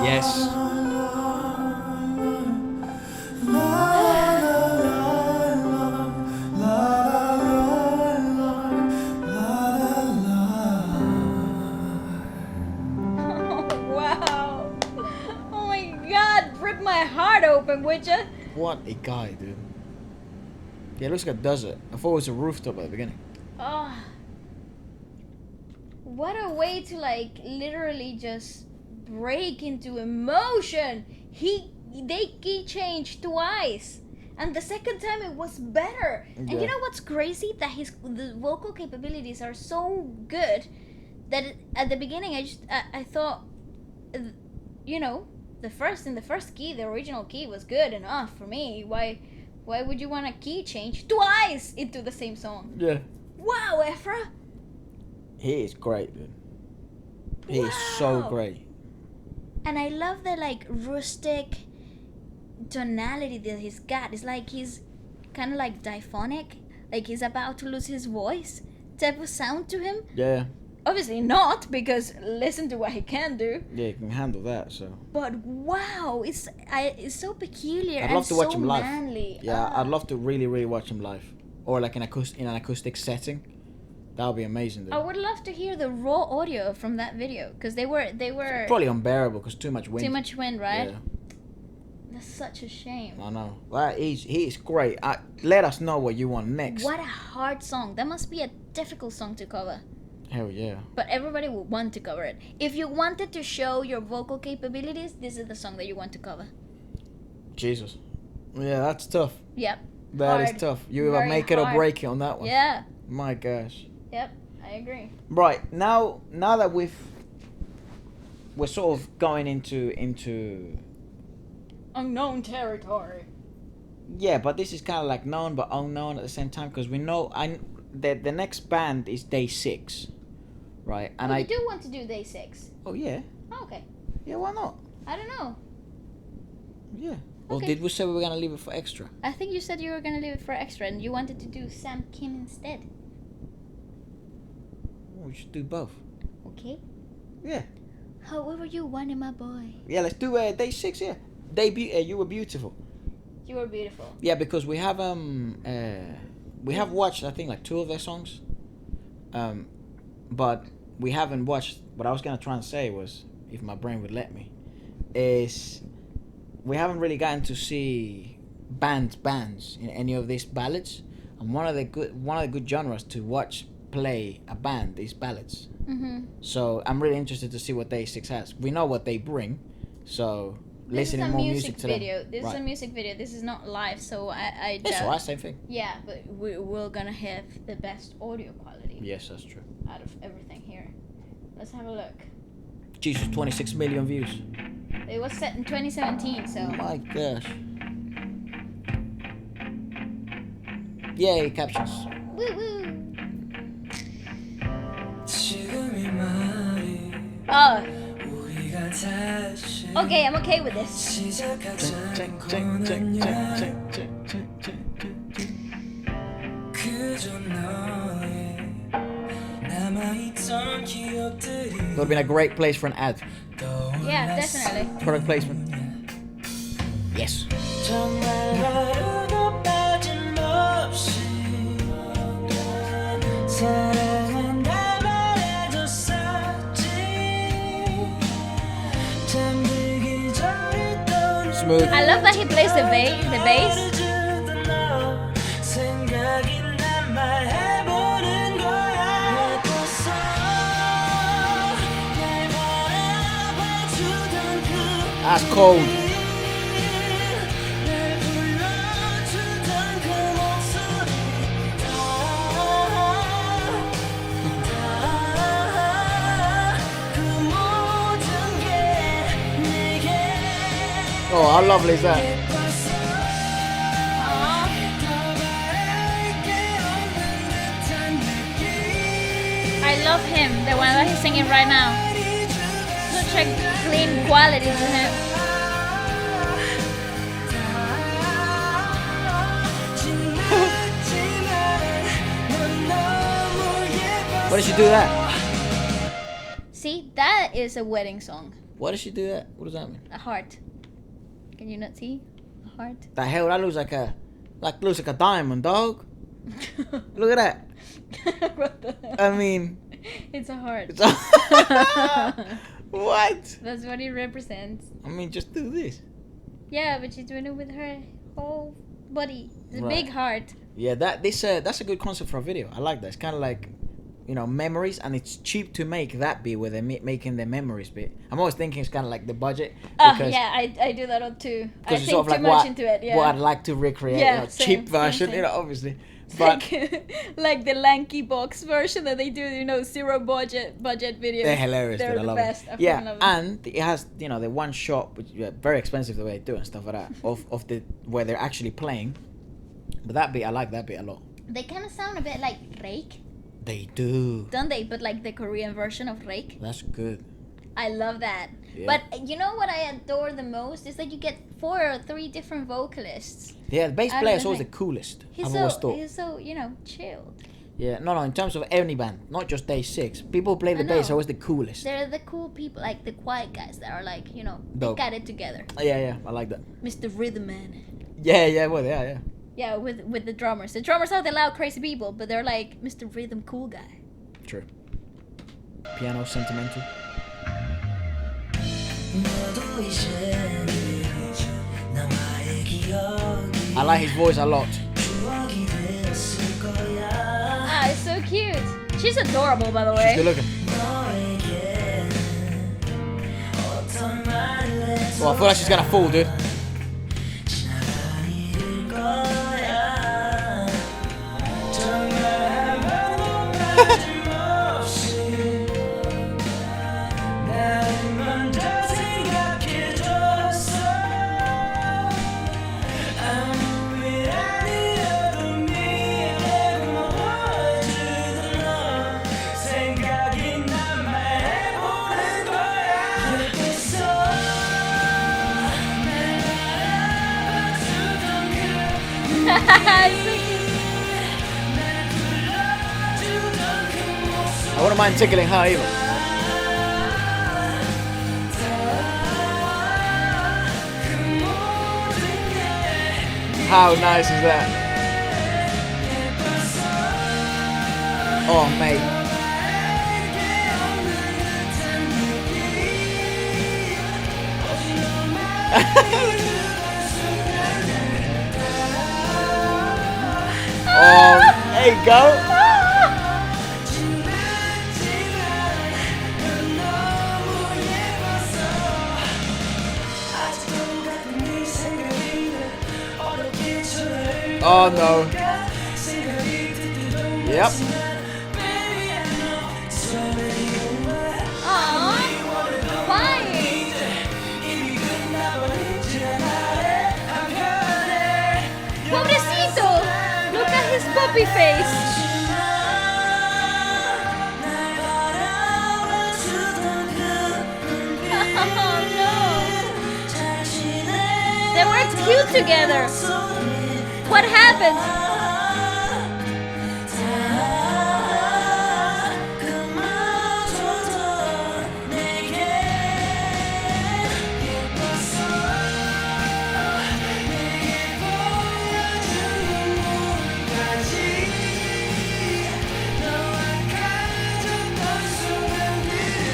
Yes. Wow. Oh my god, rip my heart open, would ya? What a guy, dude. Yeah, it looks like a desert. I thought it was a rooftop at the beginning. Oh. What a way to like literally just break into emotion. They key changed twice. And the second time it was better. And Yeah. you know what's crazy? That the vocal capabilities are so good that at the beginning I thought, you know, the first key, the original key was good enough for me. Why would you want a key change twice into the same song? Yeah. Wow, Efra. He is great, dude. He is so Wow. great. And I love the like rustic tonality that he's got. It's like he's kind of like diphonic, like he's about to lose his voice type of sound to him. Yeah. Obviously not, because listen to what he can do. Yeah, he can handle that, so. But wow, it's so peculiar I'd and love to watch so him live. manly. Yeah, Ah. I'd love to really, really watch him live. Or like in an acoustic setting. That would be amazing, dude. I would love to hear the raw audio from that video, because they were Probably unbearable because too much wind. too much wind, right? Yeah, That's such a shame. I know. Well, he is great. Let us know what you want next. What a hard song. That must be a difficult song to cover. Hell yeah. But everybody will want to cover it. If you wanted to show your vocal capabilities, this is the song that you want to cover. Jesus. Yeah, that's tough. Yep. That is hard. tough. You either Very make it or hard. break it on that one. Yeah. My gosh. Yep. I agree. Right now that we're sort of going into Unknown territory. yeah, but this is kind of like known but unknown at the same time because we know the next band is DAY6, right? And I do want to do DAY6. oh yeah, Oh, okay. yeah, why not? I don't know. Yeah. Or Okay. did we say we were gonna leave it for extra? I think you said you were gonna leave it for extra, and you wanted to do Sam Kim instead. We should do both. Okay. Yeah. However you want it, my boy. Yeah, let's do DAY6. Yeah. You were beautiful. You were beautiful. Yeah, because we have watched I think like 2 of their songs, but we haven't watched. What I was gonna try and say was, if my brain would let me, is we haven't really gotten to see bands in any of these ballads, and one of the good genres to watch play a band is ballads. Mm-hmm. So I'm really interested to see what DAY6 has. We know what they bring, so This is listening a more music music to them. video. This is Right. a music video. This is not live, so I It's doubt- alright, same thing. Yeah, but we're gonna have the best audio quality Yes, that's true. out of everything here. Let's have a look. Jesus, 26 million views. It was set in 2017, so My gosh. Yay, captions. woo woo. Oh, okay, I'm okay with this. Would have been a great place for an ad. Yeah, definitely. Product placement. Yes. Smooth. I love that he plays the bass. That's cold. Oh, how lovely is that? I love him, the one that he's singing right now. Such a clean quality to him. Why did she do that? See, that is a wedding song. Why did she do that? What does that mean? A heart. Can you not see? A heart. The hell, that looks like a diamond, dog. Look at that. What the hell? I mean, It's a heart. it's a what? That's what it represents. I mean, just do this. Yeah, but she's doing it with her whole body. It's a Right. big heart. Yeah, that's a good concept for a video. I like that. It's kind of like, you know, memories, and it's cheap to make that bit where they're making the memories bit. I'm always thinking it's kind of like the budget. Oh, because- yeah, I do that all too. I Because think it's sort of too like much what, into it, yeah. what I'd like to recreate. Yeah, you know, same, cheap same, version, same. you know, obviously. But like the lanky box version that they do, you know, zero budget videos. they're hilarious. They're dude, I the love best. it. I Yeah, fucking love it. and it has, you know, the one shot, which is very expensive the way they do it and stuff like that, of the where they're actually playing. But that bit, I like that bit a lot. They kind of sound a bit like Rake, They do. don't they? But like the Korean version of Rake. That's good. I love that. Yeah. But you know what I adore the most is that you get 4 or 3 different vocalists. Yeah, the bass I player is love always it. the coolest. He's I've always so thought. he's so, you know, chilled. Yeah, no, in terms of any band, not just DAY6. People who play the I bass know. are always the coolest. They're the cool people, like the quiet guys that are like, you know, Dope. they got it together. Yeah, I like that. Mr. Rhythm Man. Yeah, well, yeah. Yeah, with the drummers. The drummers are the loud, crazy people, but they're like Mr. Rhythm cool guy. True. Piano sentimental. I like his voice a lot. Ah, it's so cute. She's adorable, by the She's good way. looking. Well, I feel like she's gonna fall, dude. I wouldn't mind tickling her either. How nice is that? Oh, mate. Oh, there you go. Oh no. Yep. Aww. Why? Pobrecito. Look at his puppy face. Oh no. They were cute together. What happened?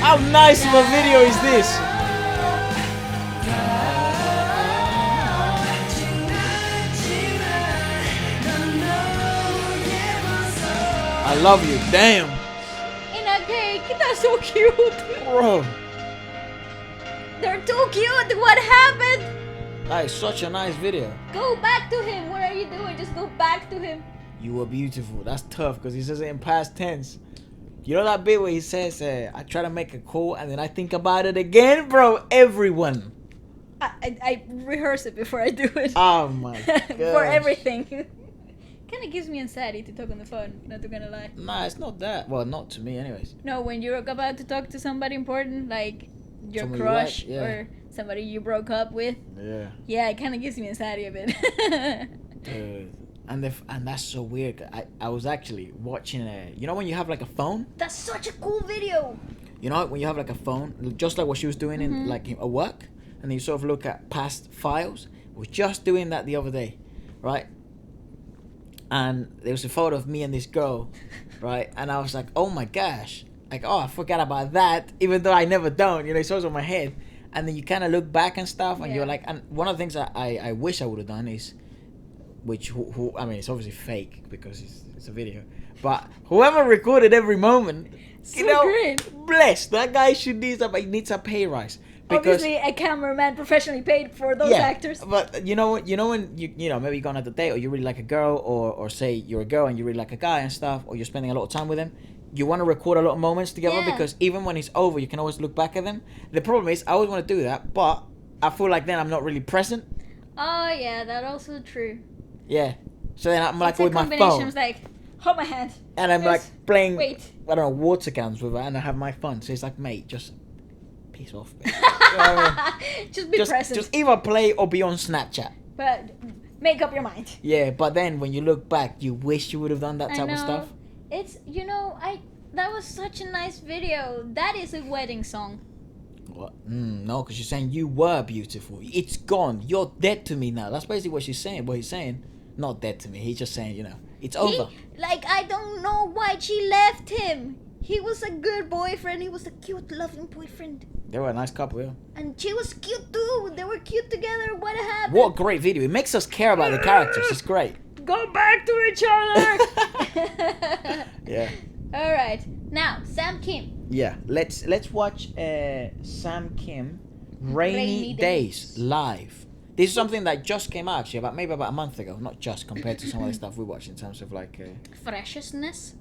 How nice of a video is this? I love you, damn. In a cake, that's so cute. Bro, They're too cute. What happened? that is such a nice video. Go back to him. What are you doing? Just go back to him. You were beautiful. That's tough because he says it in past tense. You know that bit where he says, I try to make a call and then I think about it again? Bro, everyone. I rehearse it before I do it. Oh my god. For everything. Kind of gives me anxiety to talk on the phone, not gonna lie. Nah, it's not that. Well, not to me anyways. No, when you're about to talk to somebody important, like your Someone you crush like, yeah. or somebody you broke up with, Yeah. yeah, it kind of gives me anxiety a bit. And that's so weird. I was actually watching you know when you have like a phone? That's such a cool video. You know when you have like a phone, just like what she was doing in like a work, and you sort of look at past files. I was just doing that the other day, right? And there was a photo of me and this girl, right? And I was like, oh my gosh, like, oh, I forgot about that, even though I never don't, you know, it's always on my head. And then you kind of look back and stuff, and Yeah. you're like, and one of the things I wish I would have done is, which who I mean, it's obviously fake because it's a video, but whoever recorded every moment, So you know, great. bless that guy should needs a pay rise. Because, Obviously, a cameraman professionally paid for those actors. but you know when you know maybe you're going on a date or you really like a girl or say you're a girl and you really like a guy and stuff, or you're spending a lot of time with them, you want to record a lot of moments together Yeah. because even when it's over you can always look back at them. The problem is I always want to do that, but I feel like then I'm not really present. Oh yeah, that's also true. Yeah, so then I'm like It's a with my combination phone of like, hold my hand. and I'm like Yes. playing Wait. I don't know water cans with her and I have my phone, so it's like, mate, just piece off. You know what I mean? Just be present. Just either play or be on Snapchat. But make up your mind. Yeah, but then when you look back, you wish you would have done that I type know. of stuff. It's that was such a nice video. That is a wedding song. What? No, because she's saying you were beautiful. It's gone. You're dead to me now. That's basically what she's saying. What he's saying, not dead to me. He's just saying, you know, it's over. I don't know why she left him. He was a good boyfriend. He was a cute, loving boyfriend. They were a nice couple, yeah. And she was cute too. They were cute together. What happened? What a great video. It makes us care about the characters. It's great. Go back to each other. Yeah. All right. Now, Sam Kim. Yeah. Let's watch Sam Kim Rainy Rainy Days Days. live. This is something that just came out actually maybe about a month ago. Not just compared to some of the stuff we watched in terms of like Freshness.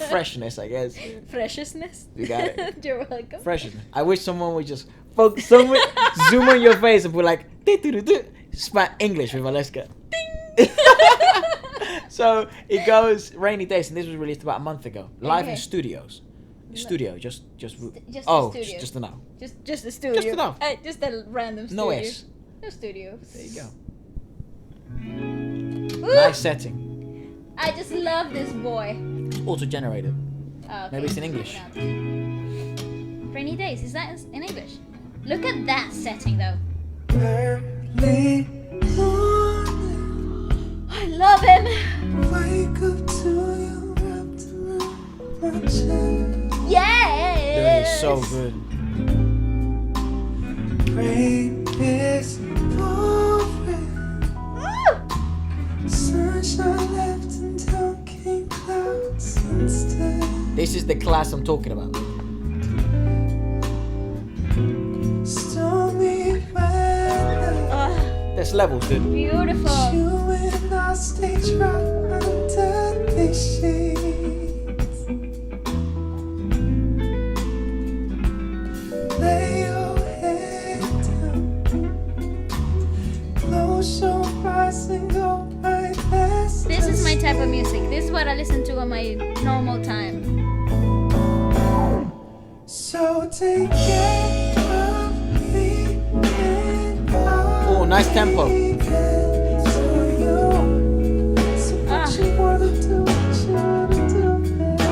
freshness, I guess. Freshness. You got it. You're welcome. Freshness. I wish someone would just focus, someone zoom on your face and put like spat English with Waleska. So it goes Rainy Days, and this was released about a month ago, live in Okay. studio. Just oh, the studio. just to know. Just a studio. Just enough. Just a random studio. No S. No studio. There you go. Nice setting. I just love this boy. Auto-generated. Oh, okay. Maybe it's in English. Rainy Days, is that in English? Look at that setting though. Early morning, I love him. wake up to you wrapped around my chest. Yes. Dude, he's so good. Rain is pouring, sunshine left and down came clouds instead. This is the class I'm talking about. Stormy weather, There's levels, dude. Beautiful. you and I stay trapped under the sheets. Lay your head down, close your eyes and go right there. This is my type of music. This is what I listen to on my normal time. So take care of me and I'll Oh, nice tempo. be good to you. So what you wanna do, what you wanna do, baby.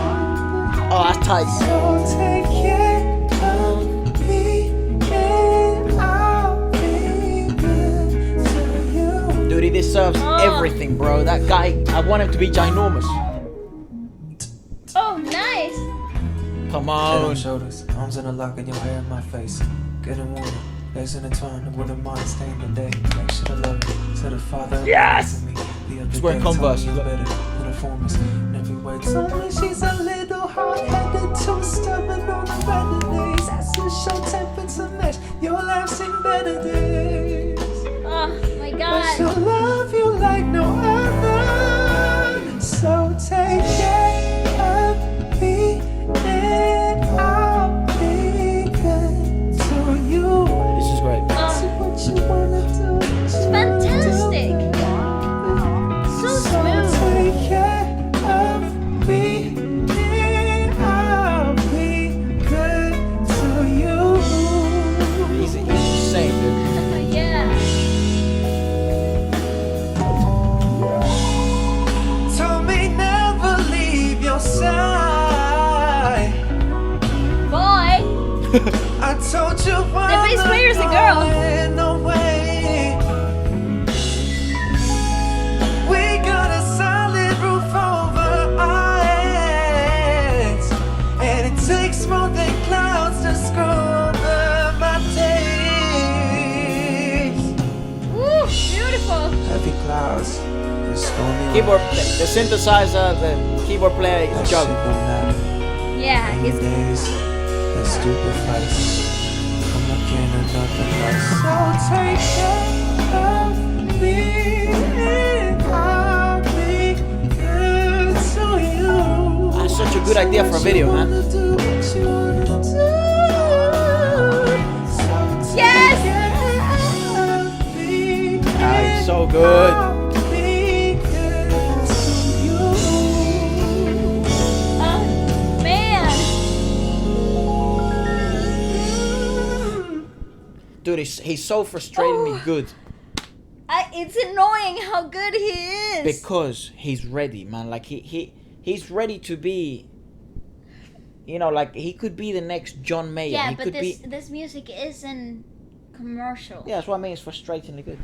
Oh, that's tight. So take care of me and I'll be good to you. Dude, he deserves everything, bro. That guy, I want him to be ginormous. Oh, nice. Come Head on on. shoulders, arms in a lock and your hair in my face. Getting warmer, legs in a twine, I wouldn't mind staying the day. Make sure to love me, to the father. Yes! Me. The other He's wearing day told Converse. me you're better than a former. In every way, told me she's a little hard-headed, too stubborn on the better days. That's a show temper to match. Your life sing better days. Oh my But god. she'll love you like no other. So take care of me and I'll be good to you. This is great. So what you wanna do? It's fantastic. So smooth. Take care of me and I'll be good to you. He's insane, dude. Yeah. Told me never leave your side. Boy. I told you The bass player is a girl. No way. We got a solid roof over our heads, and it takes more than clouds to screw over my days. Woo, beautiful. Heavy clouds, the stormy Keyboard, the synthesizer, the keyboard player is a joke. Yeah, he's days, the stupid fights. I'm looking another life. So take care of me and I'll be good to you. That's such a good idea for a video, man. Yes! Ah, he's so good. Oh man. Dude, he's so frustratingly good It's annoying how good he is. because he's ready, man. Like he's ready to be. You know, like he could be the next John Mayer. yeah, he but could this music isn't commercial. Yeah, that's what I mean. It's frustratingly good.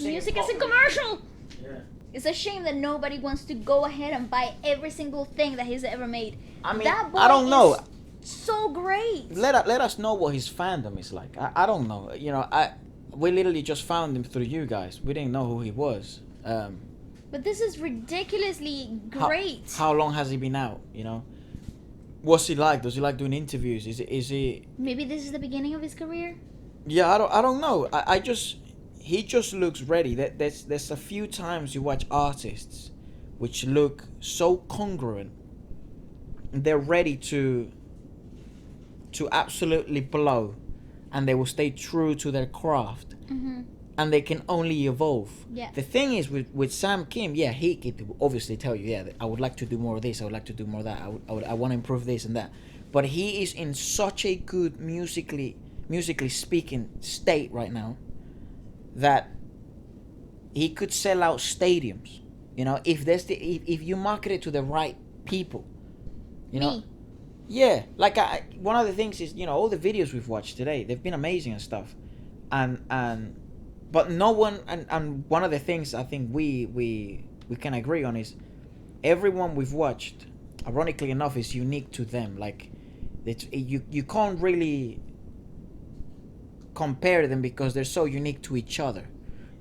Music isn't commercial. It's a shame that nobody wants to go ahead and buy every single thing that he's ever made. I mean, that boy I don't know. is so great. Let us know what his fandom is like. I don't know. You know, we literally just found him through you guys. We didn't know who he was. But this is ridiculously great. How long has he been out? You know, what's he like? Does he like doing interviews? Is he? Maybe this is the beginning of his career. Yeah, I don't know. He just looks ready. There's a few times you watch artists which look so congruent. They're ready to absolutely blow, and they will stay true to their craft, and they can only evolve. Yeah. The thing is with Sam Kim, yeah, he could obviously tell you, yeah, I would like to do more of this, I would like to do more of that, I want to improve this and that, but he is in such a good musically speaking state right now that he could sell out stadiums. You know, if you market it to the right people, you know. Me. Yeah, like one of the things is, you know, all the videos we've watched today, they've been amazing and stuff, but no one, and one of the things I think we can agree on is everyone we've watched, ironically enough, is unique to them. Like, you can't really compare them because they're so unique to each other.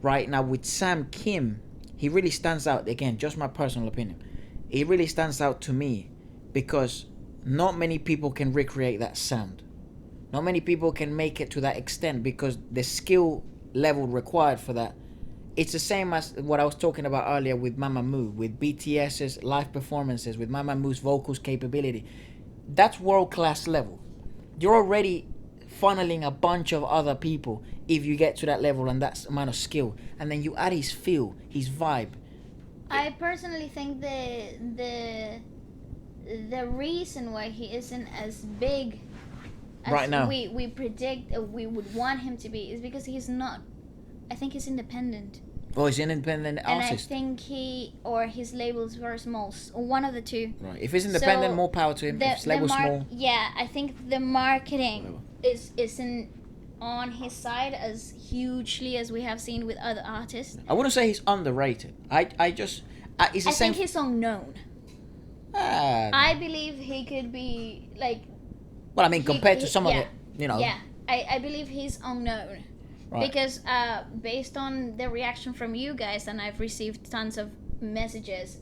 Right now with Sam Kim, he really stands out. Again, just my personal opinion, he really stands out to me because not many people can recreate that sound. Not many people can make it to that extent because the skill level required for that, it's the same as what I was talking about earlier with Mamamoo, with BTS's live performances, with Mamamoo's vocals capability. That's world-class level. You're already funneling a bunch of other people if you get to that level and that amount of skill, and then you add his feel, his vibe. I personally think the reason why he isn't as big as Right now. we predict we would want him to be is because he's not. I think he's independent. Oh, he's an independent And I artist. think he or his label's very small. One of the two. Right. If he's independent, So, more power to him. If his label's small. Yeah, I think the marketing isn't on his side as hugely as we have seen with other artists. I wouldn't say he's underrated. I just it's the I same. think he's unknown. I believe he could be like. Well, I mean, compared to some of yeah, it, you know. Yeah, I believe he's unknown. Right. Because based on the reaction from you guys, and I've received tons of messages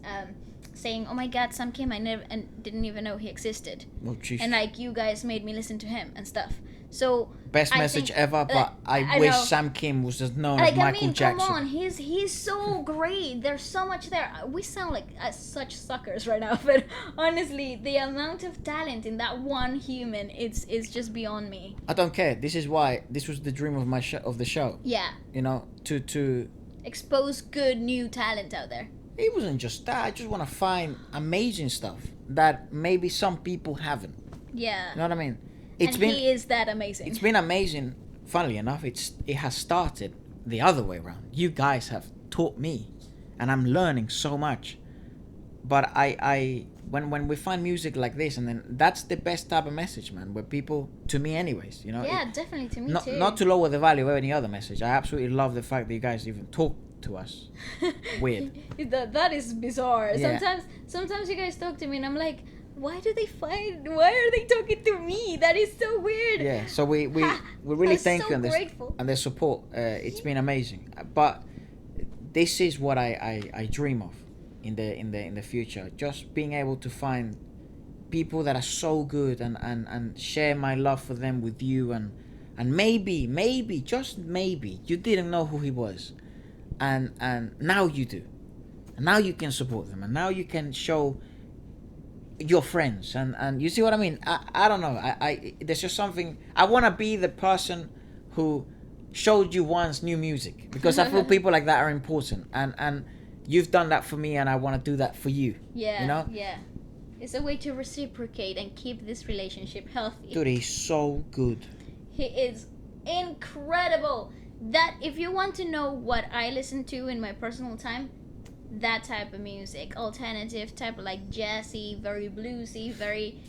saying, "Oh my God, Sam Kim, I never and didn't even know he existed," Oh, jeez. and like you guys made me listen to him and stuff. So Best I message think, ever, but I wish know. Sam Kim was as known Like as Michael I mean, Jackson. come on, he's so great. There's so much there. We sound like such suckers right now, but honestly, the amount of talent in that one human, it's just beyond me. I don't care. This is why this was the dream of my of the show. Yeah, You know, to expose good new talent out there. it wasn't just that. I just want to find amazing stuff that maybe some people haven't. Yeah. You know what I mean? And he is that amazing. It's been amazing. Funnily enough, it has started the other way around. You guys have taught me, and I'm learning so much. But when we find music like this, and then that's the best type of message, man. Where people, to me, anyways, you know. Yeah, definitely to me too. Not to lower the value of any other message. I absolutely love the fact that you guys even talk to us. Weird. That is bizarre. Yeah. Sometimes you guys talk to me, and I'm like, why are they talking to me? That is so weird. Yeah, so we really I'm thank so you on this grateful. and their support. It's been amazing. But this is what I dream of in the future. Just being able to find people that are so good and share my love for them with you, and maybe just maybe you didn't know who he was, and now you do, and now you can support them, and now you can show your friends, and you see what I mean. I don't know, I there's just something. I want to be the person who showed you once new music, because I feel people like that are important, and you've done that for me, and I want to do that for you. Yeah. You know? Yeah. It's a way to reciprocate and keep this relationship healthy. Dude, he's so good. He is incredible. That if you want to know what I listen to in my personal time, that type of music, alternative type, like jazzy, very bluesy, very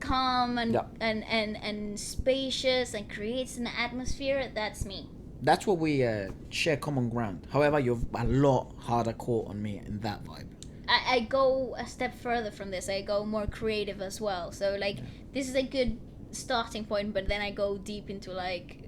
calm and Yeah. and spacious, and creates an atmosphere. That's me. That's what we share common ground. However, you're a lot harder core on me in that vibe. I go a step further from this. I go more creative as well. So like this is a good starting point, but then I go deep into like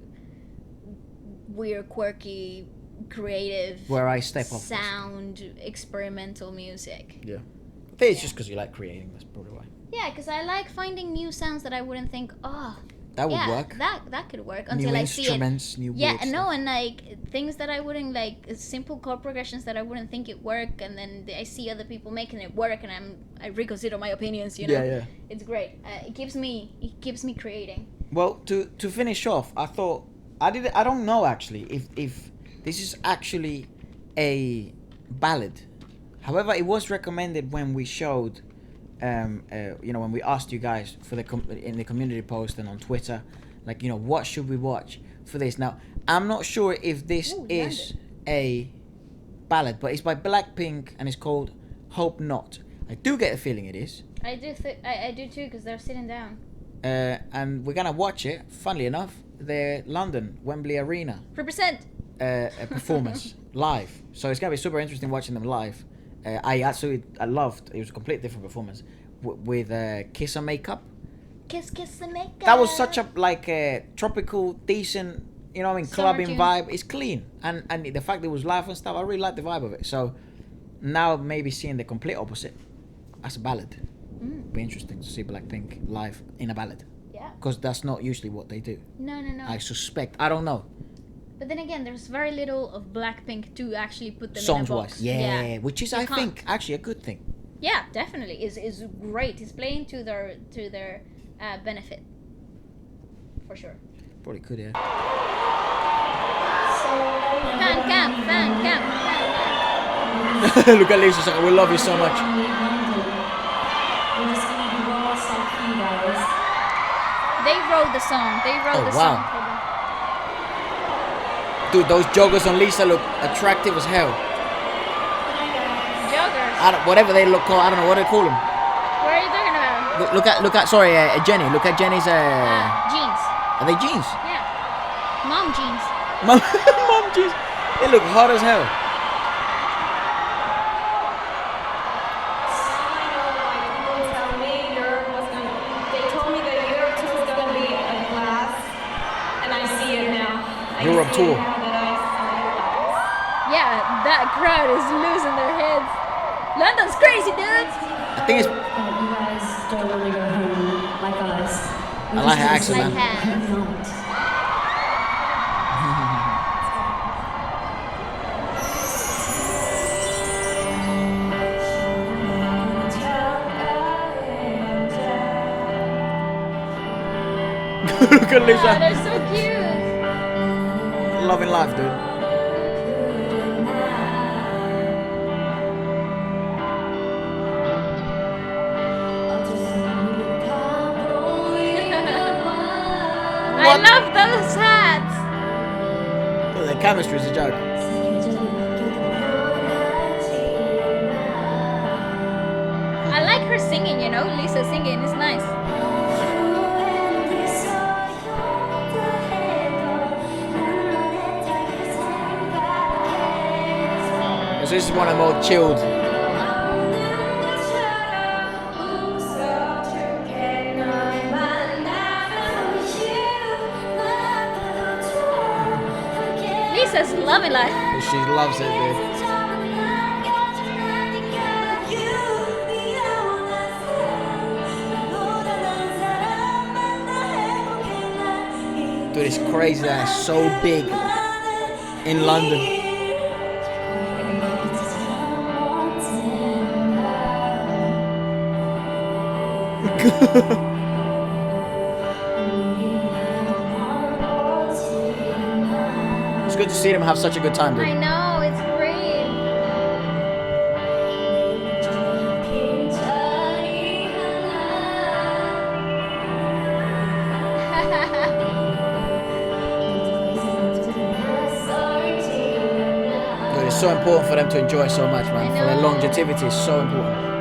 weird, quirky, creative, Where I step off. sound, experimental music. Yeah. I think it's just because you like creating. That's probably why. Yeah, because I like finding new sounds that I wouldn't think, oh, That would yeah, work. that could work New until I see it. instruments, new Yeah, weird no, stuff. and like things that I wouldn't like, simple chord progressions that I wouldn't think it work, and then I see other people making it work, and I reconsider my opinions. You know, Yeah. it's great. It keeps me creating. Well, to finish off, I thought I don't know actually if this is actually a ballad. However, it was recommended when we showed, when we asked you guys for in the community post and on Twitter, like, what should we watch for this? Now, I'm not sure if this Ooh, is a ballad, but it's by Blackpink and it's called Hope Not. I do get the feeling it is. I do too, because they're sitting down. And we're gonna watch it. Funnily enough, the London Wembley Arena Represent. a performance live. So it's gonna be super interesting watching them live. I loved. It was a completely different performance with Kiss and Makeup. Kiss and make That was such a like a tropical, decent, you know what I mean, Summer clubbing tune. vibe. It's clean, and the fact that it was live and stuff, I really like the vibe of it. So now maybe seeing the complete opposite as a ballad, be interesting to see Blackpink live in a ballad, Yeah. because that's not usually what they do. No. I suspect. I don't know. But then again, there's very little of Blackpink to actually put them Songs in a wise, box. yeah, which is You I can't. think actually a good thing. Yeah, definitely is great. It's playing to their benefit, for sure. Probably could, yeah. Fan cam. Look at Lisa, she's like, we love you so much. We're just gonna do raw stuff for you guys. They wrote the song. They wrote Oh, the wow. song for them. Dude, those joggers on Lisa look attractive as hell. Joggers. Whatever they look called, I don't know what they call them. What are you talking about? Look at. Sorry, Jenny. Look at Jenny's. Jeans. Are they jeans? Yeah. Mom jeans. Mom jeans. They look hot as hell. Europe tour. Yeah, that crowd is losing their heads. London's crazy, dude. I think it's. You guys don't really go home like us. I like her accent, Like man. hands. Look at Oh, Lisa. they're so cute. Loving life, dude. I love those hats. Look, their chemistry is a joke. I like her singing, you know. Lisa singing is nice. So this is one of the more chilled. Lisa's loving life. She loves it, dude. Dude, it's crazy that it's so big in London. It's good to see them have such a good time, I dude. know, it's great. Dude, it's so important for them to enjoy so much, man. I For their know. longevity is so important.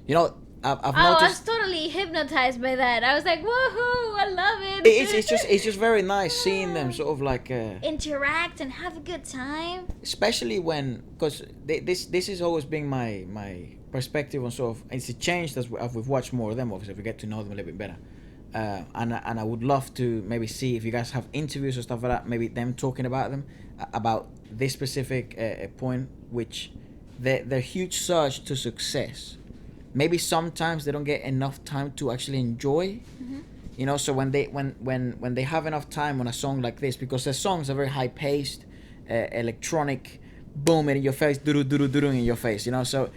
You know, I've Oh, I was noticed. totally hypnotized by that. I was like, woohoo, I love it. It's just very nice seeing them sort of like interact and have a good time. especially when, because this has always been my perspective on sort of, it's a change as we've watched more of them, obviously we get to know them a little bit better, and I would love to maybe see if you guys have interviews or stuff like that, maybe them talking about them, about this specific point, which their huge surge to success, maybe sometimes they don't get enough time to actually enjoy. You know, so when they have enough time on a song like this, because their songs are very high paced, electronic, boom in your face, doo doo doo doo in your face. You know, so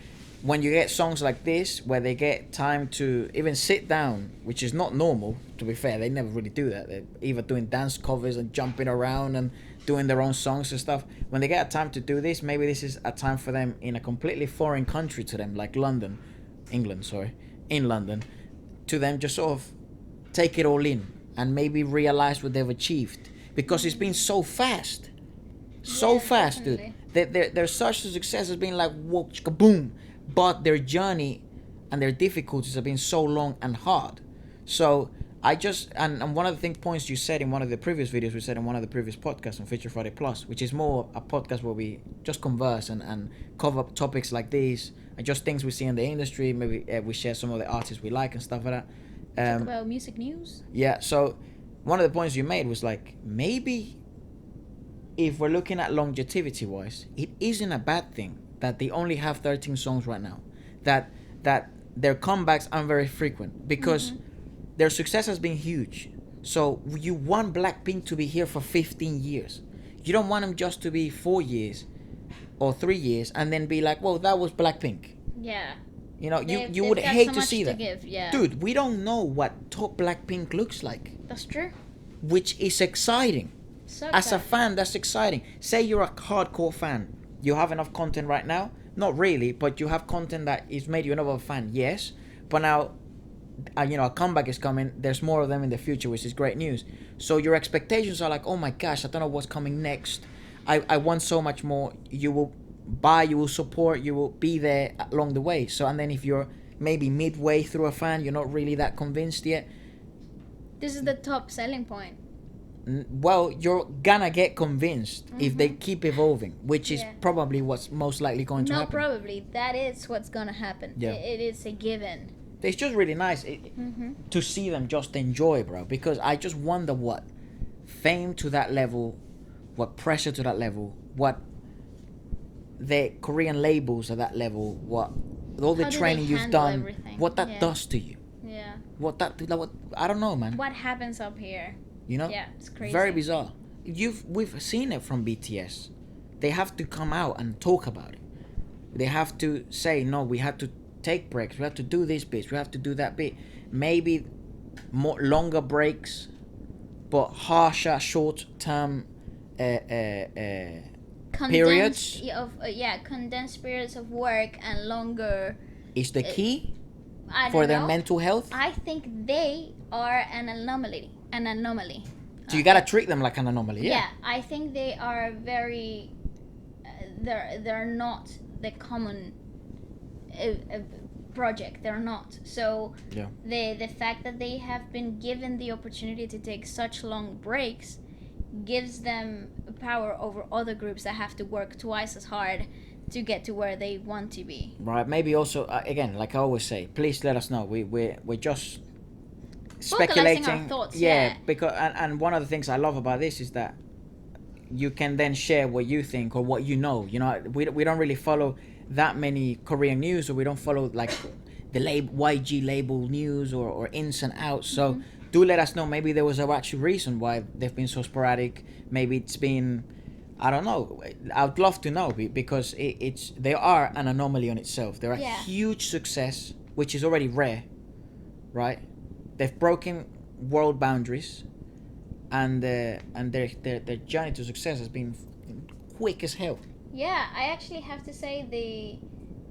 when you get songs like this where they get time to even sit down, which is not normal, to be fair, they never really do that. They're either doing dance covers and jumping around and doing their own songs and stuff. When they get a time to do this, maybe this is a time for them in a completely foreign country to them, like in London, to them just sort of take it all in and maybe realize what they've achieved, because it's been so fast. So fast, definitely. dude. Their such a success has been like whoa, boom, but their journey and their difficulties have been so long and hard. So I just and one of the points you said in one of the previous videos, we said in one of the previous podcasts on Feature Friday Plus, which is more a podcast where we just converse and cover up topics like these and just things we see in the industry. Maybe we share some of the artists we like and stuff like that. Talk about music news. Yeah. So one of the points you made was like, maybe if we're looking at longevity wise, it isn't a bad thing that they only have 13 songs right now, that their comebacks aren't very frequent, because their success has been huge. So you want Blackpink to be here for 15 years. You don't want them just to be 4 years or 3 years and then be like, well, that was Blackpink. Yeah. You know, you They've would got hate so to much see to that. give, yeah. Dude, we don't know what top Blackpink looks like, That's true. which is exciting. So As a exciting. fan, that's exciting. Say you're a hardcore fan. You have enough content right now? Not really, but you have content that is made you another fan, yes. But now, a comeback is coming. There's more of them in the future, which is great news. So your expectations are like, oh my gosh, I don't know what's coming next. I want so much more. You will buy, you will support, you will be there along the way. So, and then if you're maybe midway through a fan, you're not really that convinced yet, This is the top selling point. well, you're gonna get convinced if they keep evolving, which is Yeah. probably what's most likely going to No, happen. probably. That is what's gonna happen. Yeah. It is a given. It's just really nice to see them just enjoy, bro, because I just wonder what fame to that level, what pressure to that level, what the Korean labels at that level, what all the How do they training you've handle done, everything? what that Yeah. does to you. Yeah. What I don't know, man. What happens up here? You know? Yeah, it's crazy. Very bizarre. We've seen it from BTS. They have to come out and talk about it. They have to say, no, we have to take breaks. We have to do this bit. We have to do that bit. Maybe more longer breaks, but harsher short-term periods Condensed periods of work and longer. is the key I for don't their know. mental health. I think they are an anomaly. So you gotta treat them like an anomaly. Yeah, I think they are very. They're not the common project. They're not. So Yeah. the fact that they have been given the opportunity to take such long breaks gives them power over other groups that have to work twice as hard to get to where they want to be. Right. Maybe also again, like I always say, please let us know. We're just speculating our thoughts, yeah, yeah. because and one of the things I love about this is that you can then share what you think or what you know. We don't really follow that many Korean news, or we don't follow like the YG label news or ins and outs. So do let us know. Maybe there was a actual reason why they've been so sporadic. Maybe it's been, I don't know. I'd love to know, because they are an anomaly on itself. They're a Yeah. huge success, which is already rare, right? They've broken world boundaries, and their journey to success has been quick as hell. Yeah, I actually have to say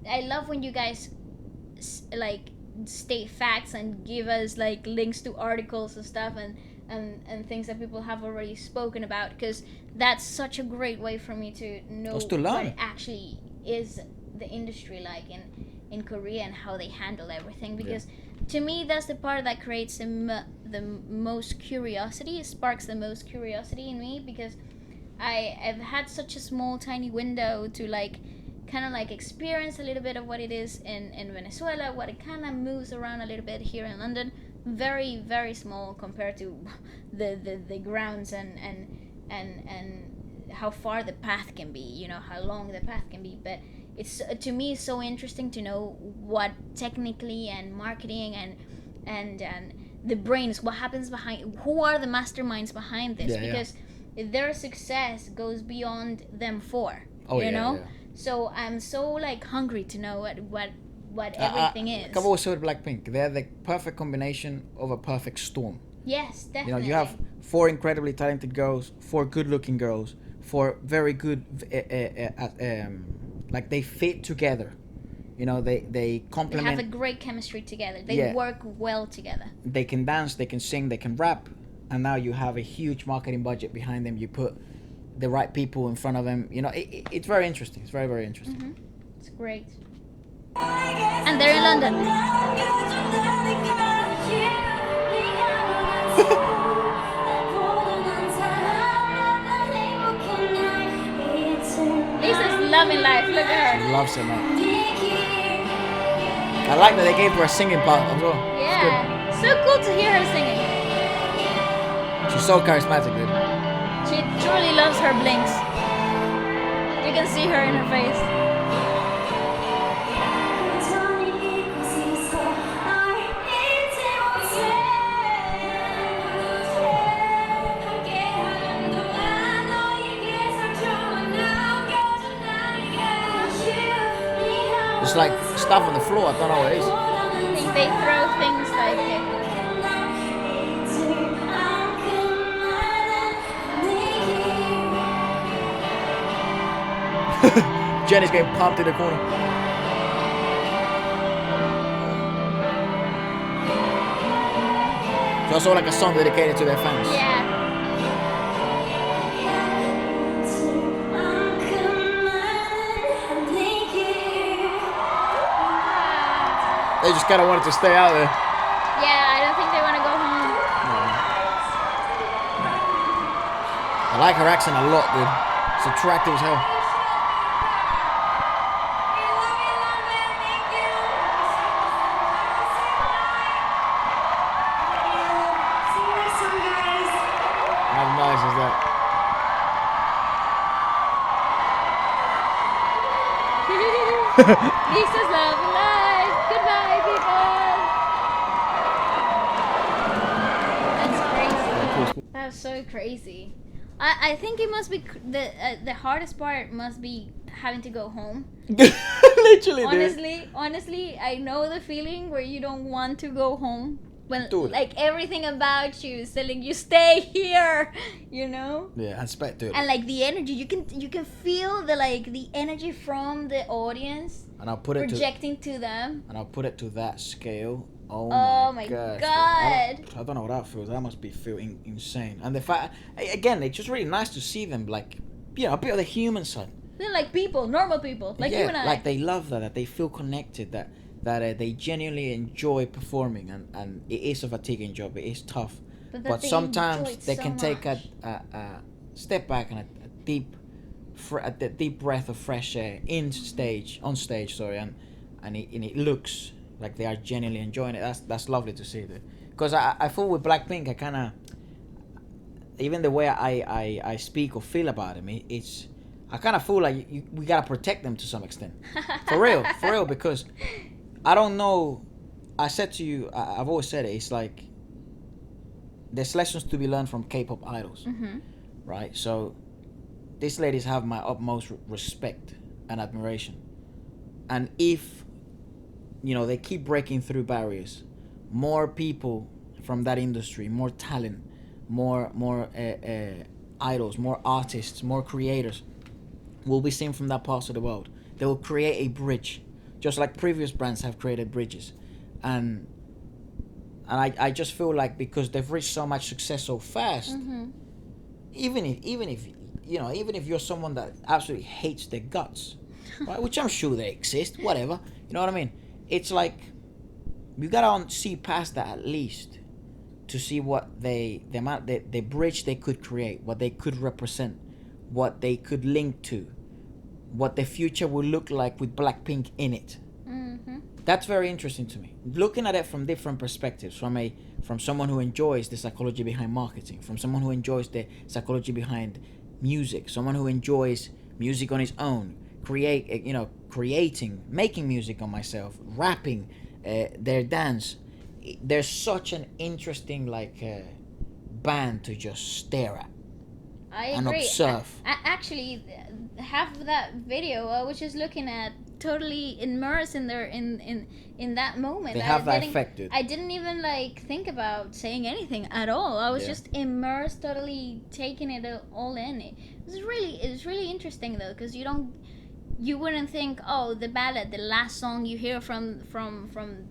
I love when you guys like state facts and give us like links to articles and stuff and things that people have already spoken about, because that's such a great way for me to know Just to learn. what it actually is the industry like in Korea and how they handle everything, because to me that's the part that creates the most curiosity. It sparks the most curiosity in me, because I've had such a small tiny window to like kind of like experience a little bit of what it is in Venezuela, what it kind of moves around a little bit here in London. Very, very small compared to the grounds and how far the path can be, how long the path can be. But it's, to me, it's so interesting to know what technically and marketing and the brains, what happens behind, who are the masterminds behind this, Yeah, yeah. because their success goes beyond them four. Oh, you yeah, know, yeah. So I'm so like hungry to know what everything is. I've always said with Blackpink, they're the perfect combination of a perfect storm. Yes, You definitely. know, you have 4 incredibly talented girls, 4 good-looking girls, 4 very good, like they fit together. You know, they They complement. have a great chemistry together. They Yeah. work well together. They can dance, they can sing, they can rap, and now you have a huge marketing budget behind them. You put the right people in front of them. You know, it's very interesting. It's very, very interesting. It's great. And they're in London. Lisa's loving life. Look at her. Loves it, man. I like that they gave her a singing part as well. Yeah. So cool to hear her singing. She's so charismatic, dude. She truly loves her blinks. You can see her in her face. It's like stuff on the floor. I don't know what it is. I think they throw things like it. Jenny's getting pumped in the corner. So it's all like a song dedicated to their fans. Yeah. They just kind of wanted to stay out there. Yeah, I don't think they want to go home. I like her accent a lot, dude. It's attractive as hell. How nice is that? Lisa's love life. Goodbye, people. That's crazy. That's so crazy. I think it must be the hardest part must be having to go home. Literally, dude. Honestly, I know the feeling where you don't want to go home. When Dude. like everything about you is telling you stay here, you know? Yeah, I expect, dude. And like the energy, you can feel the energy from the audience And I'll put it projecting to them. And I'll put it to that scale. Oh my God. gosh, dude. I don't know what that feels. That must be feeling insane. And the fact, again, it's just really nice to see them, like, you know, a bit of the human side. They're like people, normal people, like you and I. Like they love that they feel connected, that they genuinely enjoy performing, and it is a fatiguing job. It is tough, that but they sometimes enjoy it they so can take much. a step back and a deep breath of fresh air on stage. Sorry, and it looks like they are genuinely enjoying it. That's lovely to see, because I thought with Blackpink, I kind of, even the way I speak or feel about them, it's, I kind of feel like we gotta protect them to some extent, for real, because I don't know. I said to you, I've always said it. It's like there's lessons to be learned from K-pop idols, right? So these ladies have my utmost respect and admiration, and if they keep breaking through barriers, more people from that industry, more talent, more idols, more artists, more creators will be seen from that part of the world. They will create a bridge, just like previous brands have created bridges, and I just feel like because they've reached so much success so fast, even if you're someone that absolutely hates their guts, right? Which I'm sure they exist, whatever, you know what I mean? It's like you gotta see past that at least to see what the bridge they could create, what they could represent, what they could link to, what the future will look like with Blackpink in it. That's very interesting to me. Looking at it from different perspectives, from someone who enjoys the psychology behind marketing, from someone who enjoys the psychology behind music, someone who enjoys music on his own, creating, making music on myself, rapping, their dance. There's such an interesting band to just stare at. I and agree. observe. Actually, half of that video I was just looking at, totally immersed in their in that moment. They have that didn't- effect, dude. I didn't even like think about saying anything at all. I was Yeah. just immersed, totally taking it all in. It was really interesting though, because you wouldn't think, oh, the ballad, the last song you hear from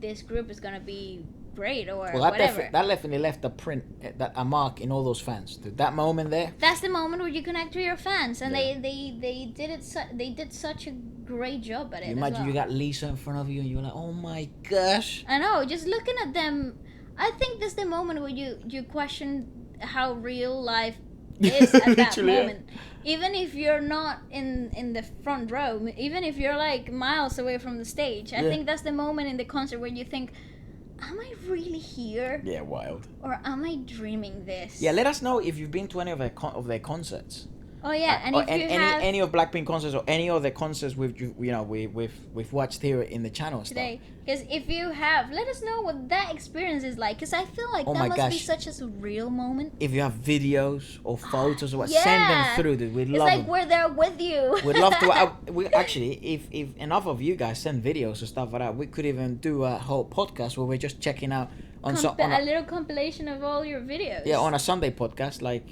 this group is gonna be great or Well, that, whatever. that definitely left a mark in all those fans. Dude, that moment there. That's the moment where you connect with your fans, and Yeah. they did it. They did such a great job at it. You as imagine well. you got Lisa in front of you and you're like, oh my gosh. I know. Just looking at them, I think that's the moment where you question how real life is at that Literally, yeah. moment. Even if you're not in the front row, even if you're like miles away from the stage, I Yeah. think that's the moment in the concert where you think, am I really here? Yeah, wild. Or am I dreaming this? Yeah, let us know if you've been to any of their concerts. Oh yeah, and Or if you any have any of Blackpink concerts or any of the concerts we've watched here in the channel and stuff. today, because if you have, let us know what that experience is like, because I feel like Oh that my must be gosh. such a real moment. If you have videos or photos or what, Yeah. send them through, dude. We'd It's love like them. we're there with you. We'd love to. We actually, if enough of you guys send videos and stuff like that, we could even do a whole podcast where we're just checking out on A little compilation of all your videos. yeah, on a Sunday podcast, like,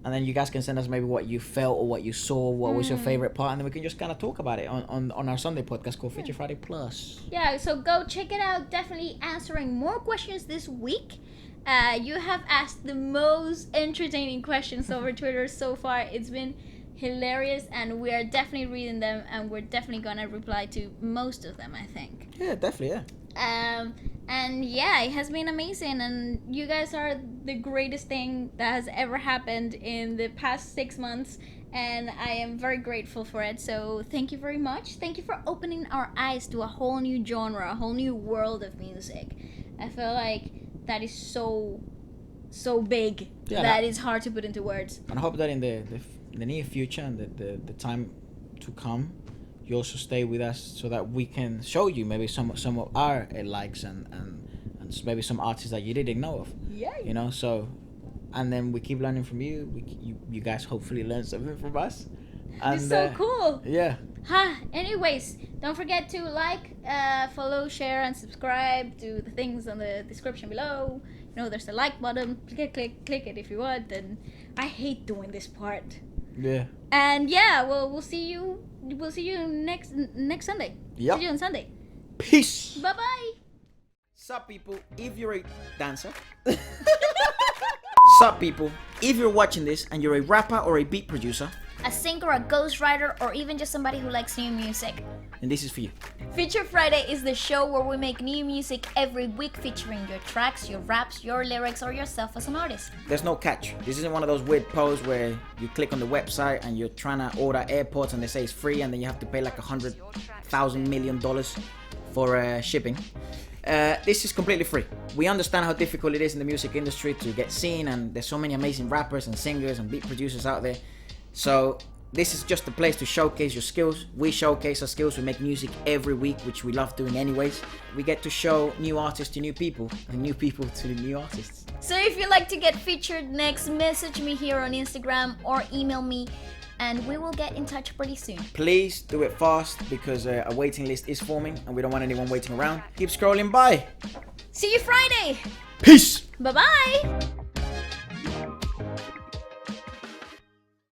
and then you guys can send us maybe what you felt or what you saw, what was your favorite part, and then we can just kind of talk about it on our Sunday podcast called Feature Friday Plus. Yeah, so go check it out. Definitely answering more questions this week. You have asked the most entertaining questions over Twitter so far. It's been hilarious, and we are definitely reading them, and we're definitely gonna reply to most of them, I think. Yeah, definitely, yeah. And yeah, it has been amazing, and you guys are the greatest thing that has ever happened in the past 6 months, and I am very grateful for it. So thank you very much. Thank you for opening our eyes to a whole new genre, a whole new world of music. I feel like that is so big Yeah, that no. it's hard to put into words. And I hope that in the near future and the time to come, you also stay with us so that we can show you maybe some of our likes and maybe some artists that you didn't know of. Yeah. You know, so, and then we keep learning from you. You guys hopefully learn something from us. And, It's so cool. Yeah. Anyways, don't forget to like, follow, share, and subscribe to the things on the description below. You know, there's the like button. Click it if you want. And I hate doing this part. Yeah. And yeah, well, we'll see you next Sunday. Yep. See you on Sunday. Peace. Bye bye. Sup people, if you're a dancer. Sup people, if you're watching this and you're a rapper or a beat producer, A singer, a ghostwriter, or even just somebody who likes new music. then this is for you. Feature Friday is the show where we make new music every week featuring your tracks, your raps, your lyrics, or yourself as an artist. There's no catch. This isn't one of those weird posts where you click on the website and you're trying to order AirPods and they say it's free and then you have to pay like $100,000 million for shipping. This is completely free. We understand how difficult it is in the music industry to get seen, and there's so many amazing rappers and singers and beat producers out there. So this is just a place to showcase your skills. We showcase our skills. We make music every week, which we love doing anyways. We get to show new artists to new people and new people to new artists. So if you'd like to get featured next, message me here on Instagram or email me, and we will get in touch pretty soon. Please do it fast because a waiting list is forming and we don't want anyone waiting around. Keep scrolling by. See you Friday. Peace. Bye bye.